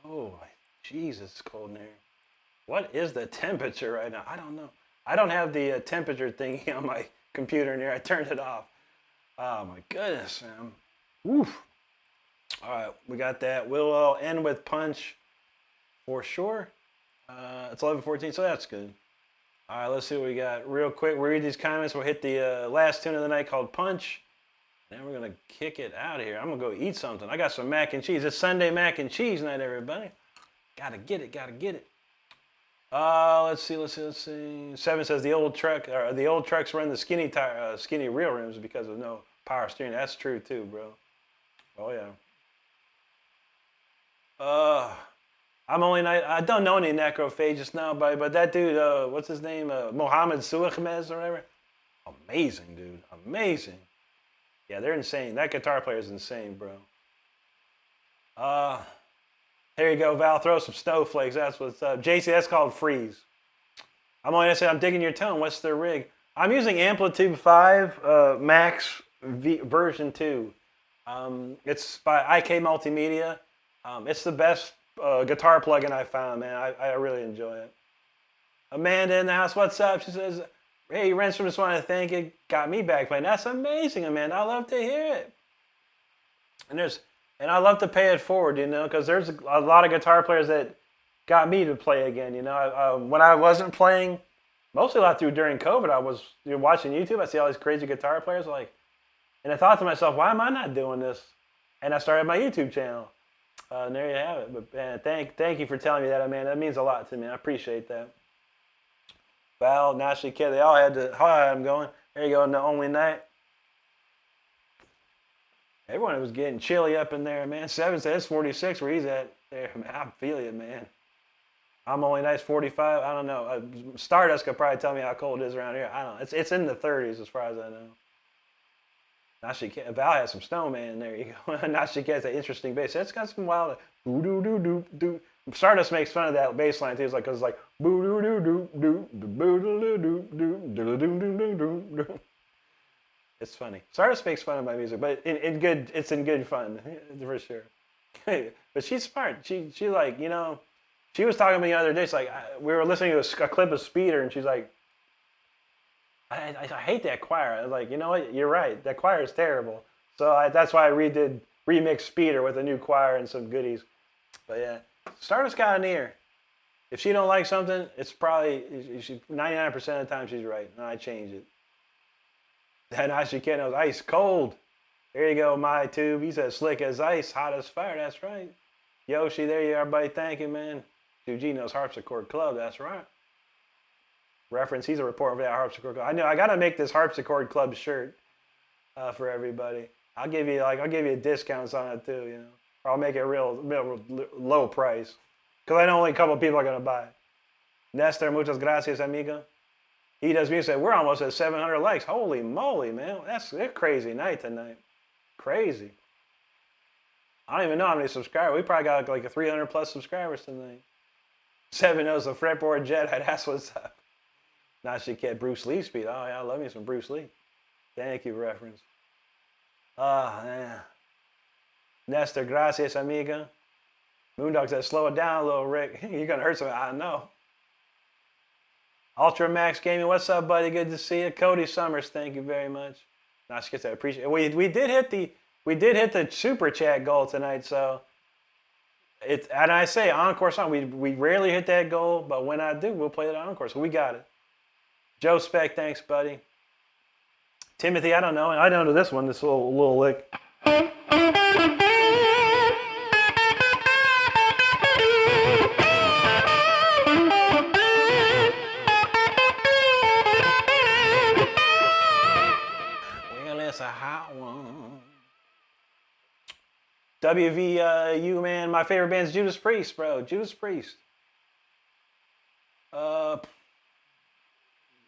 Oh, Jesus, it's cold in here. What is the temperature right now? I don't know. I don't have the temperature thingy on my computer in here. I turned it off. Oh my goodness, man. Woof. All right, we got that. We'll end with Punch for sure. It's 11:14, so that's good. All right, let's see what we got. Real quick, we'll read these comments. We'll hit the last tune of the night called Punch. Then we're going to kick it out of here. I'm going to go eat something. I got some mac and cheese. It's Sunday mac and cheese night, everybody. Got to get it. Let's see. Seven says the old trucks run the skinny real rims because of no power steering. That's true too, bro. Oh yeah. I don't know any necrophagists now, but that dude, what's his name? Mohammed Suachmez or whatever. Amazing, dude. Amazing. Yeah, they're insane. That guitar player is insane, bro. Here you go, Val. Throw some snowflakes. That's what's up. JC, that's called freeze. I'm digging your tone. What's the rig? I'm using Amplitude 5 Max version 2. It's by IK Multimedia. It's the best guitar plugin I found, man. I really enjoy it. Amanda in the house, what's up? She says, hey, Renstrom, just want to thank you. Got me back playing. That's amazing, Amanda. I love to hear it. And I love to pay it forward, because there's a lot of guitar players that got me to play again, when I wasn't playing, mostly a lot during COVID, I was watching YouTube. I see all these crazy guitar players, and I thought to myself, why am I not doing this? And I started my YouTube channel. And there you have it. But man, thank you for telling me that, man. That means a lot to me. I appreciate that. Val, Nashi, Kid, they all had them going. There you go, on the only night. Everyone was getting chilly up in there, man. 7 says 46 where he's at. There, man, I feel you, man. I'm only nice 45. I don't know. Stardust could probably tell me how cold it is around here. I don't know. It's in the 30s as far as I know. Val has some snowman. There you go. Nashi has an interesting bass. It's got some wild. Boo doo doo doo doo. Stardust makes fun of that bass line too. It's because it's like boo doo doo doo doo boo doo doo doo doo doo doo doo doo. It's funny. Stardust makes fun of my music, but it's in good fun for sure. But she's smart. She she was talking to me the other day. It's like we were listening to a clip of Speeder, and she's like, I hate that choir. I was like, you know what? You're right. That choir is terrible. So that's why I remixed Speeder with a new choir and some goodies. But yeah, Stardust got an ear. If she don't like something, it's probably 99% of the time she's right, and I change it. That Nashi Kid knows ice cold. There you go, my tube. He says slick as ice, hot as fire. That's right. Yoshi, there you are, buddy. Thank you, man. 2G knows Harpsichord Club. That's right. Reference. He's a reporter for that Harpsichord Club. I know. I gotta make this Harpsichord Club shirt for everybody. I'll give you discounts on it too. Or I'll make it real low price because I know only a couple people are gonna buy it. Nestor, muchas gracias, amigo. He does music. We're almost at 700 likes. Holy moly, man. That's a crazy night tonight. Crazy. I don't even know how many subscribers. We probably got like 300 plus subscribers tonight. 7 knows the fretboard Jedi. That's what's up. Nashi Kid, Bruce Lee speed. Oh, yeah, I love me some Bruce Lee. Thank you, reference. Yeah. Nestor, gracias, amiga. Moondog says, slow it down a little, Rick. You're going to hurt somebody. I know. Ultra Max Gaming, what's up, buddy? Good to see you. Cody Summers, thank you very much. Nice to get that. I appreciate it. We did hit the super chat goal tonight, so and I say encore song. We rarely hit that goal, but when I do, we'll play it encore. So we got it. Joe Speck, thanks, buddy. Timothy, I don't know. I don't know this one. This little lick. It's a hot one. WVU, man. My favorite band's Judas Priest, bro. Judas Priest.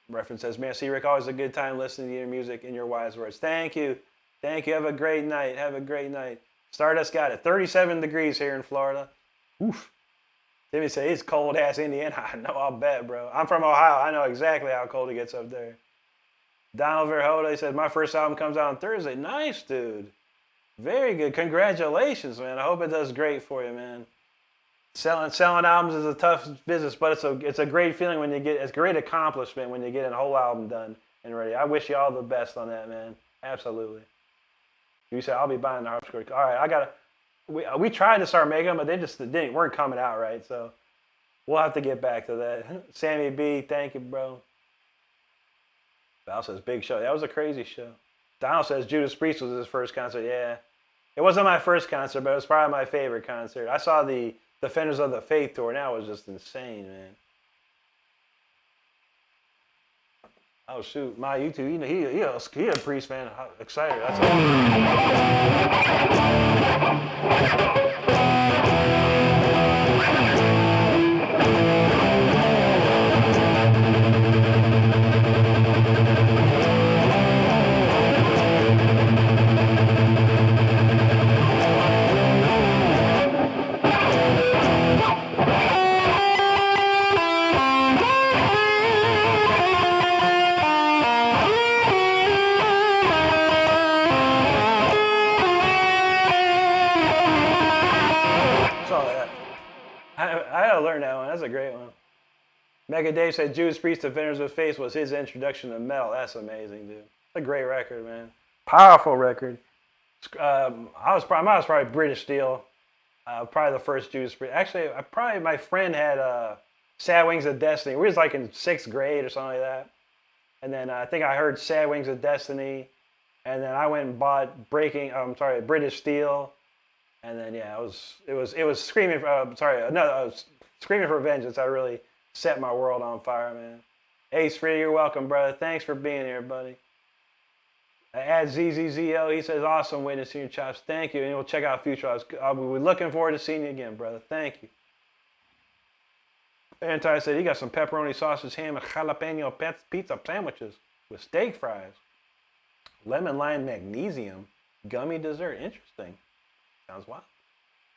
Reference says, Merci, Rick. Always a good time listening to your music and your wise words. Thank you. Thank you. Have a great night. Have a great night. Stardust got it. 37 degrees here in Florida. Oof. Timmy said, it's cold ass Indiana. I know, I'll bet, bro. I'm from Ohio. I know exactly how cold it gets up there. Donald Verhoda said, my first album comes out on Thursday. Nice, dude. Very good. Congratulations, man. I hope it does great for you, man. Selling albums is a tough business, but it's a great feeling when you get, it's a great accomplishment when you get a whole album done and ready. I wish you all the best on that, man. Absolutely. You said I'll be buying the harpsichord. All right, we tried to start making them, but they just weren't coming out right. So we'll have to get back to that. Sammy B, thank you, bro. Val says big show. That was a crazy show. Donald says Judas Priest was his first concert. Yeah, it wasn't my first concert, but it was probably my favorite concert. I saw the Defenders of the Faith tour, and that was just insane, man. Oh shoot, my YouTube, he a Priest fan. I'm excited. That's I gotta learn that one. That's a great one. Mega Dave said Judas Priest Defenders of Faith was his introduction to metal. That's amazing, dude. It's a great record, man. Powerful record. I was probably British Steel. Probably the first Judas Priest. Actually, my friend had Sad Wings of Destiny. We was like in 6th grade or something like that. And then I think I heard Sad Wings of Destiny. And then I went and bought British Steel. And then yeah, it was Screaming for Screaming for Vengeance. I really set my world on fire, man. Ace Free, you're welcome, brother. Thanks for being here, buddy. At ZZZO, he says, awesome witnessing your chops. Thank you. And we'll check out future. I'll be looking forward to seeing you again, brother. Thank you. Anti said he got some pepperoni sausage, ham, and jalapeno pizza sandwiches with steak fries. Lemon lime magnesium gummy dessert. Interesting. Sounds wild.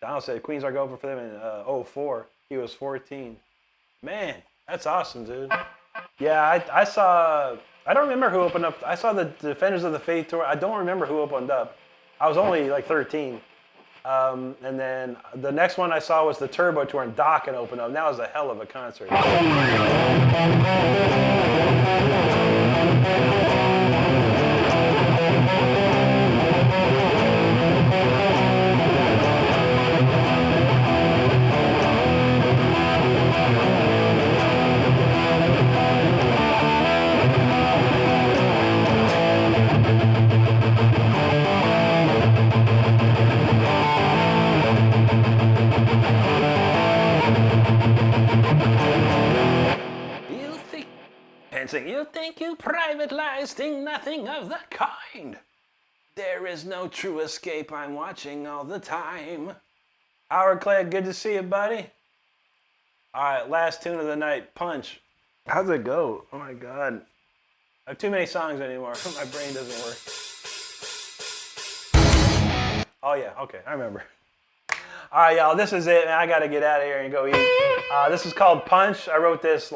Donald said Queens are going for them in 04. He was 14. Man, that's awesome, dude. Yeah, I saw, I don't remember who opened up. I saw the Defenders of the Faith tour. I don't remember who opened up. I was only like 13. And then the next one I saw was the Turbo tour, and Dokken opened up. And that was a hell of a concert. You think you private lies, think nothing of the kind. There is no true escape, I'm watching all the time. Howard Clay, good to see you, buddy. All right, last tune of the night, Punch. How's it go? Oh my God. I have too many songs anymore. My brain doesn't work. Oh yeah, okay, I remember. All right, y'all, this is it, man. I gotta get out of here and go eat. This is called Punch. I wrote this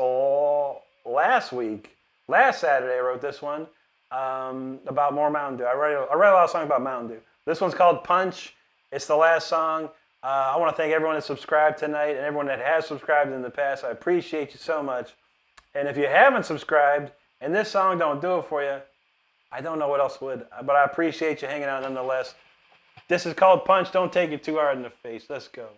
last Saturday I wrote this one about more Mountain Dew. I write a lot of songs about Mountain Dew. This one's called Punch. It's the last song. I want to thank everyone that subscribed tonight and everyone that has subscribed in the past. I appreciate you so much. And if you haven't subscribed and this song don't do it for you, I don't know what else would. But I appreciate you hanging out nonetheless. This is called Punch. Don't take it too hard in the face. Let's go.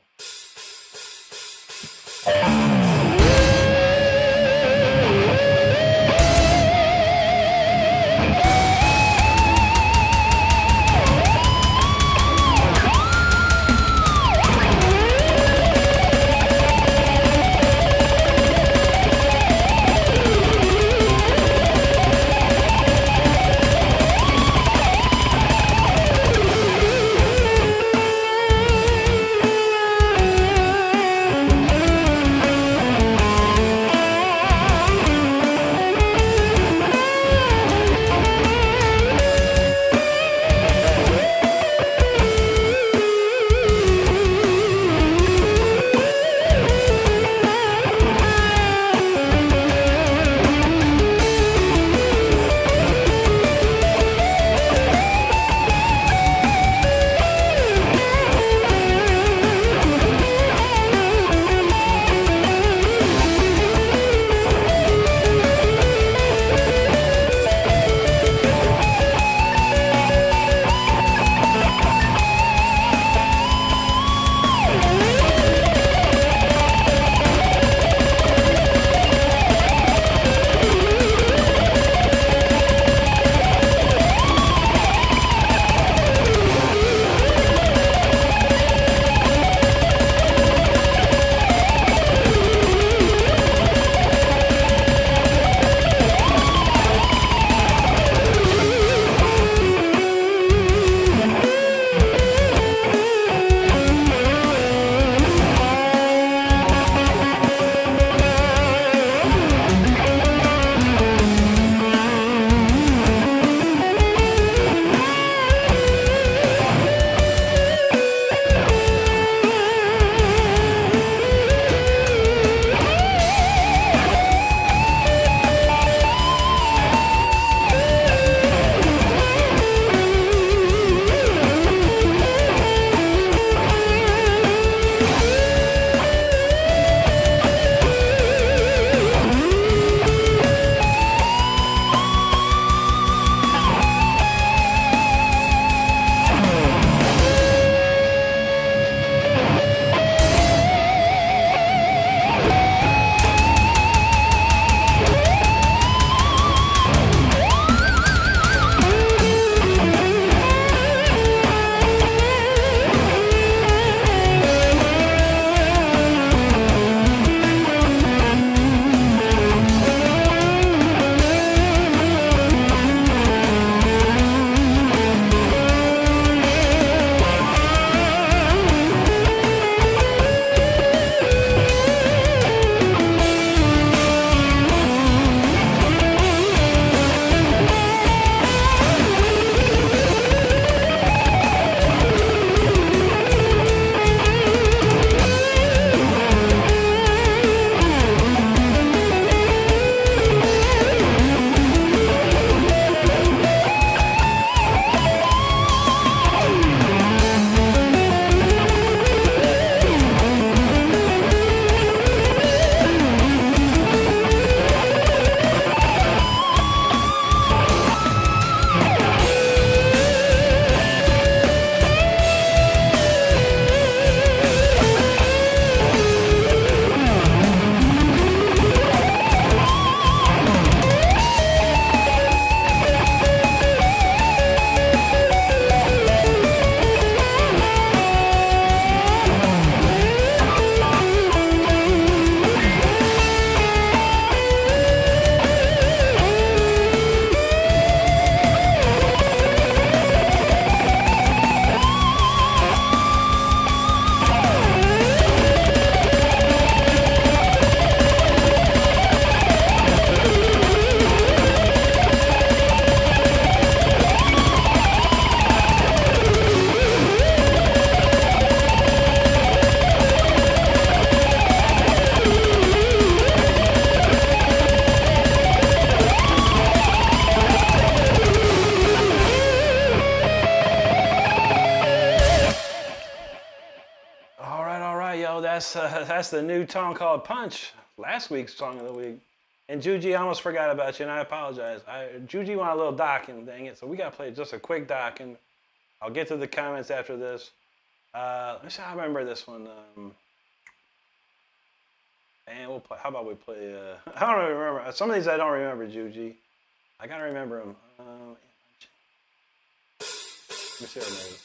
that's the new song called Punch. Last week's song of the week. And Juji, I almost forgot about you, and I apologize. Juji wanted a little doc, and dang it, so we got to play just a quick doc, and I'll get to the comments after this. Let me see how I remember this one. And we'll play. How about we play? I don't really remember. Some of these I don't remember, Juji. I gotta remember them. Let me see what it is.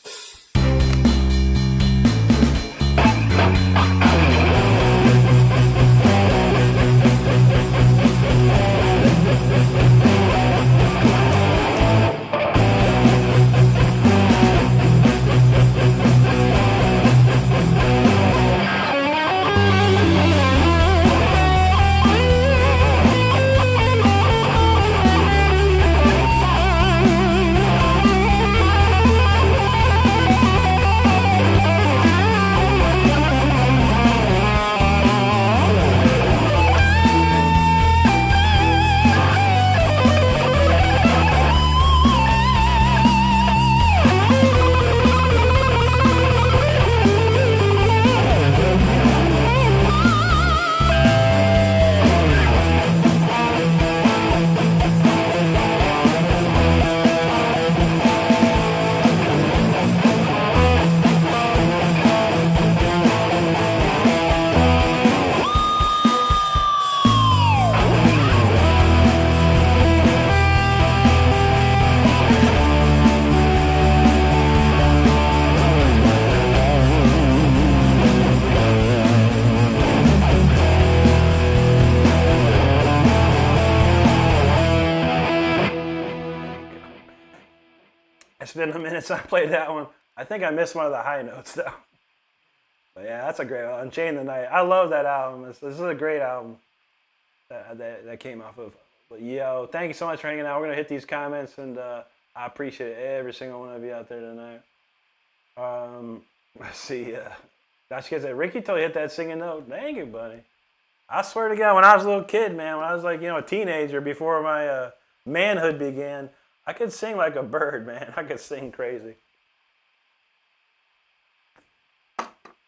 It's been a minute since I played that one. I think I missed one of the high notes though. But yeah, that's a great one. Unchained the Night. I love that album. This is a great album that came off of. But yo, thank you so much for hanging out. We're gonna hit these comments, and I appreciate every single one of you out there tonight. Let's see. That's because Ricky told you hit that singing note. Thank you, buddy. I swear to God, when I was a little kid, man, when I was like, a teenager before my manhood began, I could sing like a bird, man. I could sing crazy.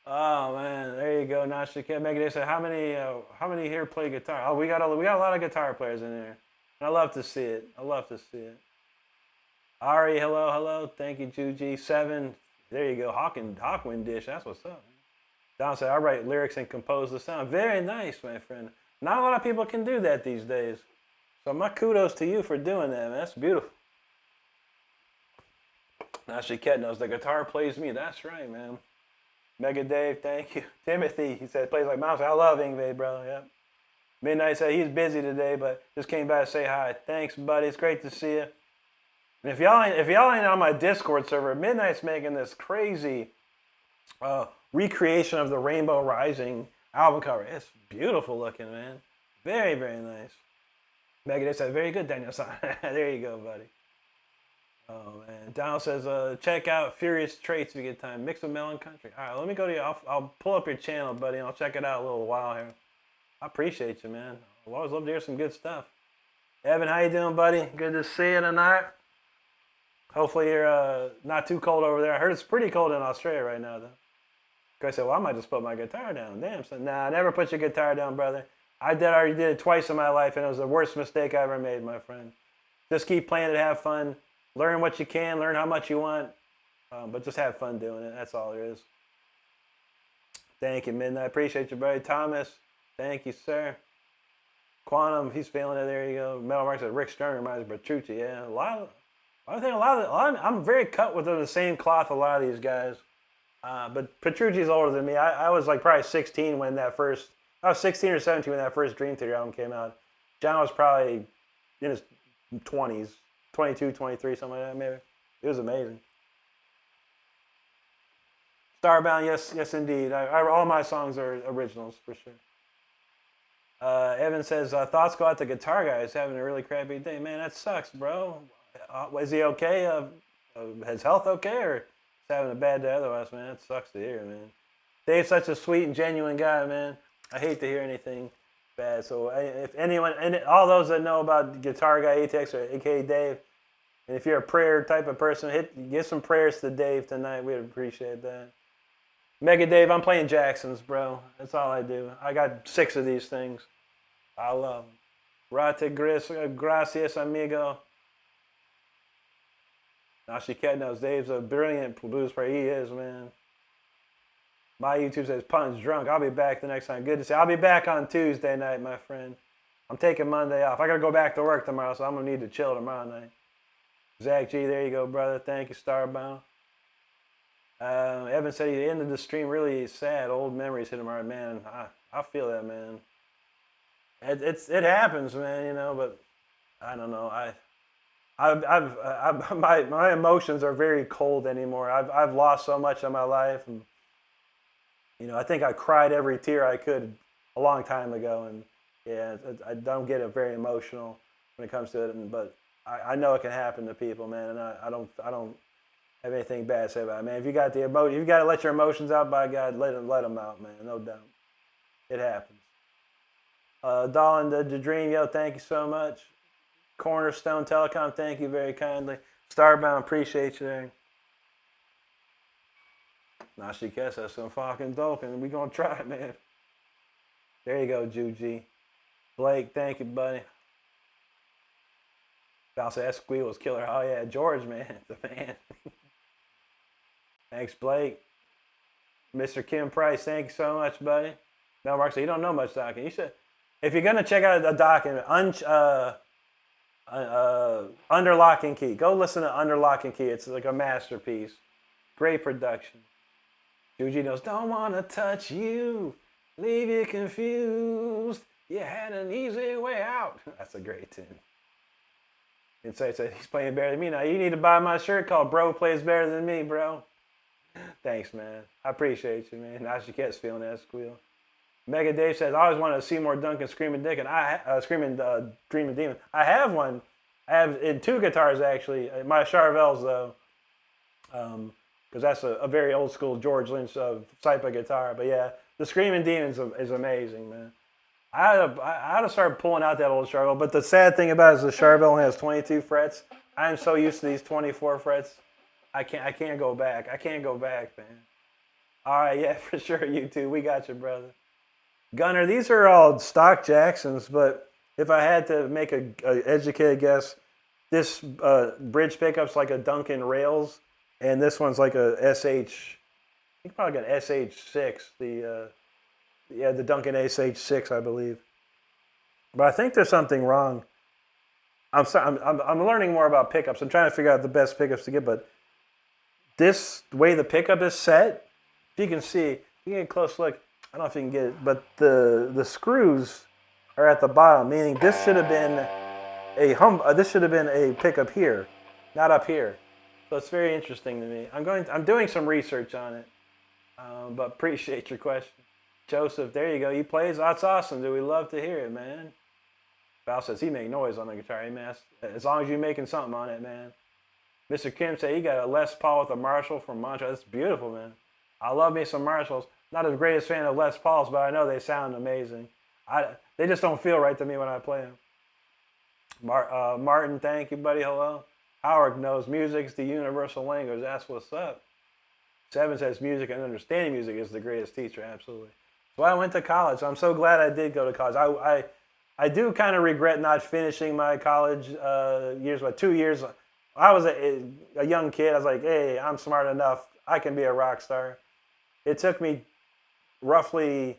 Oh man, there you go. Nasha Kid Megadeth said, how many here play guitar? Oh, we got a lot of guitar players in there. And I love to see it. I love to see it. Ari, hello. Thank you, Juji. 7. There you go. Hawkwind Dish. That's what's up. Don said, I write lyrics and compose the sound. Very nice, my friend. Not a lot of people can do that these days. So my kudos to you for doing that, man. That's beautiful. Nasha Ket knows the guitar plays me. That's right, man. Mega Dave, thank you. Timothy, he said, plays like Mouse. I love Ingve, bro. Yep. Midnight said he's busy today, but just came by to say hi. Thanks, buddy. It's great to see you. And if y'all ain't on my Discord server, Midnight's making this crazy recreation of the Rainbow Rising album cover. It's beautiful looking, man. Very, very nice. Megadeth said, very good, Daniel. There you go, buddy. Oh, man. Donald says, check out Furious Traits if you get time. Mix with Melon Country. All right, let me go to you. I'll pull up your channel, buddy, and I'll check it out a little while here. I appreciate you, man. I'll always love to hear some good stuff. Evan, how you doing, buddy? Good to see you tonight. Hopefully you're not too cold over there. I heard it's pretty cold in Australia right now, though. I said, well, I might just put my guitar down. Damn. So, nah, never put your guitar down, brother. I already did it twice in my life, and it was the worst mistake I ever made, my friend. Just keep playing it, have fun. Learn what you can, learn how much you want, but just have fun doing it. That's all there is. Thank you, Midnight. Appreciate you, buddy. Thomas, thank you, sir. Quantum, he's feeling it. There you go. Metal Mark said Rick Stern reminds me of Petrucci. Yeah, I'm very cut with the same cloth. A lot of these guys, but Petrucci's older than me. I was like probably 16 when I was 16 or 17 when that first Dream Theater album came out. John was probably in his 20s. 22, 23, something like that, maybe. It was amazing. Starbound, yes, indeed. All my songs are originals, for sure. Evan says, thoughts go out to Guitar Guy. He's having a really crappy day. Man, that sucks, bro. Is he okay? His health okay, or is he having a bad day otherwise, man? That sucks to hear, man. Dave's such a sweet and genuine guy, man. I hate to hear anything bad. So if anyone, and all those that know about Guitar Guy ATX or AKA Dave, and if you're a prayer type of person, give some prayers to Dave tonight. We'd appreciate that. Mega Dave, I'm playing Jacksons, bro. That's all I do. I got 6 of these things. I love them. Rate gracias, amigo. Now she knows Dave's a brilliant blues player. He is, man. My YouTube says Punch drunk. I'll be back the next time. Good to see you. I'll be back on Tuesday night, my friend. I'm taking Monday off. I gotta go back to work tomorrow, so I'm gonna need to chill tomorrow night. Zach G, there you go, brother. Thank you, Starbound. Evan said he ended the stream really sad. Old memories hit him hard, man. I feel that, man. It happens, man. You know, but I don't know. My emotions are very cold anymore. I've lost so much in my life, and you know, I think I cried every tear I could a long time ago, and yeah, I don't get it very emotional when it comes to it, but I know it can happen to people, man, and I don't have anything bad to say about it, man. If you got the emotion, you got to let your emotions out. By God, let them out, man. No doubt, it happens. Dolan, the dream, yo, thank you so much. Cornerstone Telecom, thank you very kindly. Starbound, appreciate you there. Now she gets us some fucking dope, and we gonna try it, man. There you go, Juji. Blake, thank you, buddy. I'll say that squeal was killer. Oh yeah, George, man, the man. Thanks, Blake. Mr. Kim Price, thank you so much, buddy. Mel Mark said, you don't know much docking. You should, if you're gonna check out a document, Under Lock and Key. Go listen to Under Lock and Key. It's like a masterpiece. Great production. Juji knows, don't wanna touch you, leave you confused. You had an easy way out. That's a great tune. And so he's playing better than me now. You need to buy my shirt called Bro Plays Better Than Me, bro. Thanks, man. I appreciate you, man. Now she gets feeling that squeal. Mega Dave says, I always wanted to see more Duncan Screaming Dick, and Dreaming Demon. I have one. I have in 2 guitars, actually. My Charvels, though. Because that's a very old school George Lynch type of guitar. But yeah, the Screaming Demon is amazing, man. I ought to start pulling out that old Charvel. But the sad thing about it is the Charvel only has 22 frets. I'm so used to these 24 frets. I can't go back. I can't go back, man. All right, yeah, for sure, you two. We got you, brother. Gunner, these are all stock Jacksons, but if I had to make a educated guess, this bridge pickup's like a Duncan Rails, and this one's like a SH. I think probably got an SH6. The Duncan SH6, I believe. But I think there's something wrong. I'm sorry, I'm learning more about pickups. I'm trying to figure out the best pickups to get, but this way the pickup is set, if you can see, you get a close look. I don't know if you can get it, but the screws are at the bottom, meaning this should have been a pickup here, not up here. So it's very interesting to me. I'm doing some research on it, but appreciate your question. Joseph, there you go. He plays. That's awesome. Do we love to hear it, man? Val says he make noise on the guitar. Hey, man, as long as you're making something on it, man. Mr. Kim said he got a Les Paul with a Marshall from Montreal. That's beautiful, man. I love me some Marshalls. Not the greatest fan of Les Pauls, but I know they sound amazing. They just don't feel right to me when I play them. Martin, thank you, buddy. Hello. Howard knows music's the universal language. That's what's up. Seven says music and understanding music is the greatest teacher. Absolutely. So I went to college. I'm so glad I did go to college. I do kind of regret not finishing my college years, but 2 years. I was a young kid. I was like, hey, I'm smart enough. I can be a rock star. It took me roughly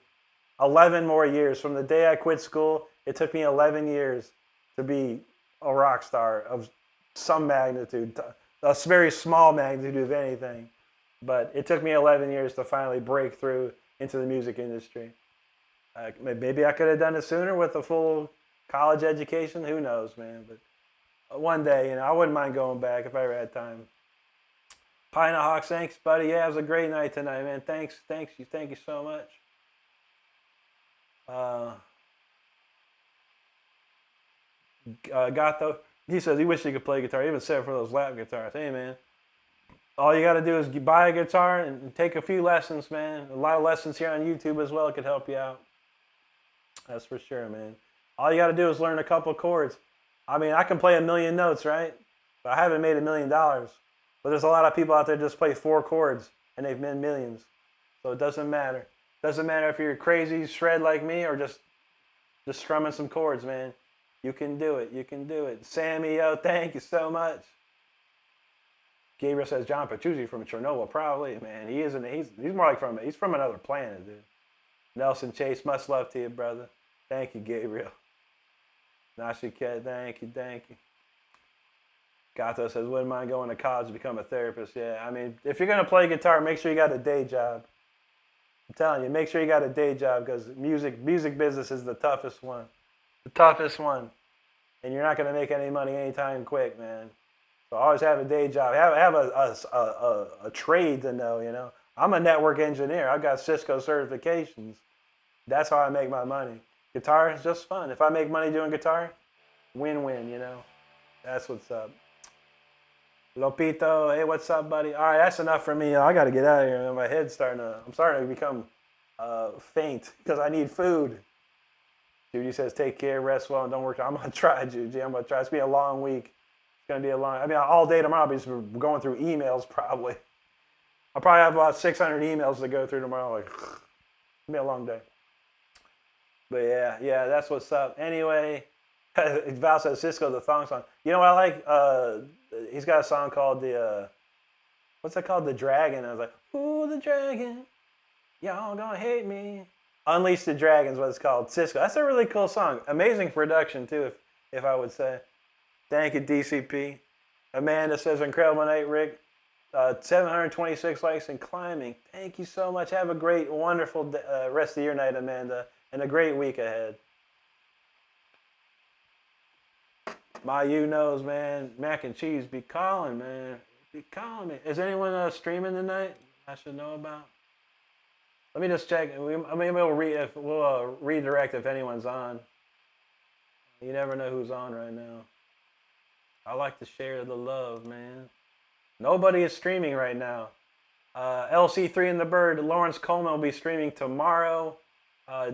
11 more years. From the day I quit school, it took me 11 years to be a rock star of some magnitude, a very small magnitude of anything. But it took me 11 years to finally break through into the music industry. Maybe I could have done it sooner with a full college education. Who knows, man? But one day, I wouldn't mind going back if I ever had time. Pine Hawks, thanks, buddy. Yeah, it was a great night tonight, man. Thank you so much. Gato, he says he wishes he could play guitar. He even said for those lap guitars. Hey, man, all you got to do is buy a guitar and take a few lessons, man. A lot of lessons here on YouTube as well could help you out. That's for sure, man. All you got to do is learn a couple chords. I mean, I can play 1,000,000 notes, right? But I haven't made $1,000,000. But there's a lot of people out there that just play 4 chords and they've made millions. So it doesn't matter. Doesn't matter if you're a crazy shred like me or just strumming some chords, man. You can do it. You can do it. Sammy, yo, thank you so much. Gabriel says John Petrucci from Chernobyl. Probably, man. He isn't. He's more like he's from another planet, dude. Nelson Chase, much love to you, brother. Thank you, Gabriel. Nashiket, thank you. Gato says, wouldn't mind going to college to become a therapist. Yeah, I mean, if you're going to play guitar, make sure you got a day job. I'm telling you, make sure you got a day job because music business is the toughest one. The toughest one. And you're not going to make any money anytime quick, man. So always have a day job. Have a trade to know, you know. I'm a network engineer. I've got Cisco certifications. That's how I make my money. Guitar is just fun. If I make money doing guitar, win-win, you know. That's what's up. Lopito, hey, what's up, buddy? All right, that's enough for me. I got to get out of here. My head's I'm starting to become faint because I need food. Judy says, take care, rest well, and don't work. I'm going to try, Judy. I'm going to try. It's going to be a long week. It's going to be a long, all day tomorrow I'll be just going through emails probably. I'll probably have about 600 emails to go through tomorrow. Like, it's going to be a long day. But yeah, that's what's up. Anyway, Val says Cisco, the thong song. You know what I like? He's got a song called what's that called? The Dragon. I was like, ooh, the Dragon. Y'all gonna hate me. Unleash the Dragon is what it's called. Cisco. That's a really cool song. Amazing production too, if I would say. Thank you, DCP. Amanda says, incredible night, Rick. 726 likes and climbing. Thank you so much. Have a great, wonderful rest of your night, Amanda, and a great week ahead. My you knows, man. Mac and cheese be calling, man. Be calling me. Is anyone streaming tonight I should know about? Let me just check. We'll redirect if anyone's on. You never know who's on right now. I like to share the love, man. Nobody is streaming right now. LC3 and the Bird, Lawrence Coleman will be streaming tomorrow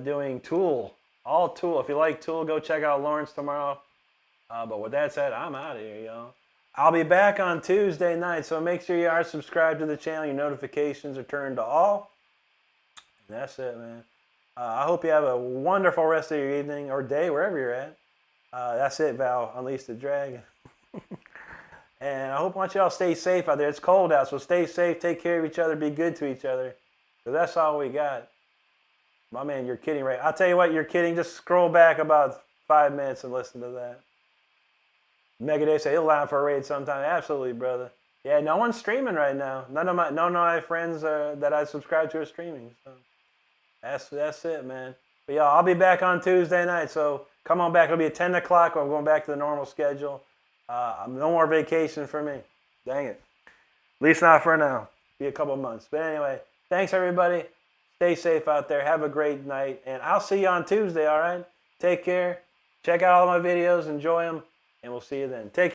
doing Tool. All Tool. If you like Tool, go check out Lawrence tomorrow. But with that said, I'm out of here, y'all. I'll be back on Tuesday night, so make sure you are subscribed to the channel. Your notifications are turned to all. And that's it, man. I hope you have a wonderful rest of your evening or day, wherever you're at. That's it, Val. Unleash the Dragon. And I want you all stay safe out there. It's cold out, so stay safe. Take care of each other. Be good to each other. Because that's all we got. My man, you're kidding, right? I'll tell you what, you're kidding. Just scroll back about 5 minutes and listen to that. Megadave say he'll line for a raid sometime. Absolutely, brother. Yeah, no one's streaming right now. None of my friends that I subscribe to are streaming. So that's it, man. But yeah, I'll be back on Tuesday night. So come on back. It'll be at 10 o'clock. I'm going back to the normal schedule. No more vacation for me. Dang it. At least not for now. Be a couple months. But anyway, thanks everybody. Stay safe out there. Have a great night. And I'll see you on Tuesday, all right? Take care. Check out all my videos. Enjoy them. And we'll see you then. Take care.